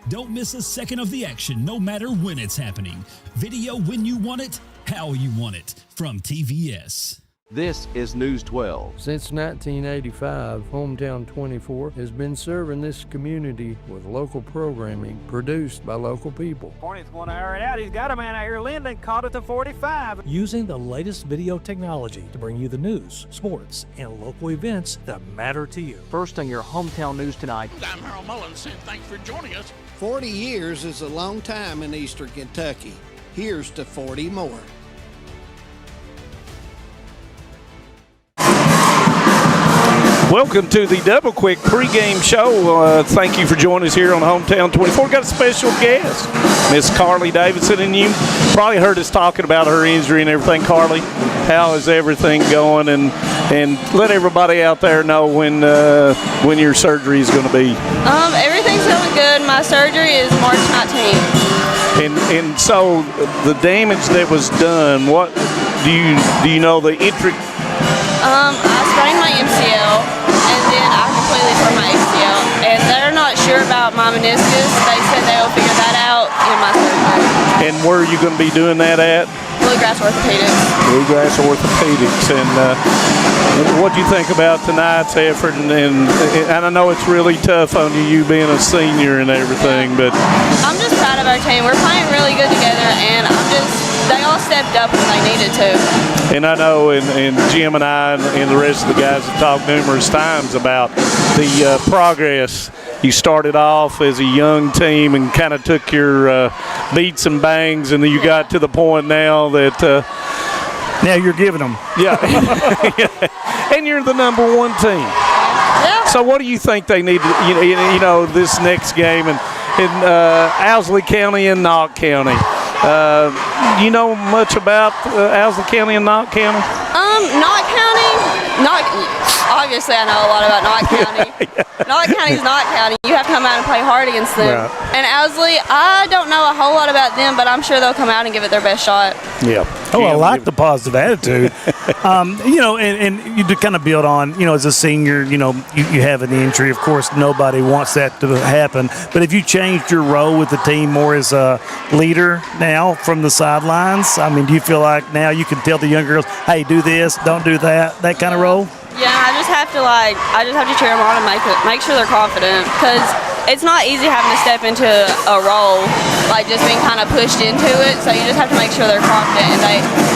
Don't miss a second of the action, no matter when it's happening. Video when you want it, how you want it. From TVS. This is News 12. Since 1985, Hometown 24 has been serving this community with local programming produced by local people. Hornets want to air it out. He's got a man out here. Linden caught it to 45. Using the latest video technology to bring you the news, sports, and local events that matter to you. First on your Hometown News tonight. I'm Harold Mullins, and thanks for joining us. 40 years is a long time in Eastern Kentucky. Here's to 40 more. Welcome to the Double Quick pregame show. Thank you for joining us here on Hometown 24. We've got a special guest, Miss Carly Davidson, and you probably heard us talking about her injury and everything. Carly, how is everything going? And let everybody out there know when your surgery is going to be. Everything's going good. My surgery is March 19th. And so the damage that was done, what do you know the intricate? I sprained my MCL, and then I completely tore my ACL. And they're not sure about my meniscus. They said they'll figure that out in my surgery. And where are you going to be doing that at? Bluegrass Orthopedics. Bluegrass Orthopedics. And what do you think about tonight's effort? And I know it's really tough on you being a senior and everything, but I'm just proud of our team. We're playing really good together, and they all stepped up when they needed to. And I know, and Jim and I and the rest of the guys have talked numerous times about the progress. You started off as a young team and kind of took your beats and bangs, and then you got to the point now that now you're giving them. Yeah. And you're the number 1 team. Yeah. So what do you think they need to, this next game in Owsley County and Knox County? You know much about Owsley County and Knox County? Knox County? Obviously, I know a lot about Knox County. Knox County is Knox County. You have to come out and play hard against them. Right. And Owsley, I don't know a whole lot about them, but I'm sure they'll come out and give it their best shot. Yeah. Oh, I like the positive attitude. And you to kind of build on, as a senior, you have an injury. Of course, nobody wants that to happen. But if you changed your role with the team more as a leader now from the sidelines, do you feel like now you can tell the young girls, hey, do this, don't do that kind of role? Yeah, I just have to cheer them on and make sure they're confident, because it's not easy having to step into a role, like just being kind of pushed into it. So you just have to make sure they're confident,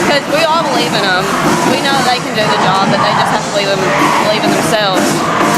because we all believe in them. We know they can do the job, but they just have to believe in themselves.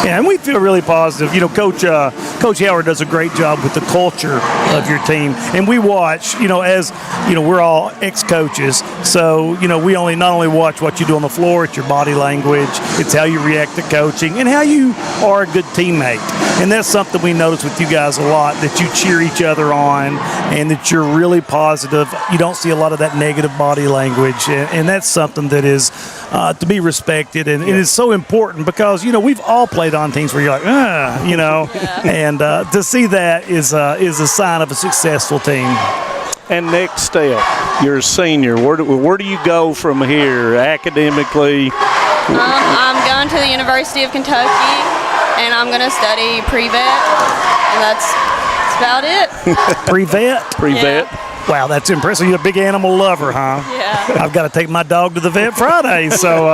Yeah, and we feel really positive. Coach Howard does a great job with the culture of your team, and we watch. As we're all ex-coaches, so we not only watch what you do on the floor, it's your body language, it's how you react to coaching, and how you are a good teammate. And that's something we notice with you guys a lot, that you cheer each other on, and that you're really positive. You don't see a lot of that negative body language, and that's something that is to be respected, and it is so important, because we've all played on teams where you're like, and to see that is a sign of a successful team. And next step, you're a senior. Where do you go from here academically? I'm going to the University of Kentucky, and I'm going to study pre-vet, and that's about it. Pre-vet? Pre-vet. Yeah. Wow, that's impressive. You're a big animal lover, huh? Yeah. I've got to take my dog to the vet Friday. So,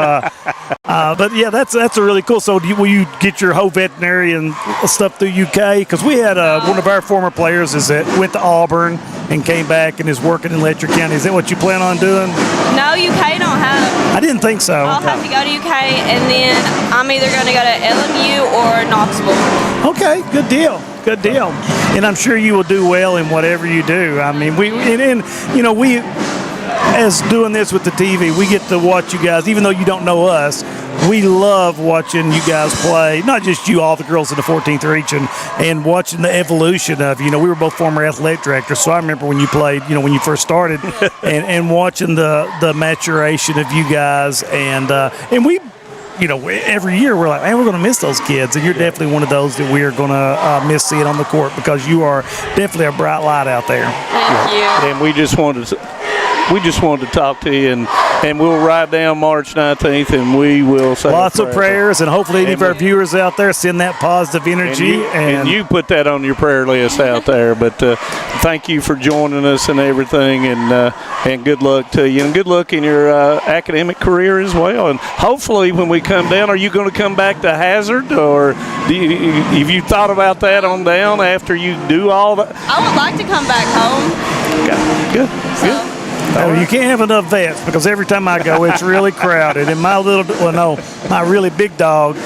but yeah, that's a really cool. So, will you get your whole veterinarian stuff through UK? Because we had one of our former players went to Auburn, and came back and is working in Letcher County. Is that what you plan on doing? No, UK don't have. I didn't think so. I'll have to go to UK, and then I'm either going to go to LMU or Knoxville. Okay, good deal. Good deal. And I'm sure you will do well in whatever you do. I mean, we as doing this with the TV, we get to watch you guys, even though you don't know us. We love watching you guys play, not just you, all the girls in the 14th region, and watching the evolution of, we were both former athletic directors, so I remember when you played, when you first started, and watching the maturation of you guys, and we, every year we're like, man, we're going to miss those kids, and you're definitely one of those that we are going to miss seeing on the court because you are definitely a bright light out there. Thank you. And we just wanted to talk to you, and we'll ride down March 19th, and we will say lots of prayers, and hopefully any of our viewers out there send that positive energy. And you put that on your prayer list out there. But thank you for joining us and everything, and good luck to you, and good luck in your academic career as well. And hopefully when we come down, are you going to come back to Hazard, or have you thought about that on down after you do all that? I would like to come back home. Okay, good. You can't have enough vets because every time I go, it's really crowded. And my really big dog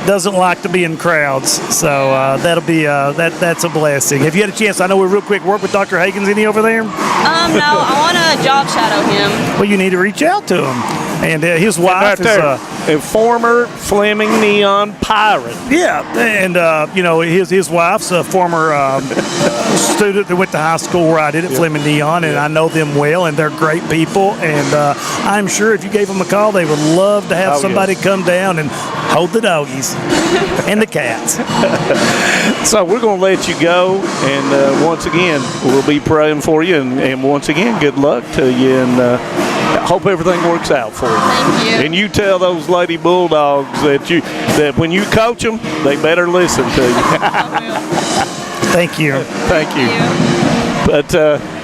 doesn't like to be in crowds. So that'll be that's a blessing. Have you had a chance? I know we're real quick. Work with Dr. Higgins any over there? No, I want to job shadow him. Well, you need to reach out to him. And his wife is a former Fleming Neon Pirate. Yeah, and his wife's a former student that went to high school where I did at Fleming Neon, and I know them well, and they're great people. And I'm sure if you gave them a call, they would love to have somebody come down and hold the doggies and the cats. So we're going to let you go, and once again, we'll be praying for you, and once again, good luck to you, and hope everything works out for you. Thank you. And you tell those Lady Bulldogs that when you coach them, they better listen to you. Thank you. Thank you. But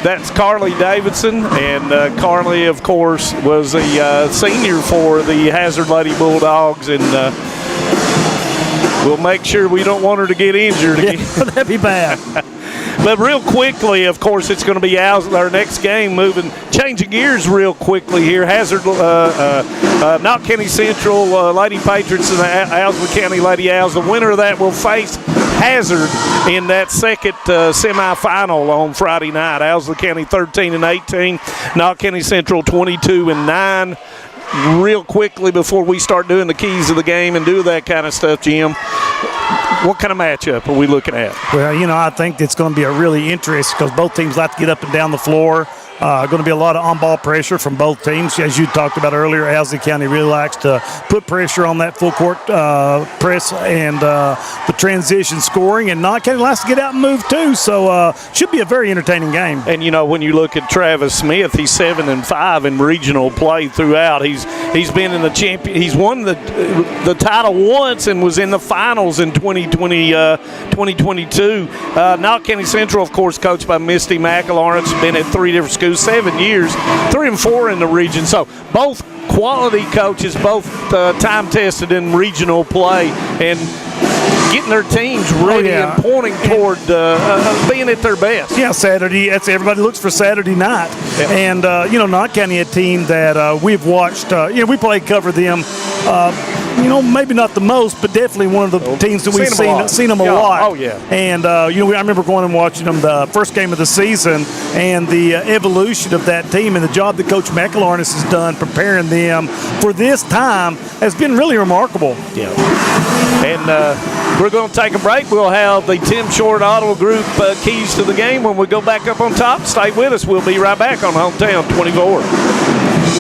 that's Carly Davidson, and Carly, of course, was a senior for the Hazard Lady Bulldogs, and we'll make sure we don't want her to get injured again. Yeah, that'd be bad. But real quickly, of course, it's going to be Owsley, our next game, changing gears real quickly here. Hazard, Knox County Central, Lady Patriots, and the Owsley County Lady Owls. The winner of that will face Hazard in that second semifinal on Friday night. Owsley County 13-18, Knox County Central 22-9. Real quickly before we start doing the keys of the game and do that kind of stuff, Jim, what kind of matchup are we looking at? Well, I think it's going to be a really interesting because both teams like to get up and down the floor. Going to be a lot of on-ball pressure from both teams. As you talked about earlier, Owsley County really likes to put pressure on that full court press and the transition scoring, and Knox County likes to get out and move too. So should be a very entertaining game. And when you look at Travis Smith, he's 7-5 in regional play throughout. He's been in the champion. He's won the title once and was in the finals in 2022. Knox County Central, of course, coached by Misty McElawrence, been at 3 different schools. 7 years, 3-4 in the region. So both quality coaches, both time-tested in regional play, and getting their teams ready and pointing toward being at their best. Yeah, Saturday. Everybody looks for Saturday night. Yep. And, Knox County, a team that we've watched. We cover them. Maybe not the most, but definitely one of the teams that we've seen them a lot. Oh, yeah. And, I remember going and watching them the first game of the season, and the evolution of that team and the job that Coach McElawrence has done preparing them for this time has been really remarkable. Yeah. And we're going to take a break. We'll have the Tim Short Auto Group keys to the game when we go back up on top. Stay with us. We'll be right back on Hometown 24.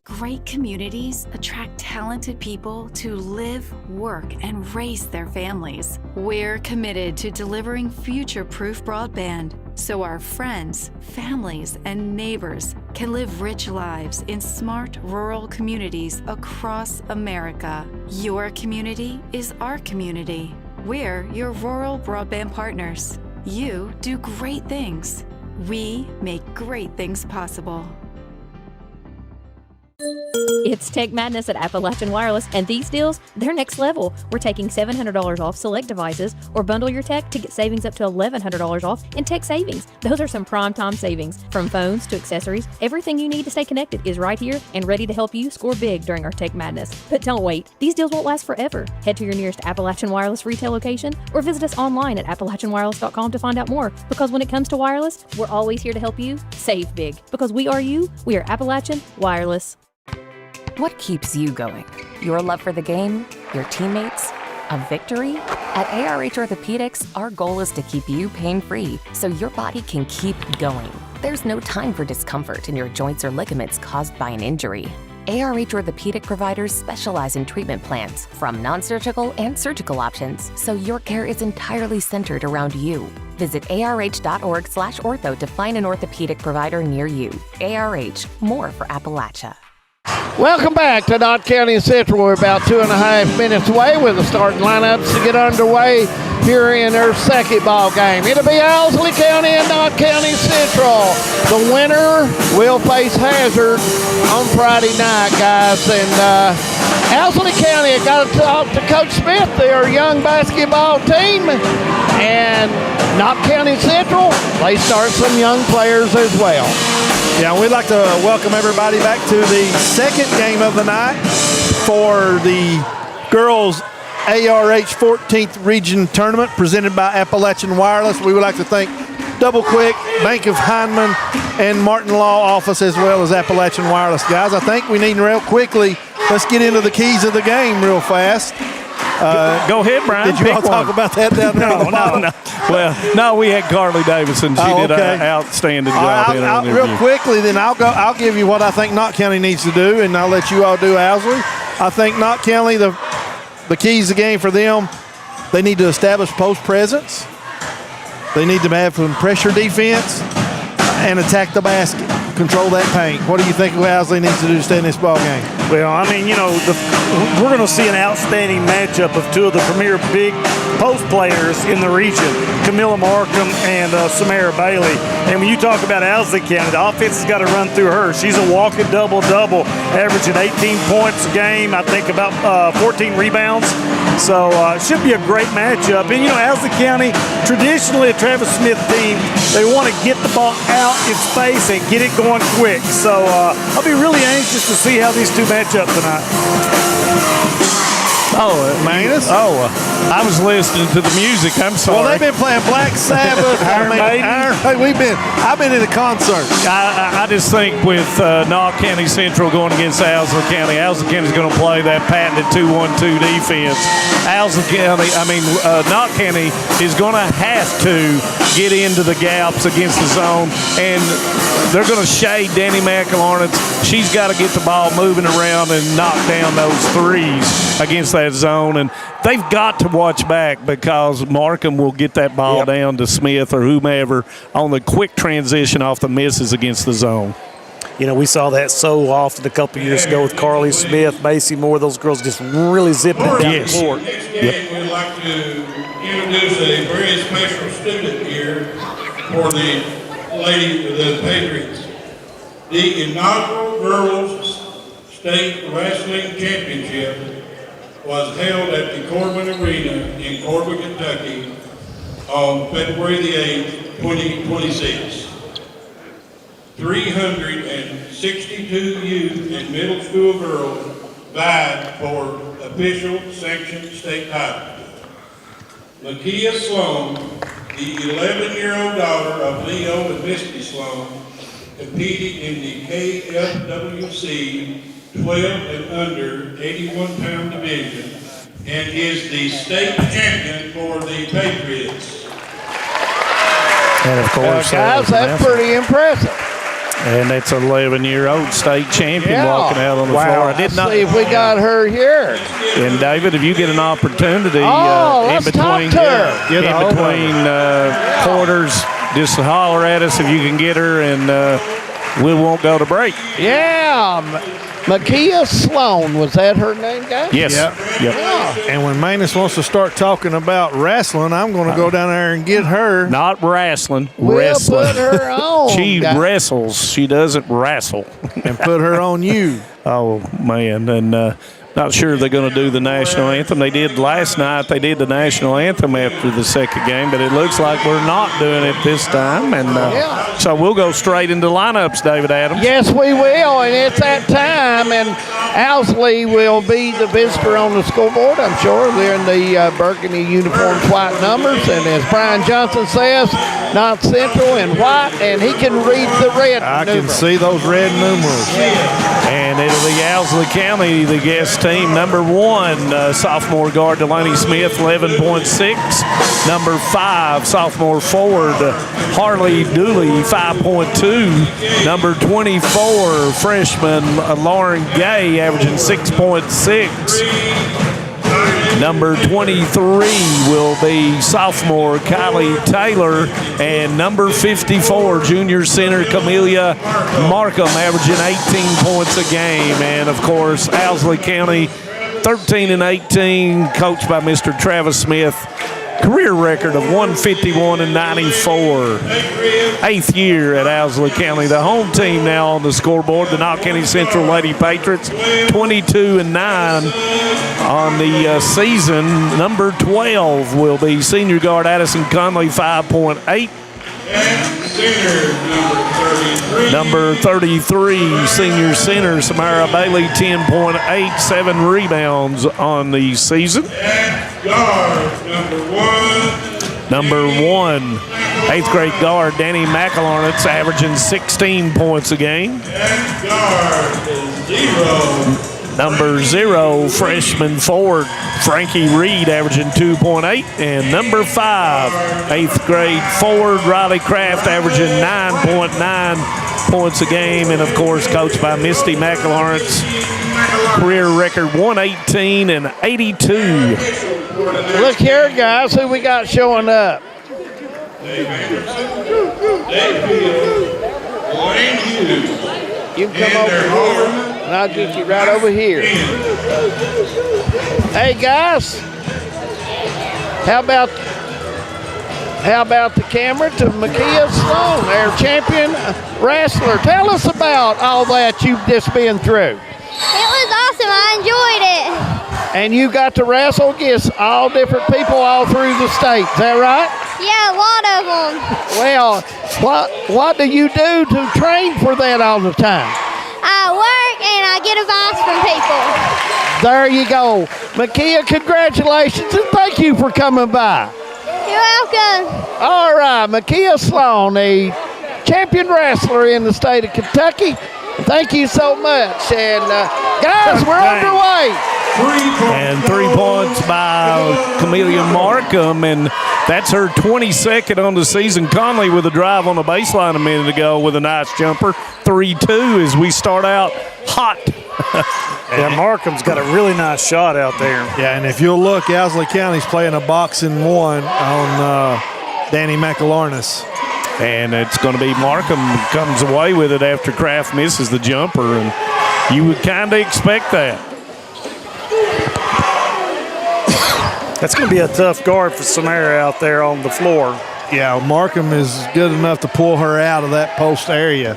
Great communities attract talented people to live, work, and raise their families. We're committed to delivering future-proof broadband so our friends, families, and neighbors can live rich lives in smart rural communities across America. Your community is our community. We're your rural broadband partners. You do great things. We make great things possible. It's Tech Madness at Appalachian Wireless, and these deals, they're next level. We're taking $700 off select devices, or bundle your tech to get savings up to $1,100 off in tech savings. Those are some prime time savings. From phones to accessories, everything you need to stay connected is right here and ready to help you score big during our Tech Madness. But don't wait. These deals won't last forever. Head to your nearest Appalachian Wireless retail location or visit us online at AppalachianWireless.com to find out more. Because when it comes to wireless, we're always here to help you save big. Because we are you, we are Appalachian Wireless. What keeps you going? Your love for the game? Your teammates? A victory? At ARH Orthopedics, our goal is to keep you pain-free so your body can keep going. There's no time for discomfort in your joints or ligaments caused by an injury. ARH Orthopedic providers specialize in treatment plans, from non-surgical and surgical options, so your care is entirely centered around you. Visit arh.org/ortho to find an orthopedic provider near you. ARH, more for Appalachia. Welcome back to Knott County Central. We're about 2.5 minutes away with the starting lineups to get underway here in their second ball game. It'll be Owsley County and Knott County Central. The winner will face Hazard on Friday night, guys. And Owsley County, I got to talk to Coach Smith, their young basketball team. And Knott County Central, they start some young players as well. Yeah, we'd like to welcome everybody back to the second game of the night for the girls ARH 14th Region Tournament presented by Appalachian Wireless. We would like to thank Double Quick, Bank of Heinemann, and Martin Law Office, as well as Appalachian Wireless. Guys, I think we need real quickly, let's get into the keys of the game real fast. Go ahead, Brian. Did you all talk about that down there? No. Well, no, we had Carly Davidson. She did an outstanding job. Real quickly, then I'll give you what I think Knott County needs to do, and I'll let you all do Owsley. I think Knott County, the keys of the game for them, they need to establish post presence. They need to have some pressure defense and attack the basket. Control that paint. What do you think Owsley needs to do to stay in this ball game? Well, I mean, we're going to see an outstanding matchup of two of the premier big post players in the region, Camilla Markham and Samara Bailey. And when you talk about Owsley County, the offense has got to run through her. She's a walking double-double, averaging 18 points a game, I think about 14 rebounds. So it should be a great matchup. And, Owsley County, traditionally a Travis Smith team, they want to get the ball out in space and get it going quick. So I'll be really anxious to see how these two match up tonight. Manus? I was listening to the music. I'm sorry. Well, they've been playing Black Sabbath. I've been in a concert. I just think with Knott County Central going against Owsley County is going to play that patented 2-1-2 defense. Knott County is going to have to get into the gaps against the zone, and they're going to shade Danny McElharnitz. She's got to get the ball moving around and knock down those threes against that zone, and they've got to watch back because Markham will get that ball down to Smith or whomever on the quick transition off the misses against the zone. We saw that so often a couple years ago with Carly Smith, Macy Moore. Those girls just really zipping it down the court. We'd like to introduce a very special student here for the Patriots. The inaugural Girls State Wrestling Championship was held at the Corbin Arena in Corbin, Kentucky on February the 8th, 2026. 362 youth and middle school girls vied for official sanctioned state titles. Lakia Sloan, the 11-year-old daughter of Leo and Misty Sloan, competed in the KFWC 12 and under 81-pound division and is the state champion for the Patriots. And of course, guys, that's pretty impressive. And that's an 11-year-old state champion walking out on the floor. I did not see if we got her here. And David, if you get an opportunity in between quarters, just holler at us if you can get her. And we won't go to break. Yeah. Makia Sloan, was that her name, guys? Yes. Yep. Yeah. And when Manus wants to start talking about wrestling, I'm going to go down there and get her. Not wrestling. We'll wrestling. put her on. She guys. wrestles. She doesn't wrestle. And put her on you. Oh, man. And not sure they're going to do the national anthem. They did last night. They did the national anthem after the second game, but it looks like we're not doing it this time. And so we'll go straight into lineups, David Adams. Yes, we will, and it's that time. And Owsley will be the visitor on the scoreboard, I'm sure. They're in the burgundy uniforms, white numbers. And as Brian Johnson says, Knox Central in white, and he can read the red I numeral. can see those red numerals. And it'll be Owsley County, the guest team. Number 1, sophomore guard Delaney Smith, 11.6. Number 5, sophomore forward Harley Dooley, 5.2. Number 24, freshman Lauren Gay, averaging 6.6. Number 23 will be sophomore Kylie Taylor, and number 54, junior center Camelia Markham, averaging 18 points a game. And of course, Owsley County, 13-18, coached by Mr. Travis Smith. Career record of 151 and 94. 8th year at Owsley County. The home team now on the scoreboard, the Knox County Central Lady Patriots, 22 and 9 on the season. Number 12 will be senior guard Addison Conley, 5.8. Number 33, senior center Samara Bailey, 10.8, 7 rebounds on the season. Number 1, 8th grade guard Danny McElharnitz, averaging 16 points a game. Number 0, freshman forward Frankie Reed, averaging 2.8. And number 5, 8th grade forward Riley Kraft, averaging 9.9 points a game. And, of course, coached by Misty McElharnitz. Career record 118 and 82. Look here, guys, who we got showing up. You can come over here, and I'll get you right over here. Hey, guys, how about the camera to Makia Sloan, our champion wrestler? Tell us about all that you've just been through. It was awesome. I enjoyed it. And you got to wrestle against all different people all through the state. Is that right? Yeah, a lot of them. Well, what do you do to train for that all the time? I work and I get advice from people. There you go. Makia, congratulations and thank you for coming by. You're welcome. All right, Makia Sloan, a champion wrestler in the state of Kentucky. Thank you so much. And guys, we're underway. And 3 points by Camelia Markham, and that's her 22nd on the season. Conley with a drive on the baseline a minute ago with a nice jumper. 3-2 as we start out hot. Yeah, Markham's got a really nice shot out there. Yeah, and if you'll look, Owsley County's playing a boxing 1 on Danny McElharness. And it's going to be Markham comes away with it after Kraft misses the jumper, and you would kind of expect that. That's going to be a tough guard for Samara out there on the floor. Yeah, Markham is good enough to pull her out of that post area.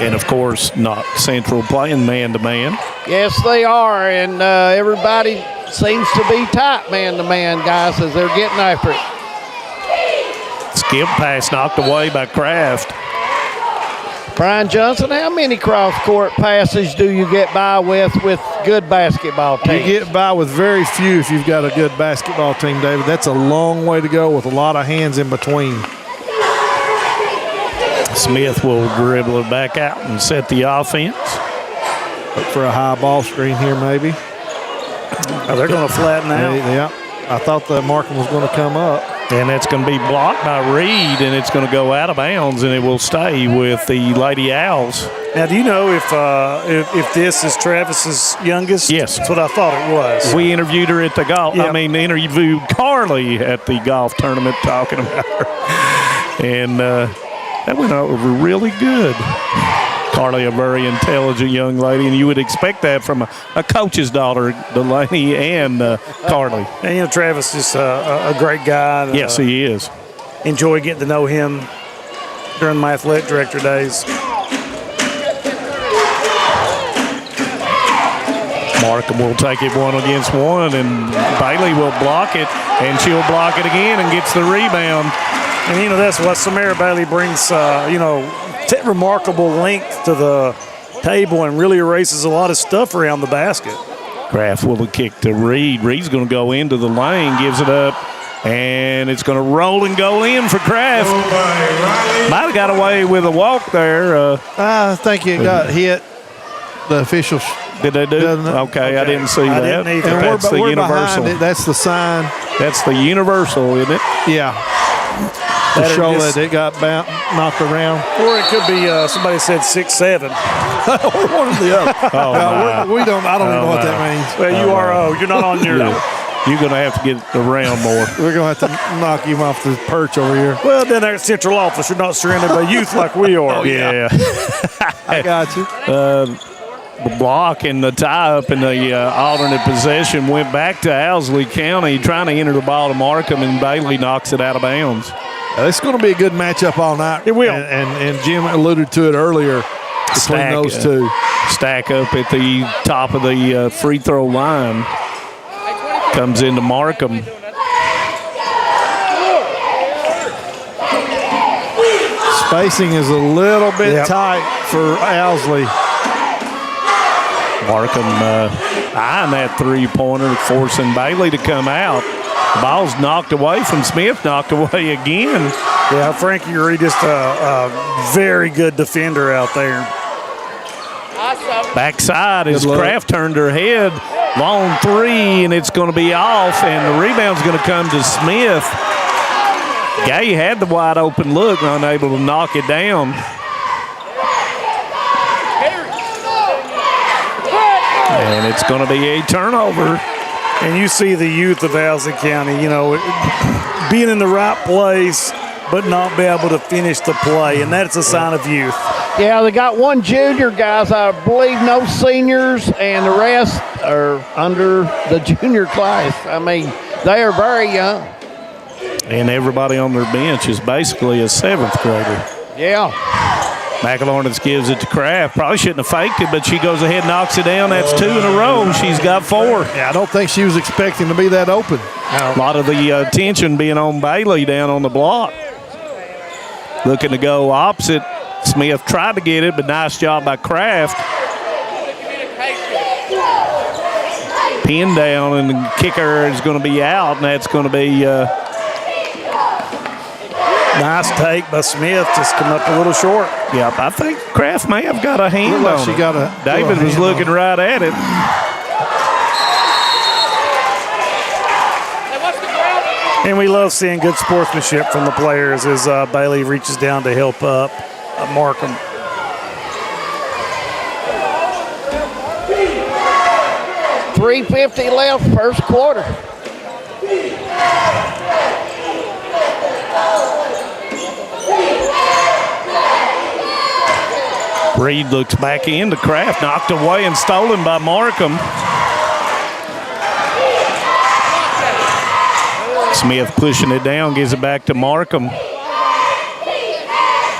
And, of course, Knox Central playing man-to-man. Yes, they are, and everybody seems to be tight man-to-man, guys, as they're getting after it. Skip pass knocked away by Kraft. Brian Johnson, how many cross-court passes do you get by with good basketball teams? You get by with very few if you've got a good basketball team, David. That's a long way to go with a lot of hands in between. Smith will dribble it back out and set the offense. Look for a high ball screen here, maybe. Oh, they're going to flatten out. Yeah, I thought that Markham was going to come up. And that's going to be blocked by Reed, and it's going to go out of bounds, and it will stay with the Lady Owls. Now, do you know if this is Travis's youngest? Yes. That's what I thought it was. We interviewed her at the golf. Yep. Interviewed Carly at the golf tournament talking about her. And That went over really good. Carly, a very intelligent young lady, and you would expect that from a coach's daughter, Delaney and Carly. And, Travis is a great guy. Yes, he is. Enjoy getting to know him during my athletic director days. Markham will take it 1-against-1, and Bailey will block it, and she'll block it again and gets the rebound. And, that's what Samara Bailey brings, remarkable length to the table and really erases a lot of stuff around the basket. Kraft will kick to Reed. Reed's going to go into the lane, gives it up, and it's going to roll and go in for Kraft. Might have got away with a walk there. I think it got hit. The officials. Did they do? Okay, I didn't see that. Didn't either. And That's the we're universal. behind it. That's the sign. That's the universal, isn't it? Yeah. To show that it got knocked around. Or it could be somebody said 6'7". Or one of the other. I don't even know what that means. Well, you're not on your. You're going to have to get around more. We're going to have to knock him off the perch over here. Well, then our central office, you're not surrounded by youth like we are. Yeah. I got you. The block and the tie-up in the alternate possession went back to Owsley County, trying to enter the ball to Markham, and Bailey knocks it out of bounds. It's going to be a good matchup all night. It will. And Jim alluded to it earlier between those two. Stack up at the top of the free throw line. Comes into Markham. Spacing is a little bit tight for Owsley. Markham eyeing that three-pointer, forcing Bailey to come out. The ball's knocked away from Smith, knocked away again. Yeah, Frankie Reed just a very good defender out there. Backside as Kraft turned her head. Long three, and it's going to be off, and the rebound's going to come to Smith. Gay had the wide open look, unable to knock it down. And it's going to be a turnover. And you see the youth of Owsley County, being in the right place, but not be able to finish the play, and that's a sign of youth. Yeah, they got one junior, guys. I believe no seniors, and the rest are under the junior class. I mean, they are very young. And everybody on their bench is basically a seventh grader. Yeah. McElornitz gives it to Kraft. Probably shouldn't have faked it, but she goes ahead and knocks it down. That's two in a row. She's got four. Yeah, I don't think she was expecting to be that open. A lot of the attention being on Bailey down on the block. Looking to go opposite. Smith tried to get it, but nice job by Kraft. Pinned down, and the kicker is going to be out, and that's going to be nice take by Smith, just come up a little short. Yep, I think Kraft may have got a hand on she it. got a David was looking right at it. And we love seeing good sportsmanship from the players as Bailey reaches down to help up Markham. .350 left, first quarter. Reed looks back into Kraft, knocked away and stolen by Markham. Smith pushing it down, gives it back to Markham.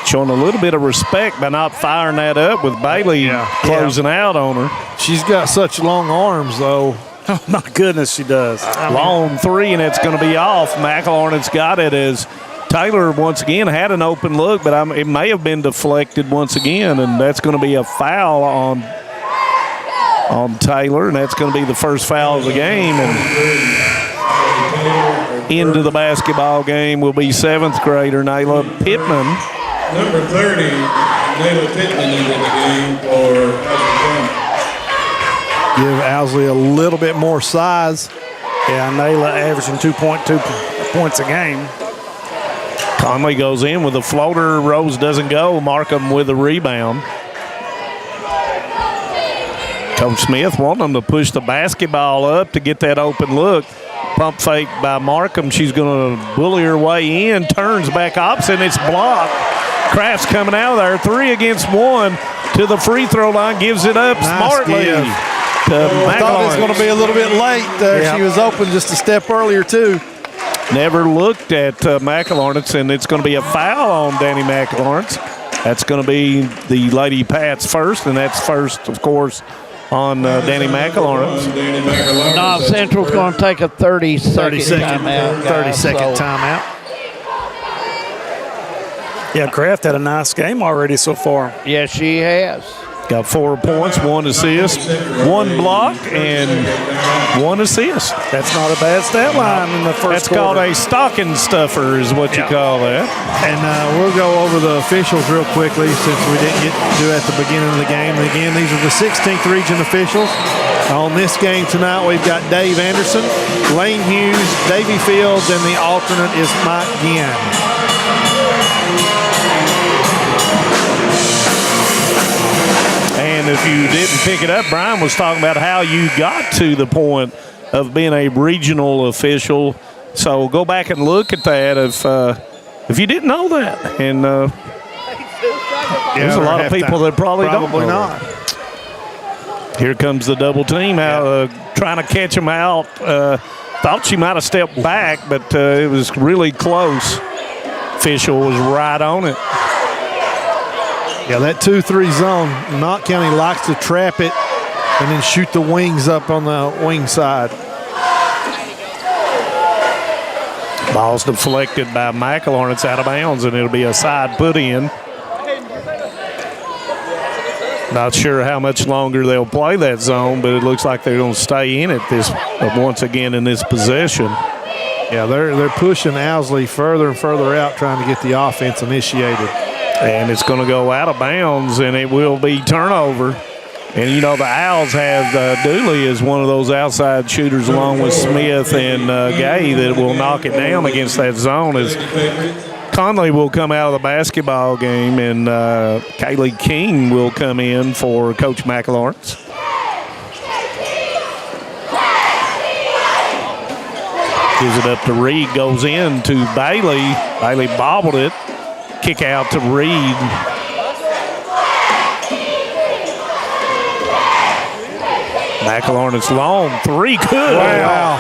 Showing a little bit of respect by not firing that up with Bailey closing out on her. She's got such long arms, though. Oh, my goodness, she does. Long three, and it's going to be off. McElornitz got it as Taylor once again had an open look, but it may have been deflected once again, and that's going to be a foul on Taylor, and that's going to be the first foul of the game. And into the basketball game will be seventh grader Nayla Pittman. Number 30, Nayla Pittman into the game for Owsley. Give Owsley a little bit more size. Yeah, Nayla averaging 2.2 points a game. Conley goes in with a floater. Rose doesn't go. Markham with a rebound. Coach Smith wanting them to push the basketball up to get that open look. Pump fake by Markham. She's going to bully her way in. Turns back opposite, and it's blocked. Kraft's coming out of there. 3 against 1 to the free throw line. Gives it up smartly. I thought it was going to be a little bit late there. Yeah. She was open just a step earlier, too. Never looked at McElawrence, and it's going to be a foul on Danny McElawrence. That's going to be the Lady Pats first, and that's first, of course, on Danny McElawrence. Knox Central's going to take a 30-second timeout. 30-second timeout. Yeah, Kraft had a nice game already so far. Yes, she has. Got 4 points, 1 assist, 1 block, and 1 assist. That's not a bad stat line in the first quarter. That's called a stocking stuffer is what you call that. And we'll go over the officials real quickly since we didn't get to do it at the beginning of the game. And again, these are the 16th region officials. On this game tonight, we've got Dave Anderson, Lane Hughes, Davey Fields, and the alternate is Mike Ginn. And if you didn't pick it up, Brian was talking about how you got to the point of being a regional official. So go back and look at that if you didn't know that. And there's a lot of people that probably don't know not. That. Here comes the double team out, trying to catch them out. Thought she might have stepped back, but it was really close. Official was right on it. Yeah, that 2-3 zone, Knott County likes to trap it and then shoot the wings up on the wing side. Ball's deflected by McElawrence out of bounds, and it'll be a side put in. Not sure how much longer they'll play that zone, but it looks like they're going to stay in it once again in this possession. Yeah, they're pushing Owsley further and further out, trying to get the offense initiated. And it's going to go out of bounds, and it will be turnover. And, you know, the Owls have Dooley as one of those outside shooters along with Smith and Gay that will knock it down against that zone as Conley will come out of the basketball game, and Kaylee King will come in for Coach McElawrence. Gives it up to Reed, goes in to Bailey. Bailey bobbled it. Kick out to Reed. McElawrence long. 3 good. Wow.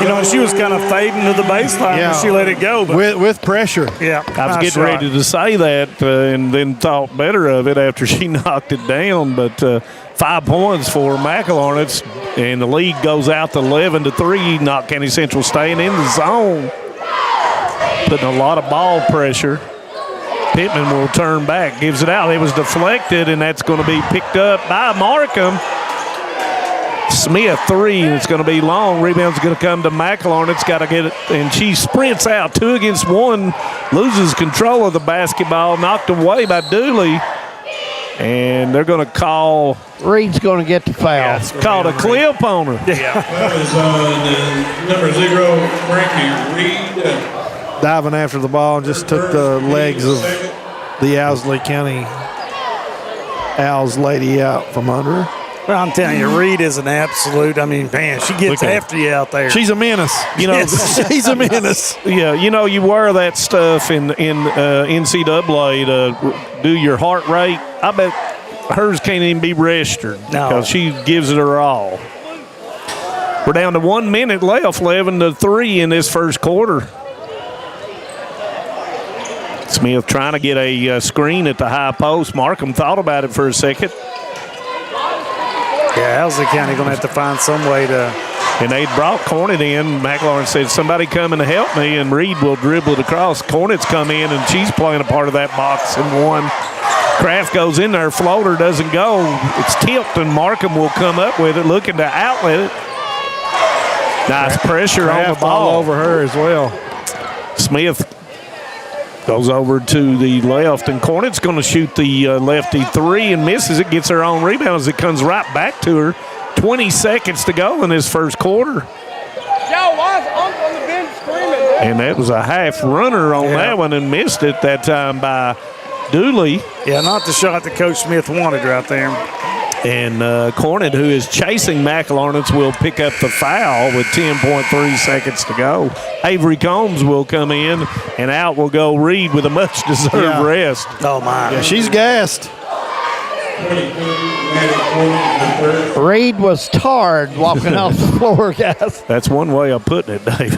You know, she was kind of fading to the baseline when she let it go. But with pressure. Yeah. I was getting ready to say that and then thought better of it after she knocked it down. But 5 points for McElawrence, and the lead goes out to 11-3. Knott County Central staying in the zone. Putting a lot of ball pressure. Pittman will turn back, gives it out. It was deflected, and that's going to be picked up by Markham. Smith 3, and it's going to be long. Rebound's going to come to McElawrence. Got to get it, and she sprints out 2 against 1, loses control of the basketball, knocked away by Dooley. And they're going to call. Reed's going to get the foul. It's called a clip on her. That was number 0, Frankie Reed. Diving after the ball and just took the legs of the Owsley County Owls lady out from under her. Well, I'm telling you, Reed is an absolute, I mean, man, she gets after you out there. She's a menace. You know, she's a menace. Yeah, you know, you wear that stuff in NCAA to do your heart rate. I bet hers can't even be registered because she gives it her all. We're down to 1 minute left, 11-3 in this first quarter. Smith trying to get a screen at the high post. Markham thought about it for a second. Yeah, Owsley County going to have to find some way to. And they brought Cornet in. McElawrence said, somebody come in to help me, and Reed will dribble it across. Cornet's come in, and she's playing a part of that box and one. Kraft goes in there. Floater doesn't go. It's tipped, and Markham will come up with it, looking to outlet it. Nice pressure on the ball. All over her as well. Smith goes over to the left, and Cornet's going to shoot the lefty 3 and misses it, gets her own rebound as it comes right back to her. 20 seconds to go in this first quarter. Why is Uncle on the bench screaming? And that was a half runner on that one and missed it that time by Dooley. Yeah, not the shot that Coach Smith wanted right there. And Cornet, who is chasing McElharnitz, will pick up the foul with 10.3 seconds to go. Avery Combs will come in, and out will go Reed with a much-deserved rest. Oh, my. Yeah, she's gassed. Reed was tarred walking off the floor, guys. That's one way of putting it, Dave.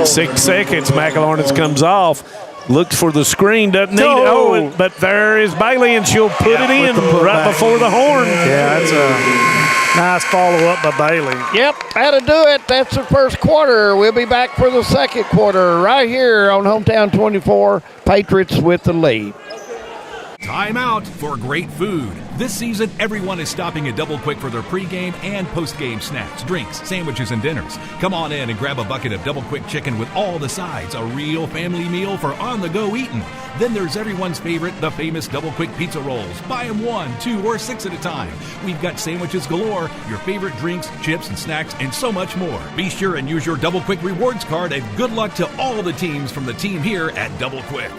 6 seconds, McElharnitz comes off. Looks for the screen, doesn't need it. Oh, but there is Bailey, and she'll put it in right before the horn. Yeah, that's a nice follow-up by Bailey. Yep, that'll do it. That's the first quarter. We'll be back for the second quarter right here on Hometown 24. Patriots with the lead. Time out for great food. This season, everyone is stopping at Double Quick for their pregame and postgame snacks, drinks, sandwiches, and dinners. Come on in and grab a bucket of Double Quick chicken with all the sides, a real family meal for on-the-go eating. Then there's everyone's favorite, the famous Double Quick pizza rolls. Buy them 1, 2, or 6 at a time. We've got sandwiches galore, your favorite drinks, chips, and snacks, and so much more. Be sure and use your Double Quick rewards card, and good luck to all the teams from the team here at Double Quick.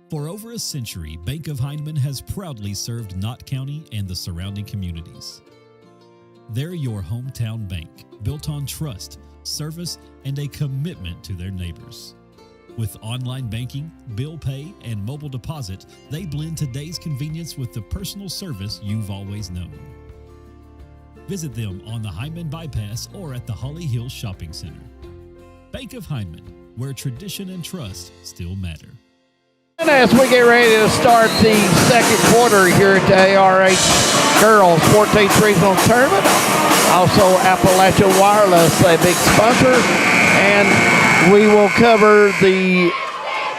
For over a century, Bank of Heinemann has proudly served Knott County and the surrounding communities. They're your hometown bank, built on trust, service, and a commitment to their neighbors. With online banking, bill pay, and mobile deposit, they blend today's convenience with the personal service you've always known. Visit them on the Heinemann Bypass or at the Holly Hills Shopping Center. Bank of Heinemann, where tradition and trust still matter. And as we get ready to start the second quarter here at the ARH Girls 14th Regional Tournament, also Appalachian Wireless, a big sponsor, and we will cover the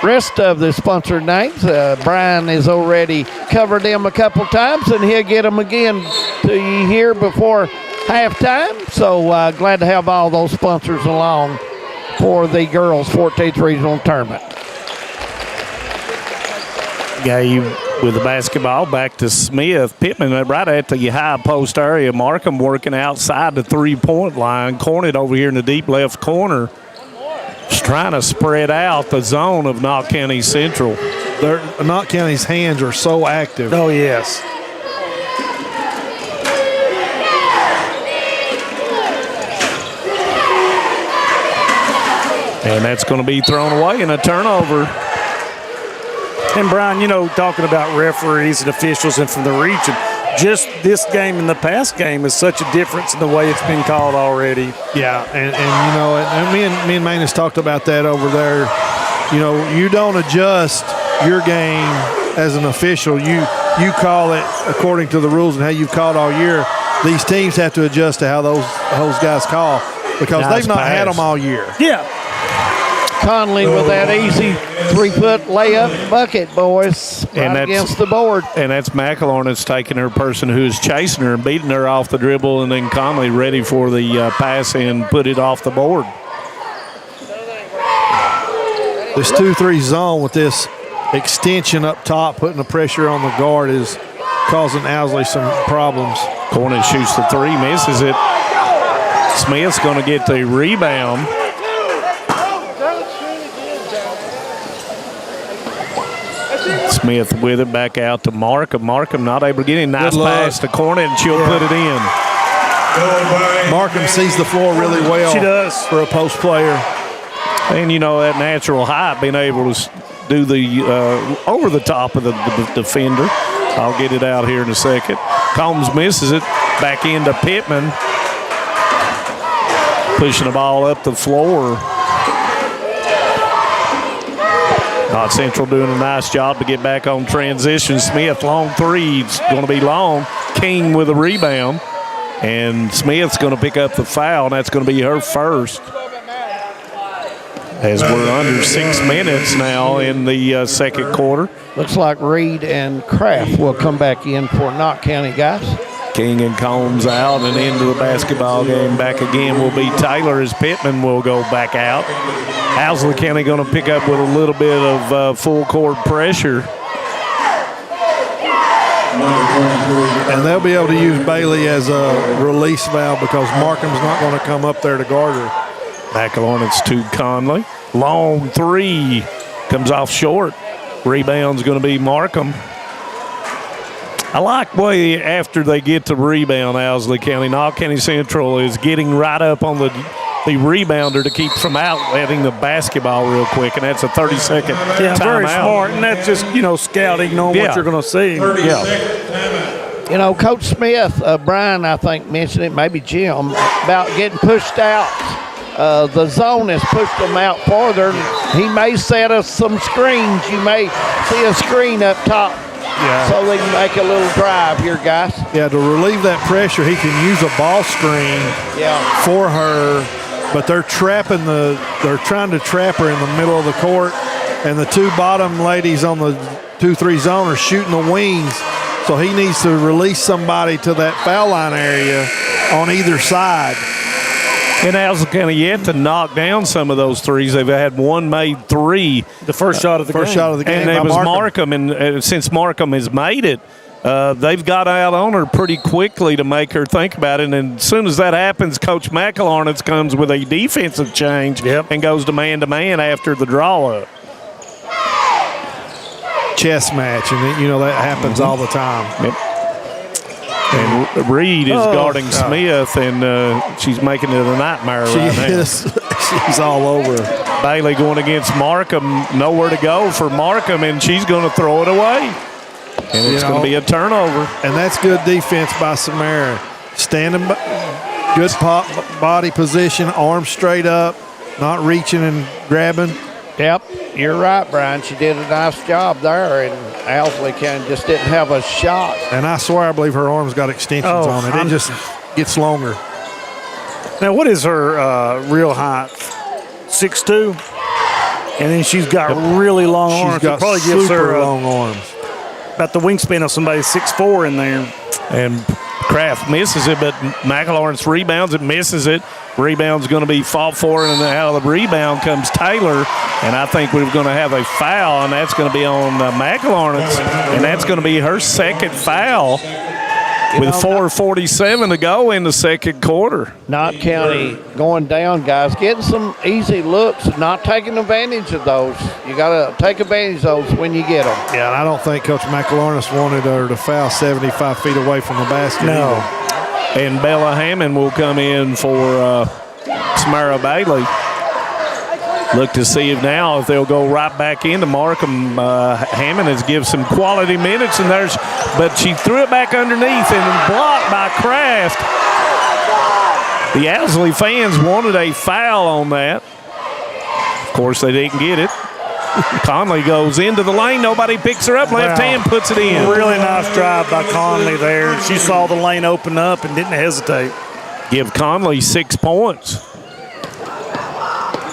rest of the sponsor names. Brian has already covered them a couple times, and he'll get them again to you here before halftime. So glad to have all those sponsors along for the Girls 14th Regional Tournament. Game with the basketball back to Smith. Pittman right at the high post area. Markham working outside the three-point line. Cornet over here in the deep left corner. Just trying to spread out the zone of Knott County Central. Knott County's hands are so active. Oh, yes. And that's going to be thrown away in a turnover. And, Brian, you know, talking about referees and officials and from the region, just this game and the past game is such a difference in the way it's been called already. Yeah, and you know, and me and Manus talked about that over there. You know, you don't adjust your game as an official. You call it according to the rules and how you've called all year. These teams have to adjust to how those guys call because they've not had them all year. Yeah. Conley with that easy 3-foot layup bucket, boys, right against the board. And that's McElharnitz taking her person who's chasing her and beating her off the dribble, and then Conley ready for the pass and put it off the board. This 2-3 zone with this extension up top, putting the pressure on the guard is causing Owsley some problems. Cornet shoots the three, misses it. Smith's going to get the rebound. Smith with it back out to Markham. Markham not able to get in. Nice pass to Cornet, and she'll put it in. Markham sees the floor really well. She does. For a post player. And, you know, that natural height, being able to do the over the top of the defender. I'll get it out here in a second. Combs misses it. Back into Pittman. Pushing the ball up the floor. Knott Central doing a nice job to get back on transition. Smith, long three, it's going to be long. King with a rebound. And Smith's going to pick up the foul, and that's going to be her first. As we're under 6 minutes now in the second quarter. Looks like Reed and Kraft will come back in for Knott County, guys. King and Combs out, and into the basketball game. Back again will be Taylor as Pittman will go back out. Owsley County going to pick up with a little bit of full court pressure. And they'll be able to use Bailey as a release valve because Markham's not going to come up there to guard her. McElharnitz to Conley. Long three comes off short. Rebound's going to be Markham. I like the way after they get to rebound, Owsley County, Knox County Central is getting right up on the rebounder to keep from outletting the basketball real quick, and that's a 30-second Yeah, very timeout. smart, and that's just, scouting, knowing what you're going to see. 30-second timeout. You know, Coach Smith, Brian, I think, mentioned it, maybe Jim, about getting pushed out. The zone has pushed them out farther. He may set us some screens. You may see a screen up top. Yeah. So they can make a little drive here, guys. Yeah, to relieve that pressure, he can use a ball screen for her, but they're trying to trap her in the middle of the court, and the two bottom ladies on the 2-3 zone are shooting the wings, so he needs to release somebody to that foul line area on either side. And Owsley County yet to knock down some of those threes. They've had one made three. The first shot of the game. And it was Markham. And since Markham has made it, they've got out on her pretty quickly to make her think about it. And as soon as that happens, Coach McElharnitz comes with a defensive change and goes to man after the draw-up. Chess match, and that happens all the time. Yep. And Reed is guarding Smith, and she's making it a nightmare right now. She's all over. Bailey going against Markham, nowhere to go for Markham, and she's going to throw it away. And it's going to be a turnover. And that's good defense by Samara. Standing, good body position, arms straight up, not reaching and grabbing. Yep, you're right, Brian. She did a nice job there, and Owsley County just didn't have a shot. And I swear I believe her arm's got extensions on it. It just gets longer. Now, what is her real height? 6'2"? And then she's got really long arms. She's got probably gives super her long arms. About the wingspan of somebody 6'4" in there. And Kraft misses it, but McElharnitz rebounds it, misses it. Rebound's going to be fought for, and out of the rebound comes Taylor. And I think we're going to have a foul, and that's going to be on McElharnitz. And that's going to be her second foul with 4:47 to go in the second quarter. Knox County going down, guys, getting some easy looks, not taking advantage of those. You got to take advantage of those when you get them. Yeah, and I don't think Coach McElharnitz wanted her to foul 75 feet away from the basket. No. Either. And Bella Hammond will come in for Samara Bailey. Look to see if they'll go right back into Markham. Hammond has given some quality minutes, but she threw it back underneath and blocked by Kraft. The Owsley fans wanted a foul on that. Of course, they didn't get it. Conley goes into the lane. Nobody picks her up. Left hand puts it in. Really nice drive by Conley there. She saw the lane open up and didn't hesitate. Give Conley 6 points.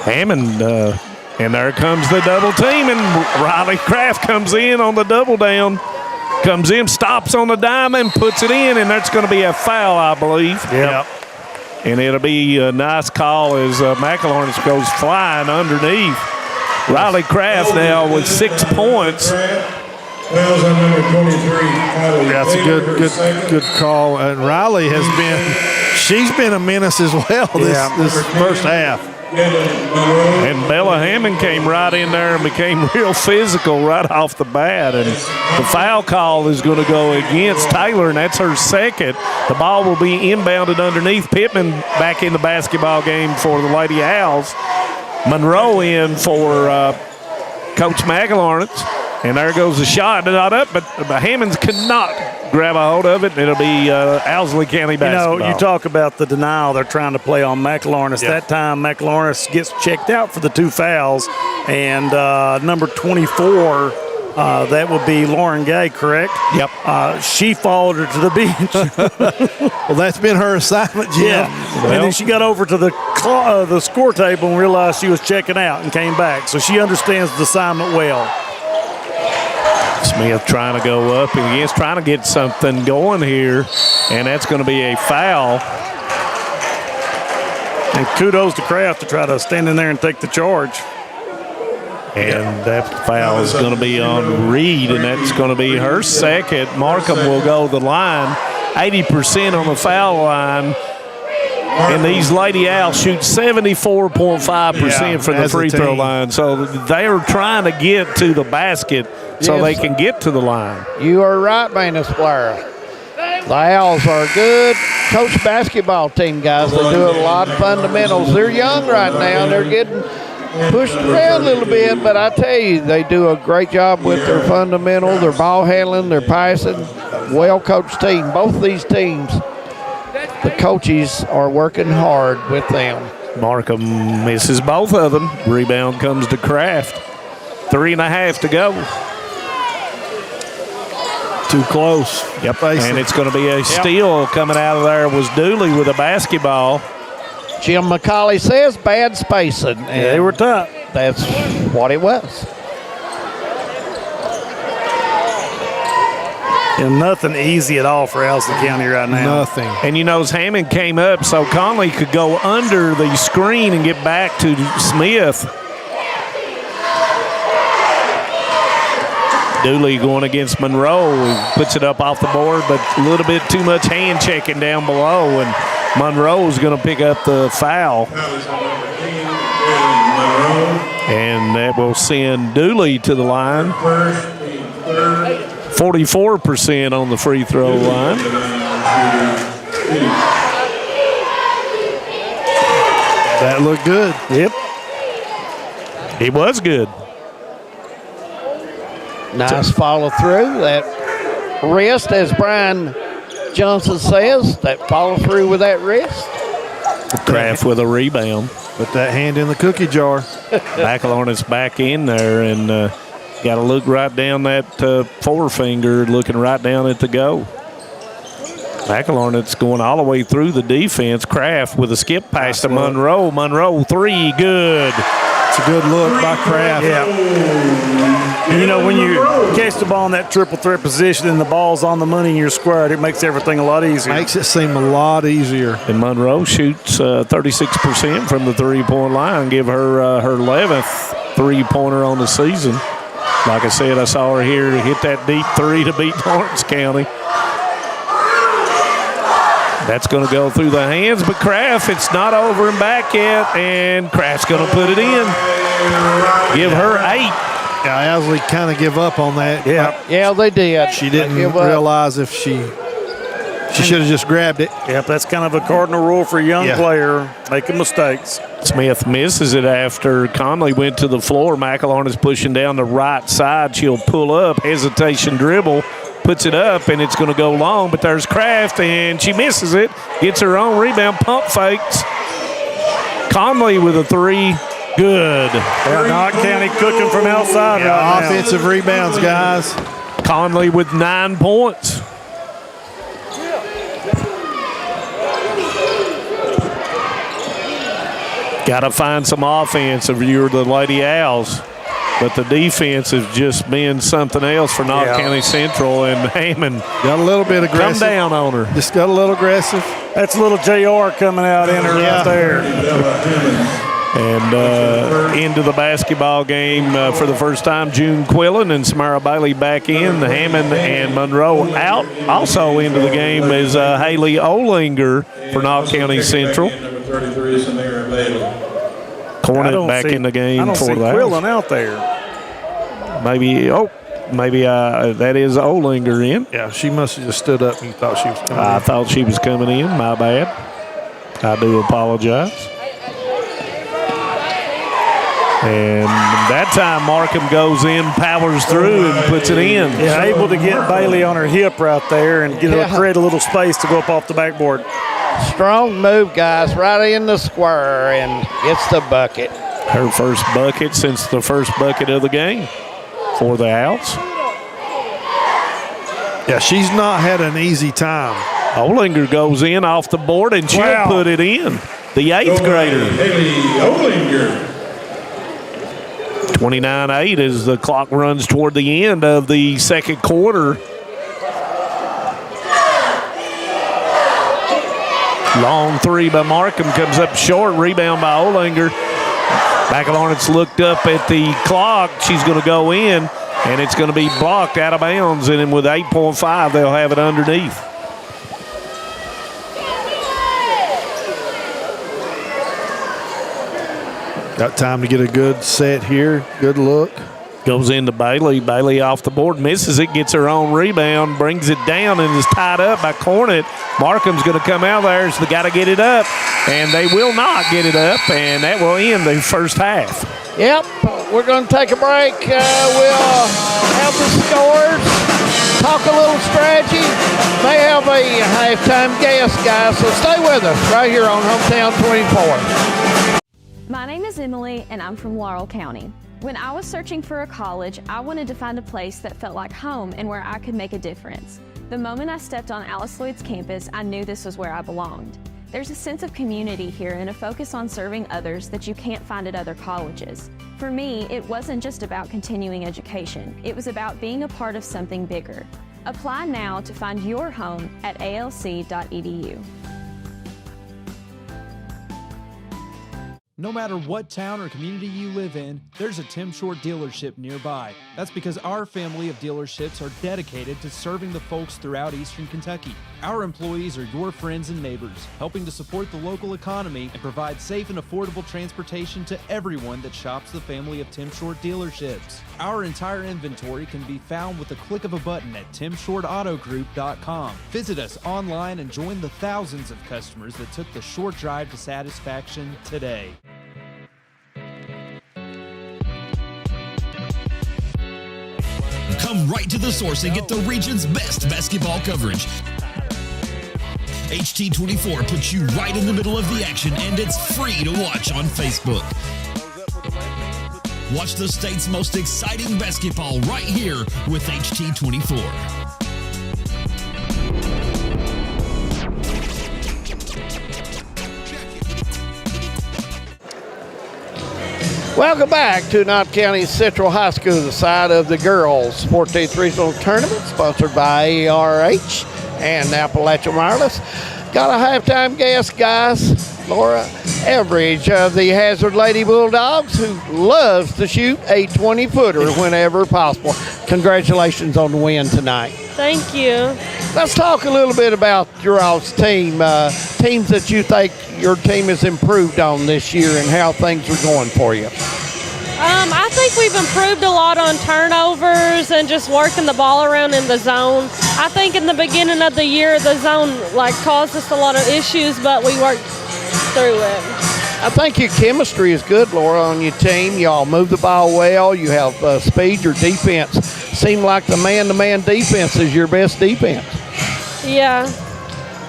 Hammond, and there comes the double team, and Riley Kraft comes in on the double down. Comes in, stops on the dime, and puts it in, and that's going to be a foul, I believe. Yep. And it'll be a nice call as McElharnitz goes flying underneath. Riley Kraft now with 6 points. Fouls on number 23. That's a good call. And Riley she's been a menace as well this first half. And Bella Hammond came right in there and became real physical right off the bat. And the foul call is going to go against Taylor, and that's her second. The ball will be inbounded underneath. Pittman back in the basketball game for the Lady Owls. Monroe in for Coach McElharnitz. And there goes the shot. Not up, but Hammonds could not grab a hold of it. It'll be Owsley County basketball. You talk about the denial they're trying to play on McElharnitz. Yeah. That time, McElharnitz gets checked out for the 2 fouls. And number 24, that would be Lauren Gay, correct? Yep. She followed her to the bench. Well, that's been her assignment, Jim. Yeah. And then she got over to the score table and realized she was checking out and came back. So she understands the assignment well. Smith trying to go up and against, trying to get something going here, and that's going to be a foul. And kudos to Kraft to try to stand in there and take the charge. And that foul is going to be on Reed, and that's going to be her second. Markham will go the line, 80% on the foul line. And these Lady Owls shoot 74.5% from the free throw line. So they're trying to get to the basket so they can get to the line. You are right, Manus Blair. The Owls are a good coach basketball team, guys. They do a lot of fundamentals. They're young right now. They're getting pushed around a little bit, but I tell you, they do a great job with their fundamental, their ball handling, their passing. Well-coached team. Both of these teams, the coaches are working hard with them. Markham misses both of them. Rebound comes to Kraft. 3.5 to go. Too close. Yep. And it's going to be a steal coming out of there was Dooley with a basketball. Jim McCauley says bad spacing. And they were tough. That's what it was. And nothing easy at all for Owsley County right now. Nothing. And you know, as Hammond came up, so Conley could go under the screen and get back to Smith. Dooley going against Monroe. Puts it up off the board, but a little bit too much hand checking down below, and Monroe's going to pick up the foul. And that will send Dooley to the line. 44% on the free throw line. That looked good. Yep. He was good. Nice follow through. That wrist, as Brian Johnson says, that follow through with that wrist. Kraft with a rebound. Put that hand in the cookie jar. McElornit's back in there and got to look right down that forefinger, looking right down at the go. McElornit's going all the way through the defense. Kraft with a skip pass to Monroe. Monroe, three, good. It's a good look by Kraft. Yeah. You know, when you catch the ball in that triple threat position and the ball's on the money and you're squared, it makes everything a lot easier. Makes it seem a lot easier. And Monroe shoots 36% from the three-point line. Give her her 11th three-pointer on the season. Like I said, I saw her here hit that deep three to beat Lawrence County. That's going to go through the hands, but Kraft, it's not over and back yet, and Kraft's going to put it in. Give her 8. Yeah, Owsley kind of give up on that. Yeah, they did. She didn't realize if she should have just grabbed it. Yep, that's kind of a cardinal rule for a young player, making mistakes. Smith misses it after Conley went to the floor. McElornit's pushing down the right side. She'll pull up, hesitation dribble, puts it up, and it's going to go long, but there's Kraft, and she misses it. Gets her own rebound, pump fakes. Conley with a 3. Good. Knox County cooking from outside right offensive rebounds, guys. Conley with 9 points. Got to find some offense if you're the Lady Owls. But the defense has just been something else for Knox County Central, and Hammond got a little bit aggressive. Come down on her. Just got a little aggressive. That's a little JR coming out in her right there. And into the basketball game for the first time, June Quillen and Samara Bailey back in. Hammond and Monroe out. Also into the game is Haley Olinger for Knox County Central. Number 33 is Samara Bailey. Cornet back in the game for that. I don't see Quillen out there. Maybe that is Olinger in. Yeah, she must have just stood up and you thought she was coming in. I thought she was coming in. My bad. I do apologize. And that time Markham goes in, powers through, and puts it in. Yeah, able to get Bailey on her hip right there and create a little space to go up off the backboard. Strong move, guys, right in the square, and gets the bucket. Her first bucket since the first bucket of the game for the Owls. Yeah, she's not had an easy time. Olinger goes in off the board, and she'll put it in. The 8th grader. Haley Olinger. 29-8 as the clock runs toward the end of the second quarter. Long 3 by Markham comes up short. Rebound by Olinger. McElornit's looked up at the clock. She's going to go in, and it's going to be blocked out of bounds. And then with 8.5, they'll have it underneath. Got time to get a good set here. Good look. Goes into Bailey. Bailey off the board, misses it, gets her own rebound, brings it down, and is tied up by Cornett. Markham's going to come out there, so they got to get it up, and they will not get it up, and that will end the first half. Yep, we're going to take a break. We'll have the scores, talk a little strategy, may have a halftime guest, guys, so stay with us right here on Hometown 24. My name is Emily, and I'm from Laurel County. When I was searching for a college, I wanted to find a place that felt like home and where I could make a difference. The moment I stepped on Alice Lloyd's campus, I knew this was where I belonged. There's a sense of community here and a focus on serving others that you can't find at other colleges. For me, it wasn't just about continuing education. It was about being a part of something bigger. Apply now to find your home at alc.edu. No matter what town or community you live in, there's a Tim Short dealership nearby. That's because our family of dealerships are dedicated to serving the folks throughout Eastern Kentucky. Our employees are your friends and neighbors, helping to support the local economy and provide safe and affordable transportation to everyone that shops the family of Tim Short dealerships. Our entire inventory can be found with a click of a button at timshortautogroup.com. Visit us online and join the thousands of customers that took the short drive to satisfaction today. Come right to the source and get the region's best basketball coverage. HT24 puts you right in the middle of the action, and it's free to watch on Facebook. Watch the state's most exciting basketball right here with HT24. Welcome back to Knott County Central High School, the side of the girls' 14th Regional Tournament, sponsored by ARH and Appalachian Wireless. Got a halftime guest, guys. Laura Everidge of the Hazard Lady Bulldogs, who loves to shoot a 20-footer whenever possible. Congratulations on the win tonight. Thank you. Let's talk a little bit about your all's team, teams that you think your team has improved on this year and how things are going for you. I think we've improved a lot on turnovers and just working the ball around in the zone. I think in the beginning of the year, the zone caused us a lot of issues, but we worked through it. I think your chemistry is good, Laura, on your team. Y'all move the ball well. You have speed. Your defense seemed like the man-to-man defense is your best defense. Yeah.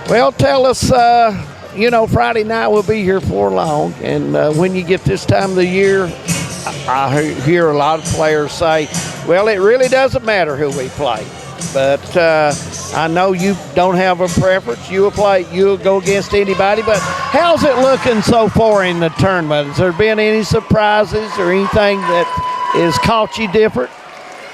Well, tell us, Friday night we'll be here for long, and when you get this time of the year, I hear a lot of players say, well, it really doesn't matter who we play. But I know you don't have a preference. You'll go against anybody. But how's it looking so far in the tournament? Has there been any surprises or anything that has caught you different?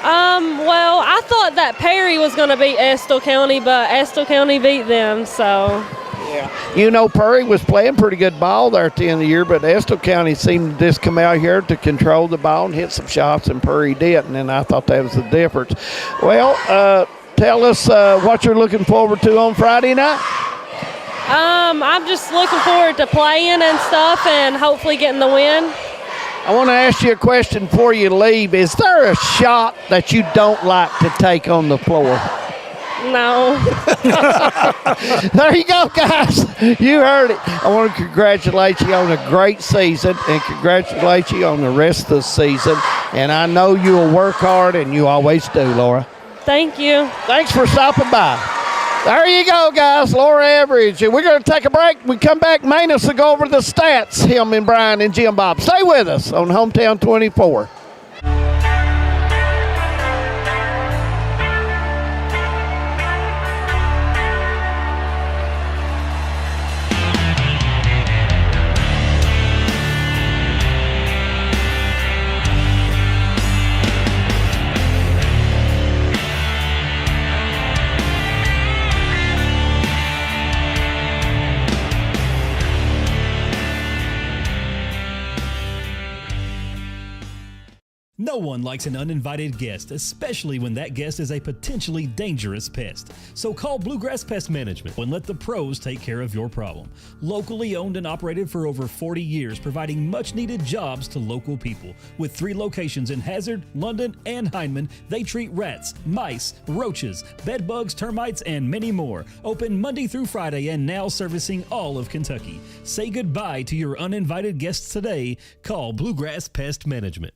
Well, I thought that Perry was going to beat Estill County, but Estill County beat them, so. Yeah. Perry was playing pretty good ball there at the end of the year, but Estill County seemed to just come out here to control the ball and hit some shots, and Perry didn't, and I thought that was the difference. Well, tell us what you're looking forward to on Friday night. I'm just looking forward to playing and stuff and hopefully getting the win. I want to ask you a question before you leave. Is there a shot that you don't like to take on the floor? No. There you go, guys. You heard it. I want to congratulate you on a great season and congratulate you on the rest of the season. And I know you'll work hard, and you always do, Laura. Thank you. Thanks for stopping by. There you go, guys. Laura Everidge. And we're going to take a break. We come back. Manus will go over the stats. Him and Brian and Jim Bob. Stay with us on Hometown 24. No one likes an uninvited guest, especially when that guest is a potentially dangerous pest. So call Bluegrass Pest Management and let the pros take care of your problem. Locally owned and operated for over 40 years, providing much-needed jobs to local people. With 3 locations in Hazard, London, and Hindman, they treat rats, mice, roaches, bed bugs, termites, and many more. Open Monday through Friday and now servicing all of Kentucky. Say goodbye to your uninvited guests today. Call Bluegrass Pest Management.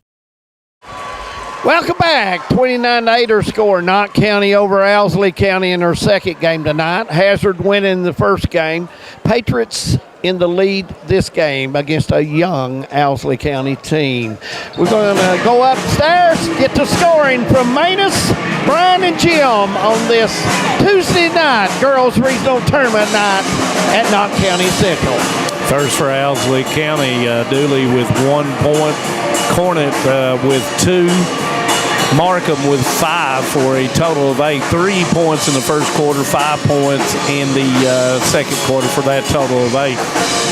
Welcome back. 29-8 score. Knott County over Owsley County in their second game tonight. Hazard winning the first game. Patriots in the lead this game against a young Owsley County team. We're going to go upstairs, get to scoring from Manus, Brian, and Jim on this Tuesday night Girls Regional Tournament night at Knott County Central. First for Owsley County, Dooley with 1 point, Cornet with 2, Markham with 5 for a total of 8. 3 points in the first quarter, 5 points in the second quarter for that total of 8.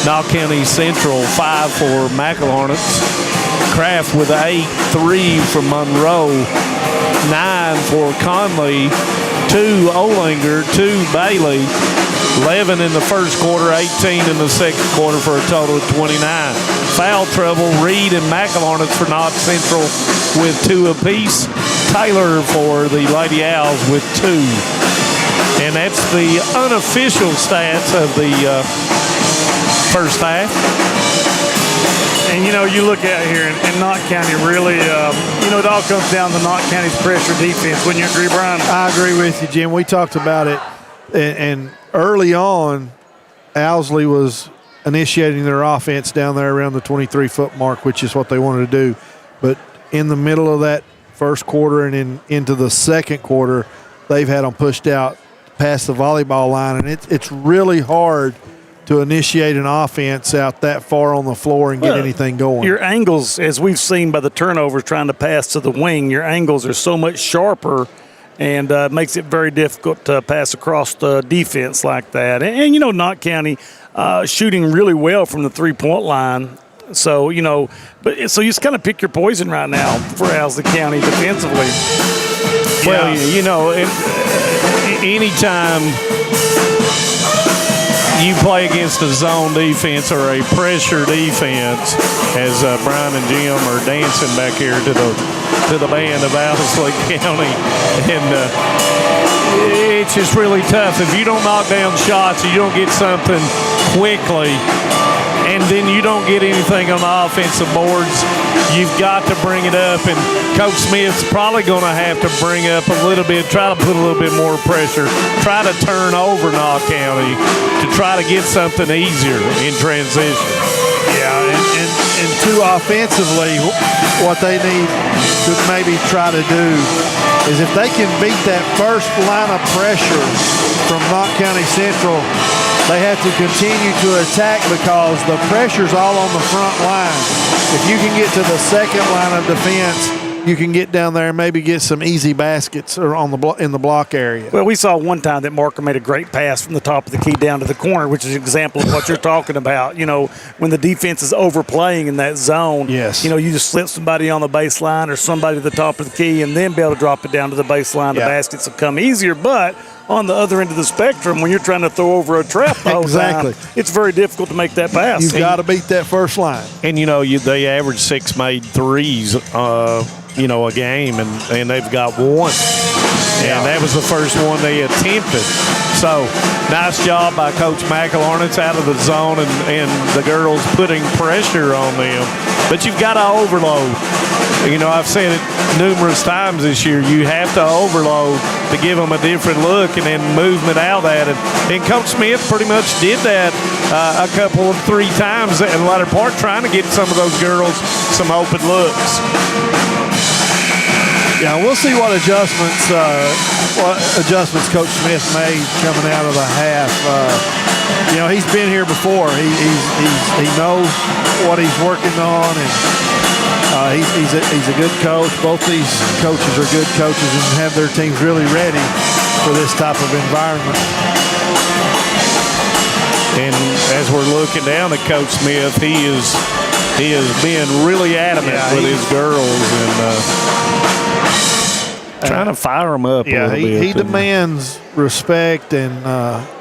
Knott County Central 5 for McElharnets, Kraft with 8, 3 from Monroe, 9 for Conley, 2 Olinger, 2 Bailey. 11 in the first quarter, 18 in the second quarter for a total of 29. Foul trouble, Reed and McElharnets for Knott Central with 2 apiece. Taylor for the Lady Owls with 2. And that's the unofficial stats of the first half. And, you look at here, and Knott County really, it all comes down to Knott County's pressure defense. Wouldn't you agree, Brian? I agree with you, Jim. We talked about it. And early on, Owsley was initiating their offense down there around the 23-foot mark, which is what they wanted to do. But in the middle of that first quarter and into the second quarter, they've had them pushed out past the volleyball line. And it's really hard to initiate an offense out that far on the floor and get anything going. Your angles, as we've seen by the turnovers trying to pass to the wing, your angles are so much sharper and makes it very difficult to pass across the defense like that. And Knott County shooting really well from the three-point line. So, so you just kind of pick your poison right now for Owsley County defensively. Well, anytime you play against a zone defense or a pressure defense, as Brian and Jim are dancing back here to the band of Owsley County, and it's just really tough. If you don't knock down shots, you don't get something quickly, and then you don't get anything on the offensive boards, you've got to bring it up. And Coach Smith's probably going to have to bring up a little bit, try to put a little bit more pressure, try to turn over Knott County to try to get something easier in transition. Yeah, and too offensively, what they need to maybe try to do is if they can beat that first line of pressure from Knott County Central, they have to continue to attack because the pressure's all on the front line. If you can get to the second line of defense, you can get down there and maybe get some easy baskets or in the block area. Well, we saw one time that Markham made a great pass from the top of the key down to the corner, which is an example of what you're talking about. When the defense is overplaying in that zone, yes. You just slip somebody on the baseline or somebody at the top of the key and then be able to drop it down to the baseline. The baskets will come easier, but on the other end of the spectrum, when you're trying to throw over a trap the whole time, it's very difficult to make that pass. You've got to beat that first line. And, they average 6 made threes, a game, and they've got 1. And that was the first one they attempted. So, nice job by Coach McElharnets out of the zone and the girls putting pressure on them. But you've got to overload. I've said it numerous times this year. You have to overload to give them a different look and then movement out of that. And Coach Smith pretty much did that a couple of 3 times in the latter part, trying to get some of those girls some open looks. Yeah, we'll see what adjustments Coach Smith made coming out of the half. He's been here before. He knows what he's working on, and he's a good coach. Both these coaches are good coaches and have their teams really ready for this type of environment. And as we're looking down at Coach Smith, he is He has been really adamant with his girls and trying to fire them up a little bit. He demands respect and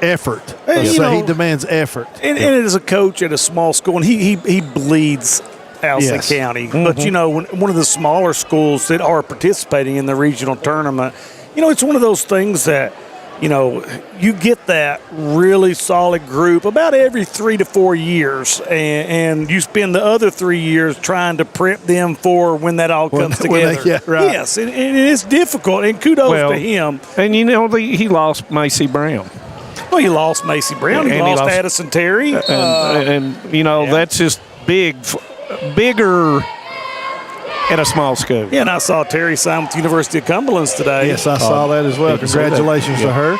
effort. And, he demands effort. And as a coach at a small school, and he bleeds Owsley County. But, when one of the smaller schools that are participating in the regional tournament, it's one of those things that, you get that really solid group about every 3 to 4 years, and you spend the other 3 years trying to prep them for when that all comes together. Yes, and it's difficult, and kudos to him. And, he lost Macy Brown. Well, he lost Macy Brown. He lost Addison Terry. That's just bigger at a small school. Yeah, and I saw Terry sign with the University of Cumberland today. Yes, I saw that as well. Congratulations to her.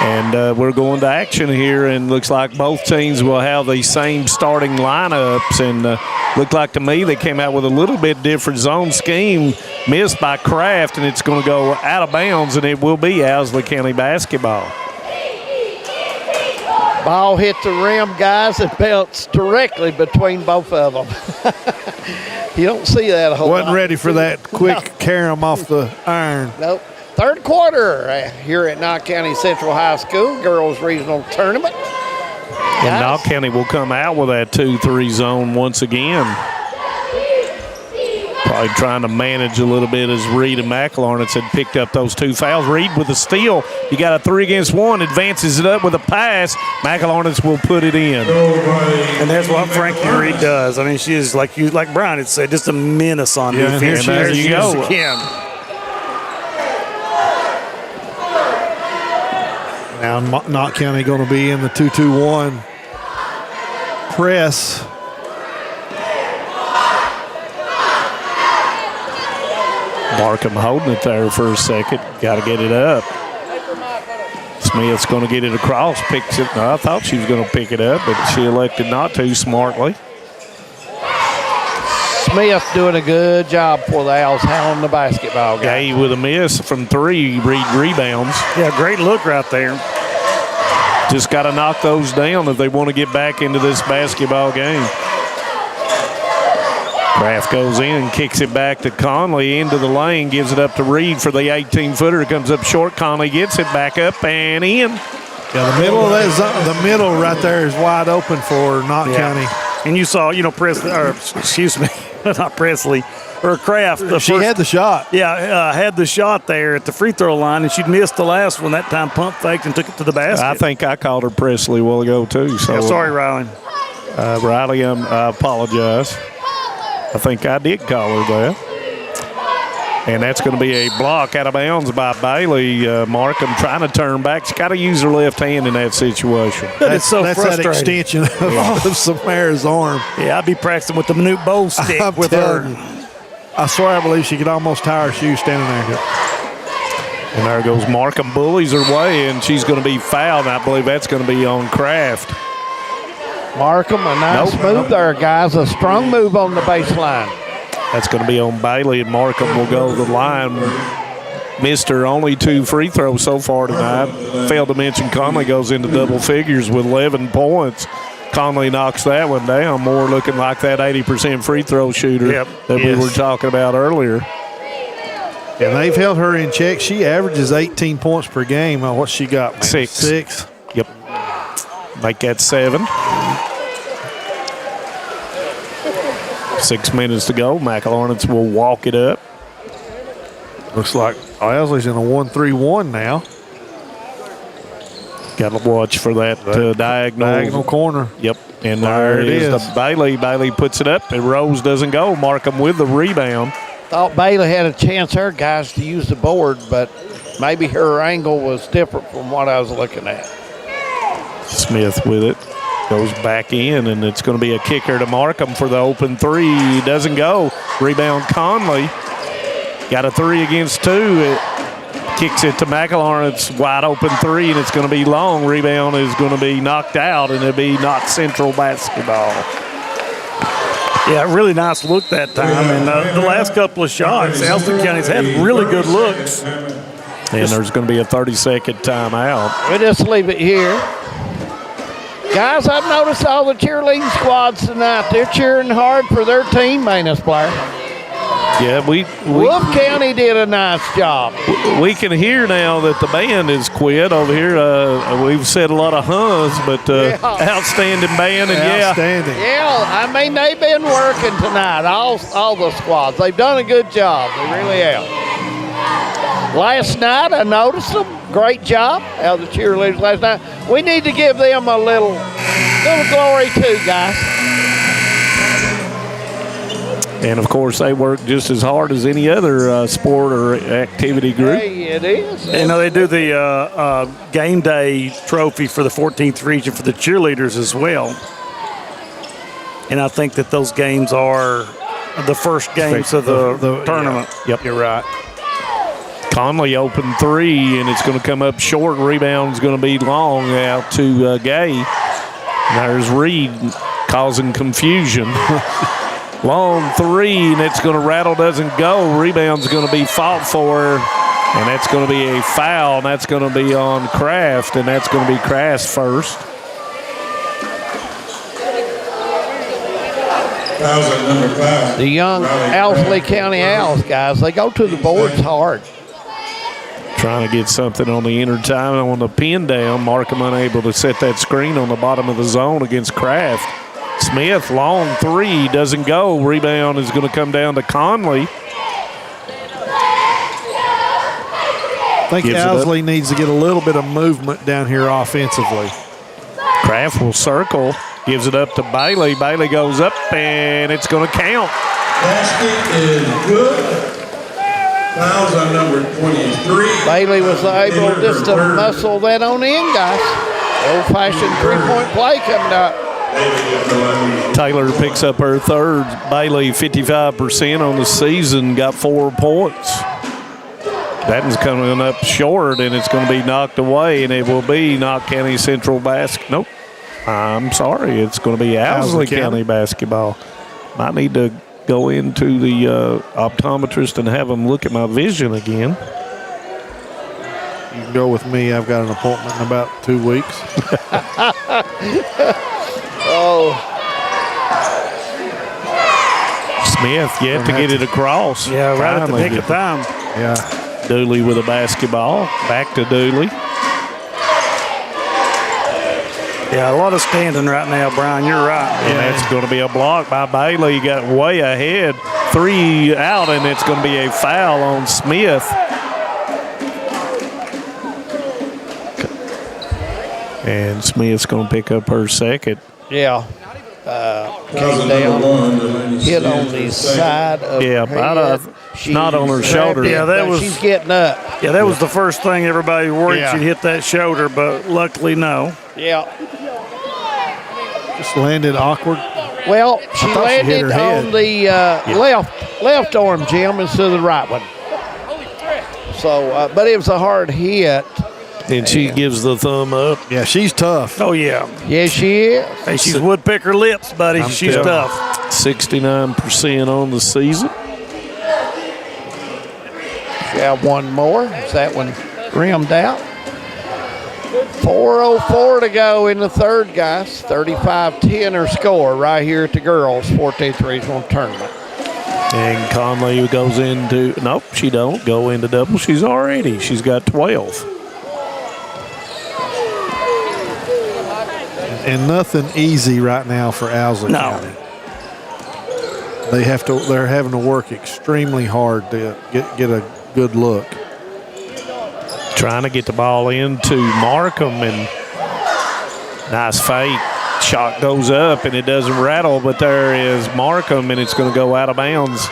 And we're going to action here, and looks like both teams will have the same starting lineups. And looked like to me they came out with a little bit different zone scheme, missed by Kraft, and it's going to go out of bounds, and it will be Owsley County basketball. Ball hit the rim, guys, and bounced directly between both of them. You don't see that a whole lot. Wasn't ready for that quick carom off the iron. Nope. Third quarter here at Knox County Central High School Girls Regional Tournament. And Knox County will come out with that 2-3 zone once again. Probably trying to manage a little bit as Reed and McElharnitz had picked up those 2 fouls. Reed with a steal. You got a 3 against 1, advances it up with a pass. McElharnitz will put it in. And that's what Frankie Reed does. I mean, she is, like Brian had said, just a menace on defense. And there you go. Now Knox County going to be in the 2-2-1 press. Markham holding it there for a second. Got to get it up. Smith's going to get it across. Picks it. No, I thought she was going to pick it up, but she elected not to smartly. Smith doing a good job for the Owls handling the basketball game. Gay with a miss from 3. Reed rebounds. Yeah, great look right there. Just got to knock those down if they want to get back into this basketball game. Kraft goes in, kicks it back to Conley into the lane, gives it up to Reed for the 18-footer. It comes up short. Conley gets it back up and in. Yeah, the middle of that zone, the middle right there is wide open for Knox County. And you saw, Presley, not Presley, or Kraft. Had the shot. Yeah, had the shot there at the free throw line, and she'd missed the last one. That time pump faked and took it to the basket. I think I called her Presley a while ago, too. So, sorry, Riley. Riley, I apologize. I think I did call her that. And that's going to be a block out of bounds by Bailey. Markham trying to turn back. She's got to use her left hand in that situation. That's that extension of Samara's arm. Yeah, I'd be practicing with the Manute Bowl stick with her. I swear I believe she could almost tie her shoe standing there. And there goes Markham, bullies her way, and she's going to be fouled. And I believe that's going to be on Kraft. Markham, a nice move there, guys. A strong move on the baseline. That's going to be on Bailey, and Markham will go to the line. Missed her only 2 free throws so far tonight. Failed to mention Conley goes into double figures with 11 points. Conley knocks that one down, more looking like that 80% free throw shooter that we were talking about earlier. And they've held her in check. She averages 18 points per game. What's she got, man? 6. Yep. Make that 7. 6 minutes to go. McElharnitz will walk it up. Looks like Owsley's in a 1-3-1 now. Got to watch for that diagonal corner. Yep. And there it is. The Bailey. Bailey puts it up, and Rose doesn't go. Markham with the rebound. Thought Bailey had a chance there, guys, to use the board, but maybe her angle was different from what I was looking at. Smith with it. Goes back in, and it's going to be a kicker to Markham for the open 3. He doesn't go. Rebound Conley. Got a 3 against 2. It kicks it to McElharnitz. Wide open 3, and it's going to be long. Rebound is going to be knocked out, and it'll be Knox Central basketball. Yeah, really nice look that time. And the last couple of shots, Owsley County's had really good looks. And there's going to be a 30-second timeout. We'll just leave it here. Guys, I've noticed all the cheerleading squads tonight. They're cheering hard for their team, ain't us, Blair? Yeah, Wolf County did a nice job. We can hear now that the band has quit over here. We've said a lot of huns, but outstanding band. And outstanding. Yeah, I mean, they've been working tonight, all the squads. They've done a good job. They really have. Last night, I noticed them. Great job out of the cheerleaders last night. We need to give them a little glory too, guys. And, of course, they work just as hard as any other sport or activity group. Hey, it is. You know, they do the game day trophy for the 14th region for the cheerleaders as well. And I think that those games are the first games of the tournament. Yeah. Yep, you're right. Conley opened 3, and it's going to come up short. Rebound's going to be long out to Gay. There's Reed causing confusion. Long 3, and it's going to rattle, doesn't go. Rebound's going to be fought for, and that's going to be a foul, and that's going to be on Kraft, and that's going to be Kraft's first. Fouls at number 5. The young Owsley County Owls, guys, they go to the boards hard. Trying to get something on the inner time on the pin down. Markham unable to set that screen on the bottom of the zone against Kraft. Smith, long 3, doesn't go. Rebound is going to come down to Conley. I think Owsley needs to get a little bit of movement down here offensively. Kraft will circle, gives it up to Bailey. Bailey goes up, and it's going to count. Basket is good. Fouls on number 23. Bailey was able just to muscle that on in, guys. Old-fashioned three-point play coming up. Taylor picks up her third. Bailey 55% on the season, got 4 points. That is coming up short, and it's going to be knocked away, and it will be Knox County Central basket. Nope, I'm sorry. It's going to be Owsley County basketball. Might need to go into the optometrist and have them look at my vision again. You can go with me. I've got an appointment in about 2 weeks. Smith yet to get it across. Yeah, right at the nick of time. Yeah. Dooley with a basketball. Back to Dooley. Yeah, a lot of standing right now, Brian. You're right. And that's going to be a block by Bailey. Got way ahead. 3 out, and it's going to be a foul on Smith. And Smith's going to pick up her second. Yeah. Came down, hit on the side of her head. Not on her shoulder. Yeah, that was. She's getting up. Yeah, that was the first thing everybody worried she'd hit that shoulder, but luckily no. Yeah. Just landed awkward. Well, she landed on the left arm, Jim, instead of the right one. So, but it was a hard hit. And she gives the thumb up. Yeah, she's tough. Oh, yeah. Yes, she is. Hey, she's woodpecker lips, buddy. She's tough. 69% on the season. We have one more. Is that one rimmed out? 4:04 to go in the third, guys. 35-10 her score right here at the girls' 14th regional tournament. And Conley goes into, nope, she don't go into double. She's got 12. And nothing easy right now for Owsley County. They're having to work extremely hard to get a good look. Trying to get the ball into Markham, and nice fake. Shot goes up, and it doesn't rattle, but there is Markham, and it's going to go out of bounds.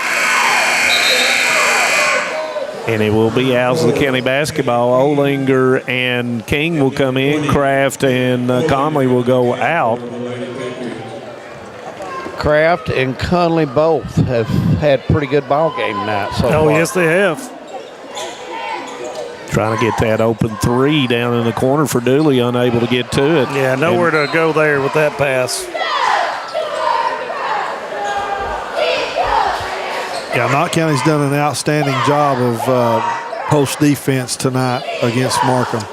And it will be Owsley County basketball. Olinger and King will come in. Kraft and Conley will go out. Kraft and Conley both have had pretty good ball game tonight so far. Yes, they have. Trying to get that open 3 down in the corner for Dooley, unable to get to it. Yeah, nowhere to go there with that pass. Yeah, Knox County's done an outstanding job of post defense tonight against Markham.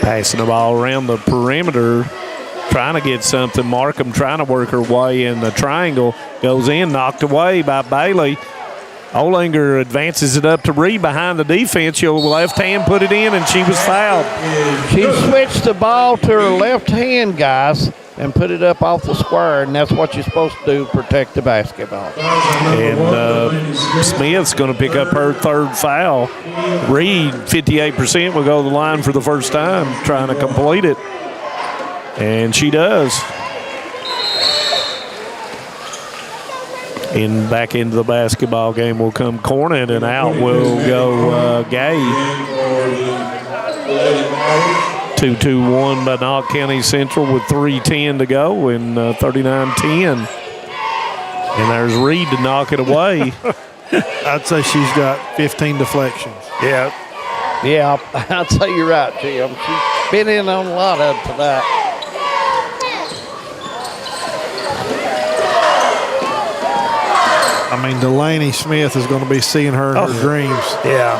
Passing the ball around the perimeter, trying to get something. Markham trying to work her way in the triangle. Goes in, knocked away by Bailey. Olinger advances it up to Reed behind the defense. She'll left hand put it in, and she was fouled. She switched the ball to her left hand, guys, and put it up off the square, and that's what you're supposed to do, protect the basketball. And Smith's going to pick up her third foul. Reed, 58%, will go to the line for the first time, trying to complete it. And she does. Back into the basketball game will come Cornet, and out will go Gay. 2-2-1 by Knox County Central with 3:10 to go and 39-10. And there's Reed to knock it away. I'd say she's got 15 deflections. Yeah, I'd say you're right, Jim. She's been in on a lot of tonight. I mean, Delaney Smith is going to be seeing her in her dreams. Yeah.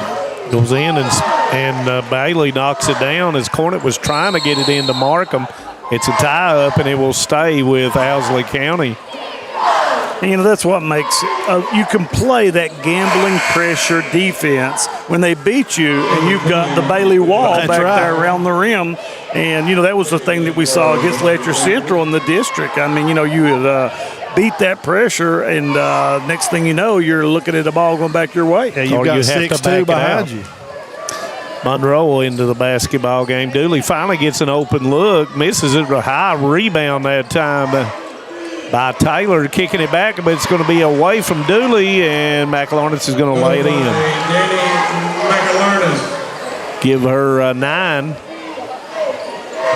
Goes in, and Bailey knocks it down as Cornet was trying to get it into Markham. It's a tie-up, and it will stay with Owsley County. And, that's what makes it. You can play that gambling pressure defense when they beat you, and you've got the Bailey wall back there around the rim. And, that was the thing that we saw against Letcher Central in the district. I mean, you had beat that pressure, and next thing you know, you're looking at the ball going back your way. Yeah, you've got 6-2 behind you. Monroe into the basketball game. Dooley finally gets an open look, misses it. A high rebound that time by Taylor, kicking it back, but it's going to be away from Dooley, and McIllarness is going to lay it in. Give her 9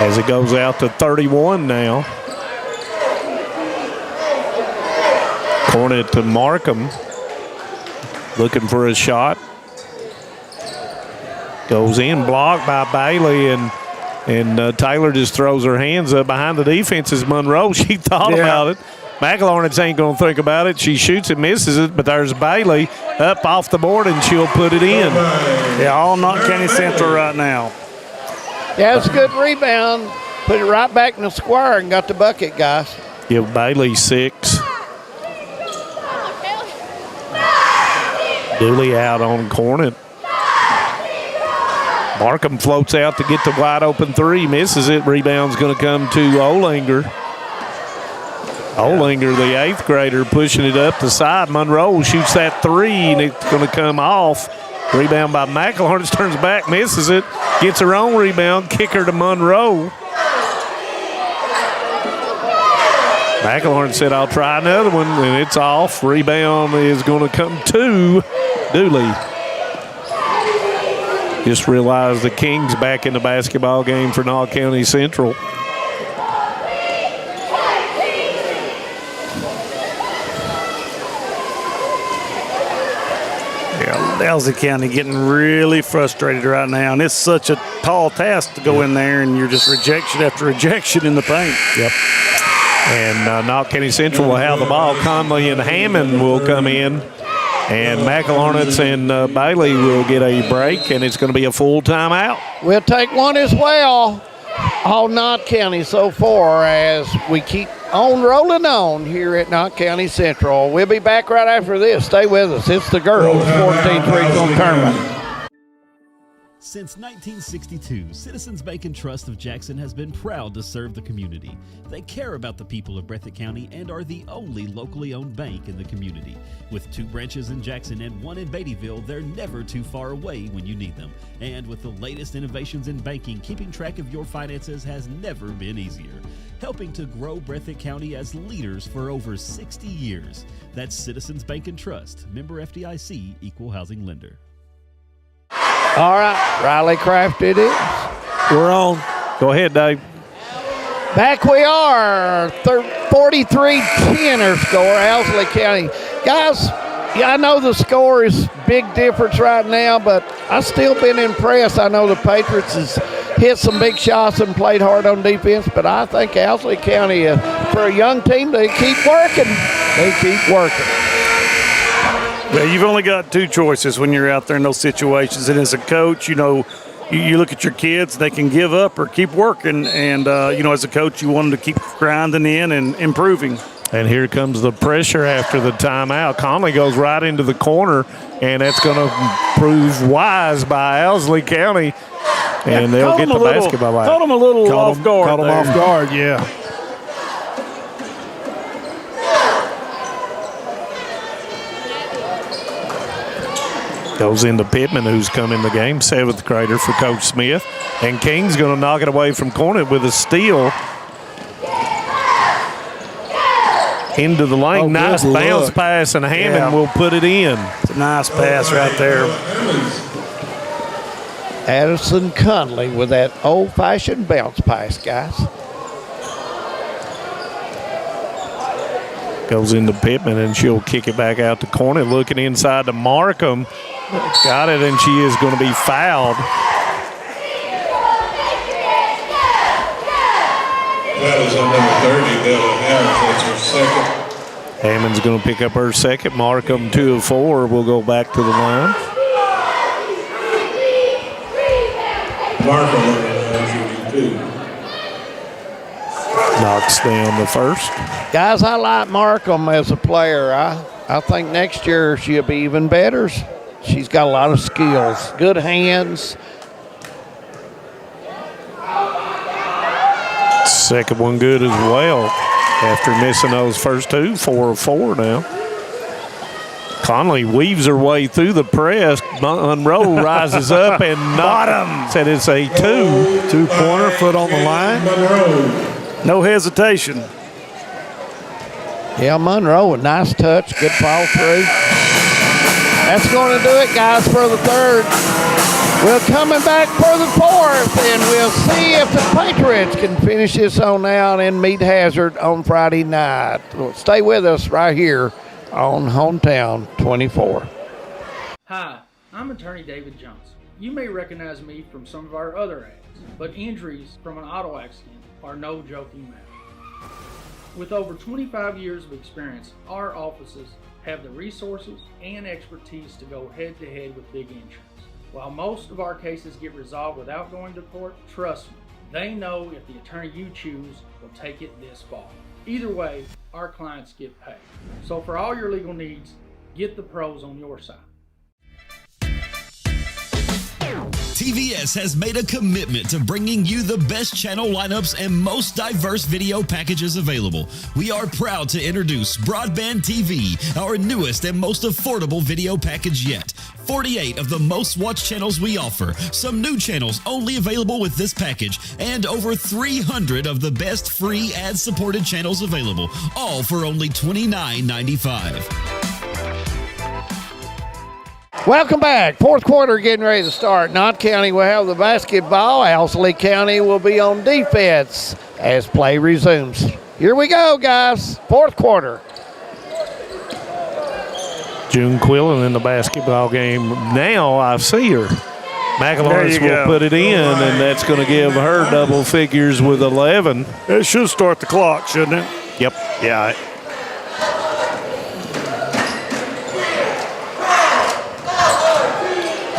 as it goes out to 31 now. Cornet to Markham, looking for a shot. Goes in, blocked by Bailey, and Taylor just throws her hands up behind the defense as Monroe. She thought about it. McIllarness ain't going to think about it. She shoots it, misses it, but there's Bailey up off the board, and she'll put it in. Yeah, all Knox County Central right now. Yeah, it's a good rebound. Put it right back in the square and got the bucket, guys. Give Bailey 6. Dooley out on Cornet. Markham floats out to get the wide open 3, misses it. Rebound's going to come to Olinger. Olinger, the 8th grader, pushing it up the side. Monroe shoots that 3, and it's going to come off. Rebound by McIllarness, turns back, misses it. Gets her own rebound, kicker to Monroe. McIllarness said, I'll try another one, and it's off. Rebound is going to come to Dooley. Just realized the Kings back in the basketball game for Knox County Central. Owsley County getting really frustrated right now, and it's such a tall task to go in there, and you're just rejection after rejection in the paint. Yep. And Knox County Central will have the ball. Conley and Hammond will come in. And McIllarness and Bailey will get a break, and it's going to be a full timeout. We'll take one as well. All Knox County so far as we keep on rolling on here at Knox County Central. We'll be back right after this. Stay with us. It's the girls' 14th regional tournament. Since 1962, Citizens Bank and Trust of Jackson has been proud to serve the community. They care about the people of Breathitt County and are the only locally owned bank in the community. With 2 branches in Jackson and 1 in Beattyville, they're never too far away when you need them. And with the latest innovations in banking, keeping track of your finances has never been easier. Helping to grow Breathitt County as leaders for over 60 years. That's Citizens Bank and Trust, member FDIC, equal housing lender. All right, Riley Craft it is. We're on. Go ahead, Dave. Back we are, 43-10 our score, Owsley County. Guys, yeah, I know the score is big difference right now, but I've still been impressed. I know the Patriots has hit some big shots and played hard on defense, but I think Owsley County, for a young team, they keep working. They keep working. Well, you've only got 2 choices when you're out there in those situations. And as a coach, you look at your kids, they can give up or keep working. And, as a coach, you want them to keep grinding in and improving. And here comes the pressure after the timeout. Conley goes right into the corner, and that's going to prove wise by Owsley County. And they'll get the basketball out. Caught them a little off guard. Caught them off guard, yeah. Goes into Pittman, who's come in the game, 7th grader for Coach Smith. And King's going to knock it away from corner with a steal. Into the lane. Nice bounce pass, and Hammond will put it in. It's a nice pass right there. Addison Conley with that old-fashioned bounce pass, guys. Goes into Pittman, and she'll kick it back out the corner. Looking inside to Markham. Got it, and she is going to be fouled. That is on number 30, Bella Hammond. That's her second. Hammond's going to pick up her second. Markham, 2 of 4, will go back to the line. Markham, 2. Knocks down the first. Guys, I like Markham as a player. I think next year she'll be even better. She's got a lot of skills, good hands. Second one good as well. After missing those first 2, 4 of 4 now. Conley weaves her way through the press. Monroe rises up and bottom. Said it's a 2. 2-pointer, foot on the line. No hesitation. Yeah, Monroe, a nice touch, good follow through. That's going to do it, guys, for the third. We're coming back for the fourth, and we'll see if the Patriots can finish this on out and meet Hazard on Friday night. Well, stay with us right here on Hometown 24. Hi, I'm attorney David Johnson. You may recognize me from some of our other ads, but injuries from an auto accident are no joking matter. With over 25 years of experience, our offices have the resources and expertise to go head-to-head with big insurance. While most of our cases get resolved without going to court, trust me, they know if the attorney you choose will take it this far. Either way, our clients get paid. So for all your legal needs, get the pros on your side. TVS has made a commitment to bringing you the best channel lineups and most diverse video packages available. We are proud to introduce Broadband TV, our newest and most affordable video package yet. 48 of the most watched channels we offer, some new channels only available with this package, and over 300 of the best free ad-supported channels available, all for only $29.95. Welcome back. Fourth quarter getting ready to start. Knott County will have the basketball. Owsley County will be on defense as play resumes. Here we go, guys. Fourth quarter. June Quillen in the basketball game. Now I see her. McElhurst will put it in, and that's going to give her double figures with 11. It should start the clock, shouldn't it? Yep. Yeah.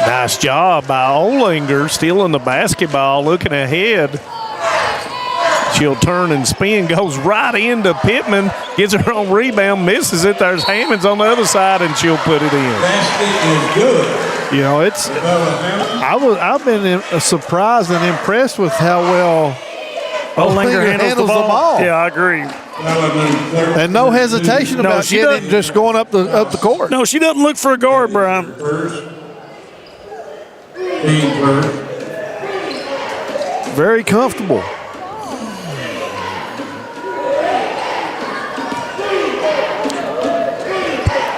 Nice job by Olinger, stealing the basketball, looking ahead. She'll turn and spin, goes right into Pittman, gets her own rebound, misses it. There's Hammonds on the other side, and she'll put it in. Basket is good. You know, I've been surprised and impressed with how well Olinger handles the ball. Yeah, I agree. And no hesitation about getting it, just going up the court. No, she doesn't look for a guard, Brian. Very comfortable.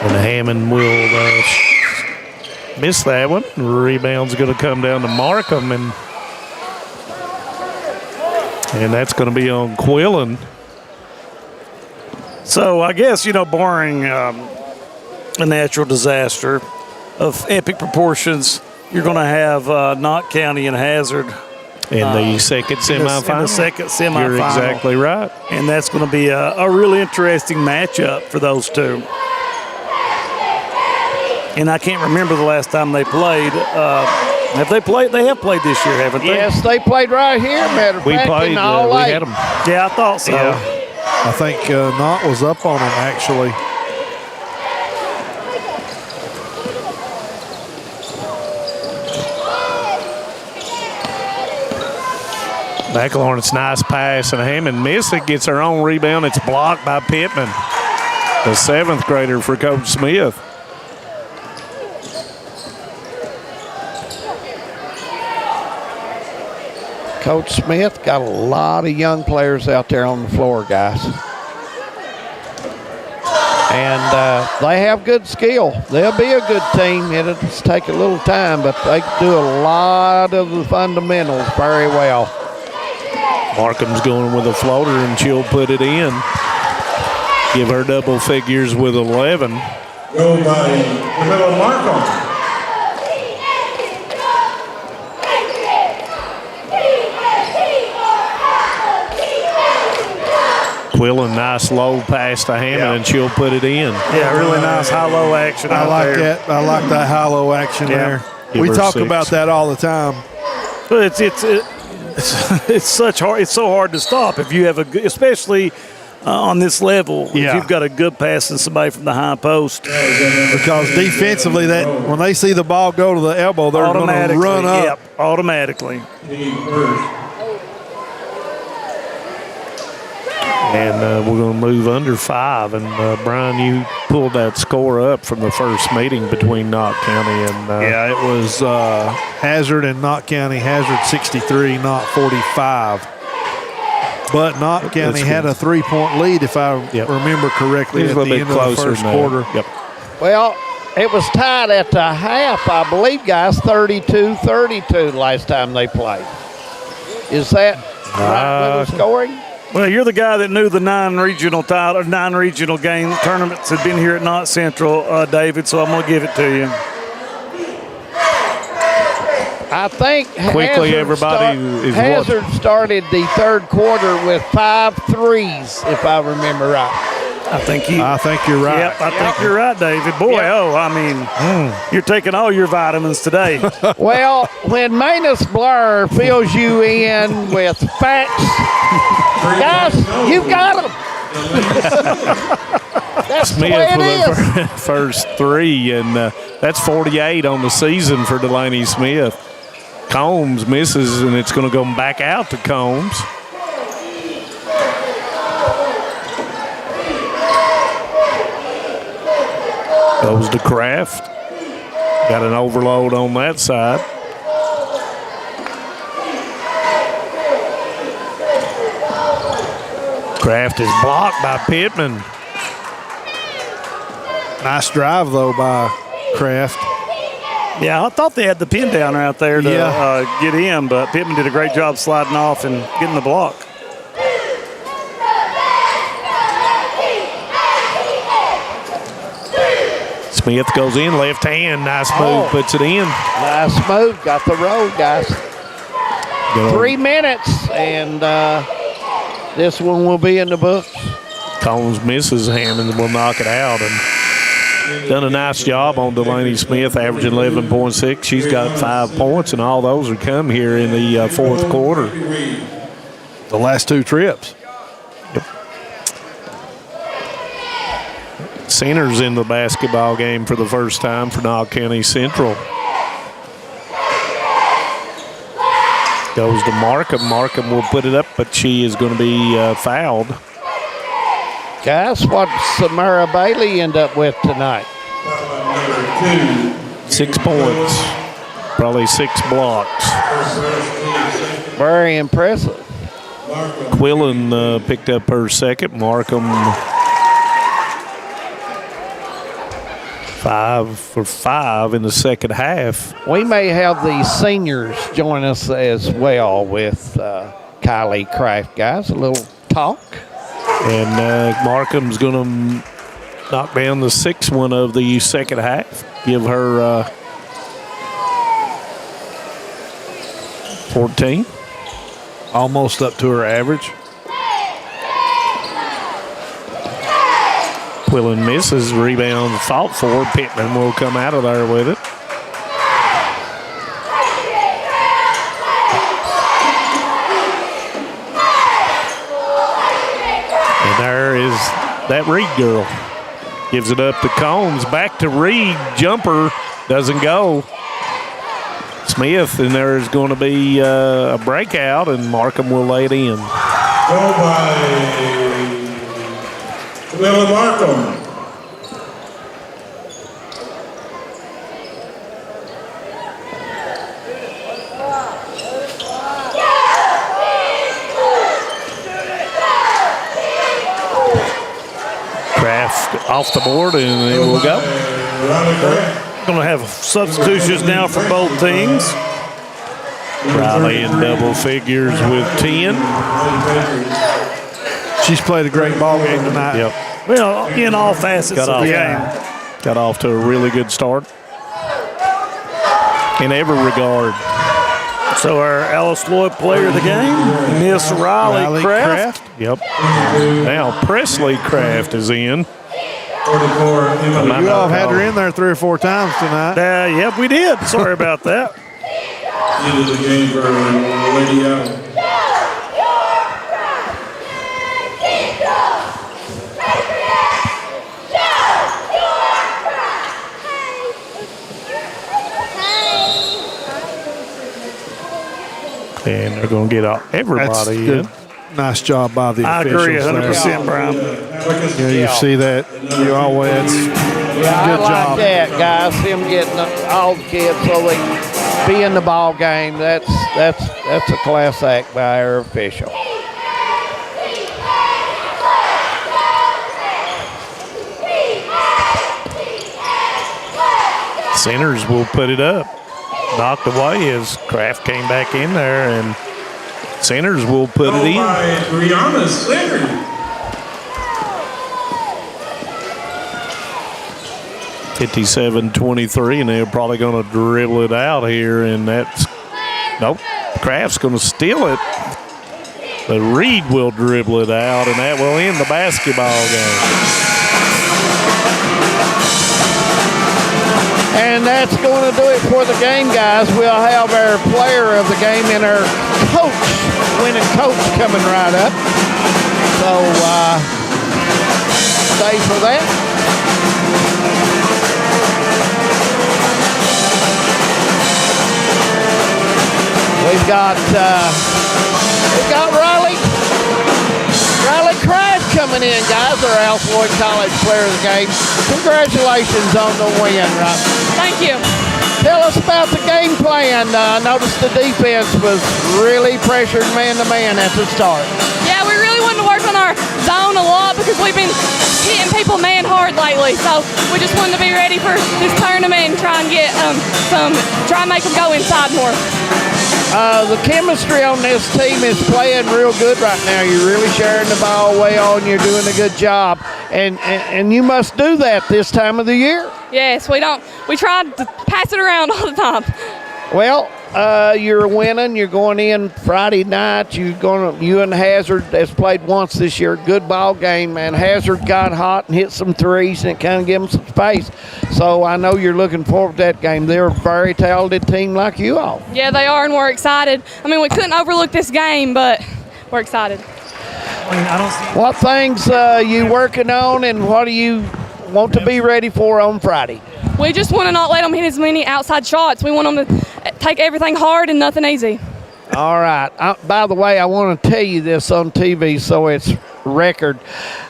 And Hammond will miss that one. Rebound's going to come down to Markham, and that's going to be on Quillen. So I guess, barring a natural disaster of epic proportions, you're going to have Knott County and Hazard in the second semifinal. In the second semifinal. You're exactly right. And that's going to be a really interesting matchup for those two. And I can't remember the last time they played. Have they played? They have played this year, haven't they? Yes, they played right here. Matter of fact, in all we eight. had them. Yeah, I thought so. Yeah. I think Knott was up on them, actually. McLaurin's nice pass, and Hammond missed it, gets her own rebound. It's blocked by Pittman, the 7th grader for Coach Smith. Coach Smith got a lot of young players out there on the floor, guys. And they have good skill. They'll be a good team. It'll just take a little time, but they do a lot of the fundamentals very well. Markham's going with a floater, and she'll put it in. Give her double figures with 11. Go by Camilla Markham. Quillen, nice low pass to Hammond, and she'll put it in. Yeah, really nice high-low action I out like there. that. I like that high-low action there. Give We her talk 6. about that all the time. But it's so hard to stop if you have a good, especially on this level. Yeah. If you've got a good pass and somebody from the high post. Because defensively, that when they see the ball go to the elbow, they're going to run up. Yep, automatically. And we're going to move under 5. And Brian, you pulled that score up from the first meeting between Knott County and yeah, it was Hazard and Knott County. Hazard 63, Knott 45. But Knott County had a 3-point lead, if I remember correctly, It was at a the little end bit of the closer first than quarter. that. Yep. Well, it was tied at the half, I believe, guys, 32-32 last time they played. Is that right with the scoring? Well, you're the guy that knew the 9 regional game tournaments had been here at Knott Central, David, so I'm going to give it to you. I think Quickly, Hazard started the third quarter with 5 threes, if I remember right. I think you're right. Yep, I think you're right, David. Boy, you're taking all your vitamins today. Well, when Manus Blur fills you in with facts, guys, you got them. That's Smith the way it with is. the first 3, and that's 48 on the season for Delaney Smith. Combs misses, and it's going to go back out to Combs. Goes to Kraft. Got an overload on that side. Kraft is blocked by Pittman. Nice drive, though, by Kraft. Yeah, I thought they had the pin down out there to get in, but Pittman did a great job sliding off and getting the block. Smith goes in, left hand, nice move, puts it in. Nice move, got the roll, guys. 3 minutes, and this one will be in the books. Combs misses, Hammond will knock it out, and done a nice job on Delaney Smith, averaging 11.6. She's got 5 points, and all those are come here in the fourth quarter. The last 2 trips. Center's in the basketball game for the first time for Knox County Central. Goes to Markham. Markham will put it up, but she is going to be fouled. Guys, what Samara Bailey end up with tonight? 6 points, probably 6 blocks. Very impressive. Quillen picked up her second. Markham 5 for 5 in the second half. We may have the seniors join us as well with Kylie Kraft, guys. A little talk. And Markham's going to knock down the 6th one of the second half. Give her 14. Almost up to her average. Quillen misses, rebound fought for. Pittman will come out of there with it. There is that Reed girl. Gives it up to Combs. Back to Reed. Jumper doesn't go. Smith, and there's going to be a breakout, and Markham will lay it in. Goal by Camilla Markham. Kraft off the board, and it will go. Going to have substitutions now for both teams. Riley in double figures with 10. She's played a great ball game tonight. Yep. Well, in all facets of the game. Got off to a really good start in every regard. So our Alice Lloyd player of the game, Miss Riley Kraft. Yep. Now Presley Kraft is in. You all have had her in there 3 or 4 times tonight. Yep, we did. Sorry about that. Into the game for Lady Allen. And they're going to get everybody in. Nice job by the I officials. agree 100%, Brian. You see that. You always I like that, guys. Him getting all the kids so they can be in the ball game. That's a class act by our official. Centers will put it up. Knocked away as Kraft came back in there, and Centers will put it in. Brianna Center. (57-23), and they're probably going to dribble it out here, and that's nope. Kraft's going to steal it, but Reed will dribble it out, and that will end the basketball game. And that's going to do it for the game, guys. We'll have our player of the game and our winning coach coming right up. So stay for that. We've got Riley Kraft coming in, guys, our Alf Lloyd College player of the game. Congratulations on the win, Rob. Thank you. Tell us about the game plan. I noticed the defense was really pressured man-to-man at the start. Yeah, we really wanted to work on our zone a lot because we've been hitting people man hard lately. So we just wanted to be ready for this tournament and try and get try and make them go inside more. The chemistry on this team is playing real good right now. You're really sharing the ball well, and you're doing a good job. And you must do that this time of the year. Yes, we try to pass it around all the time. Well, you're winning. You're going in Friday night. You and Hazard has played once this year. Good ball game, man. Hazard got hot and hit some threes, and it kind of gave them some space. So I know you're looking forward to that game. They're a very talented team like you all. Yeah, they are, and we're excited. I mean, we couldn't overlook this game, but we're excited. What things you working on, and what do you want to be ready for on Friday? We just want to not let them hit as many outside shots. We want them to take everything hard and nothing easy. All right. By the way, I want to tell you this on TV so it's record.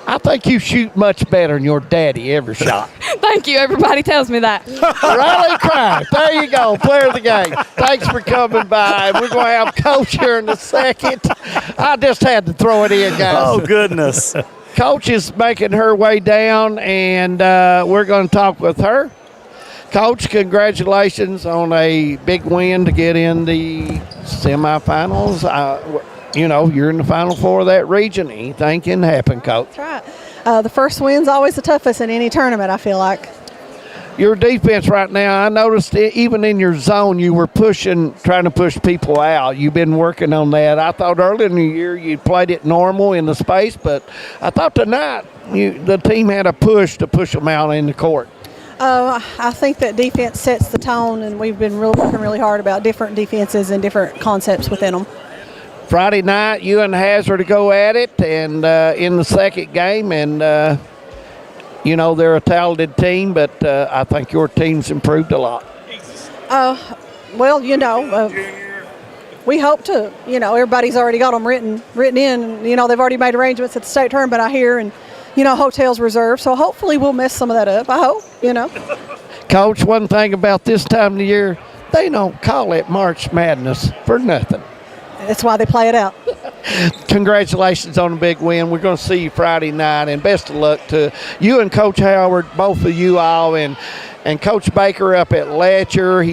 I think you shoot much better than your daddy ever shot. Thank you. Everybody tells me that. Riley Kraft. There you go. Player of the game. Thanks for coming by. We're going to have Coach here in a second. I just had to throw it in, guys. Oh, goodness. Coach is making her way down, and we're going to talk with her. Coach, congratulations on a big win to get in the semifinals. You're in the Final Four of that region. Anything can happen, Coach. That's right. The first win's always the toughest in any tournament, I feel like. Your defense right now, I noticed even in your zone, you were trying to push people out. You've been working on that. I thought earlier in the year you played it normal in the space, but I thought tonight the team had a push to push them out in the court. I think that defense sets the tone, and we've been working really hard about different defenses and different concepts within them. Friday night, you and Hazard to go at it, and in the second game, and you know they're a talented team, but I think your team's improved a lot. Well, you know, we hope to. You know, everybody's already got them written in. You know, they've already made arrangements at the state tournament, I hear, and you know, hotels reserved. So hopefully we'll mess some of that up. I hope. You know. Coach, one thing about this time of the year, they don't call it March Madness for nothing. That's why they play it out. Congratulations on a big win. We're going to see you Friday night, and best of luck to you and Coach Howard, both of you all, and Coach Baker up at Letcher.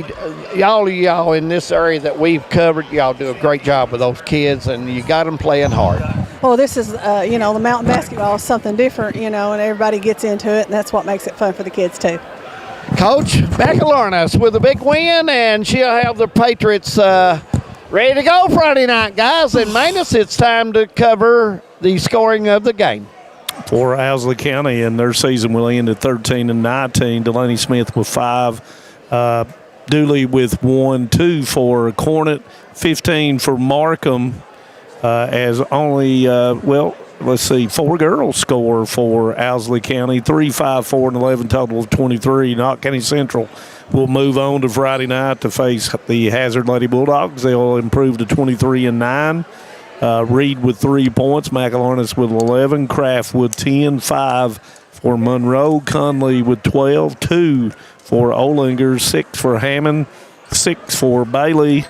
All of y'all in this area that we've covered, y'all do a great job with those kids, and you got them playing hard. Well, this is, you know, the mountain basketball is something different, you know, and everybody gets into it, and that's what makes it fun for the kids, too. Coach Bacalornis with a big win, and she'll have the Patriots ready to go Friday night, guys. And Manus, it's time to cover the scoring of the game. For Owsley County, and their season will end at 13-19. Delaney Smith with 5. Dooley with 1-2 for Cornet. 15 for Markham. As only, let's see, 4 girls score for Owsley County. 3, 5, 4, and 11, total of 23. Knox County Central will move on to Friday night to face the Hazard Lady Bulldogs. They'll improve to 23-9. Reed with 3 points. McElharnis with 11. Kraft with 10. 5 for Monroe. Conley with 12. 2 for Olinger. 6 for Hammond. 6 for Bailey.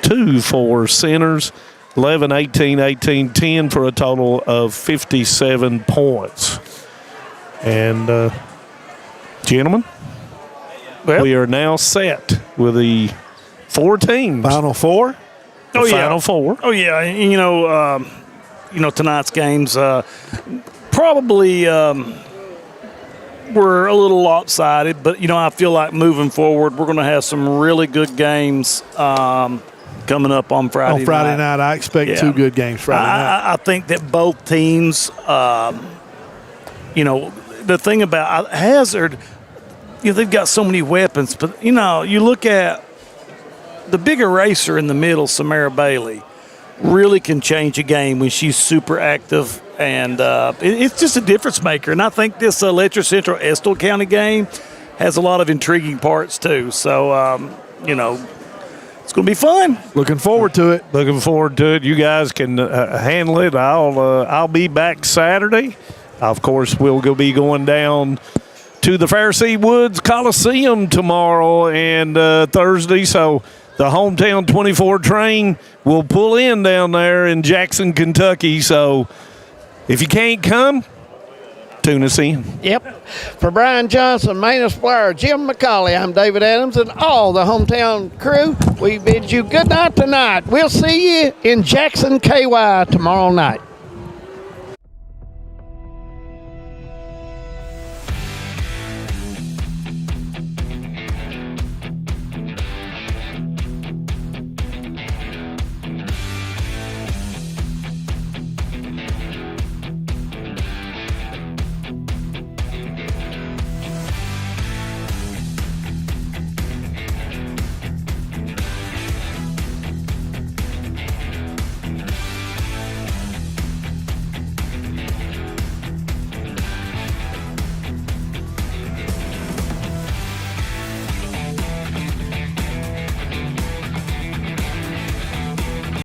2 for Centers. 11, 18, 18, 10 for a total of 57 points. And, gentlemen, we are now set with the 4 teams. Final 4? Final 4. Oh, yeah. You know, tonight's games probably were a little lopsided, but, you know, I feel like moving forward, we're going to have some really good games coming up on Friday night. On Friday night, I expect 2 good games Friday night. I think that both teams, you know, the thing about Hazard, you know, they've got so many weapons, but, you know, you look at the big eraser in the middle, Samara Bailey, really can change a game when she's super active, and it's just a difference maker. And I think this Letcher Central Estill County game has a lot of intriguing parts too. So, you know, it's going to be fun. Looking forward to it. Looking forward to it. You guys can handle it. I'll be back Saturday. Of course, we'll be going down to the Pharisee Woods Coliseum tomorrow and Thursday. So the hometown 24 train will pull in down there in Jackson, Kentucky. So if you can't come, tune us in. Yep. For Brian Johnson, Manus Blair, Jim McCauley, I'm David Adams, and all the hometown crew, we bid you good night tonight. We'll see you in Jackson, KY tomorrow night.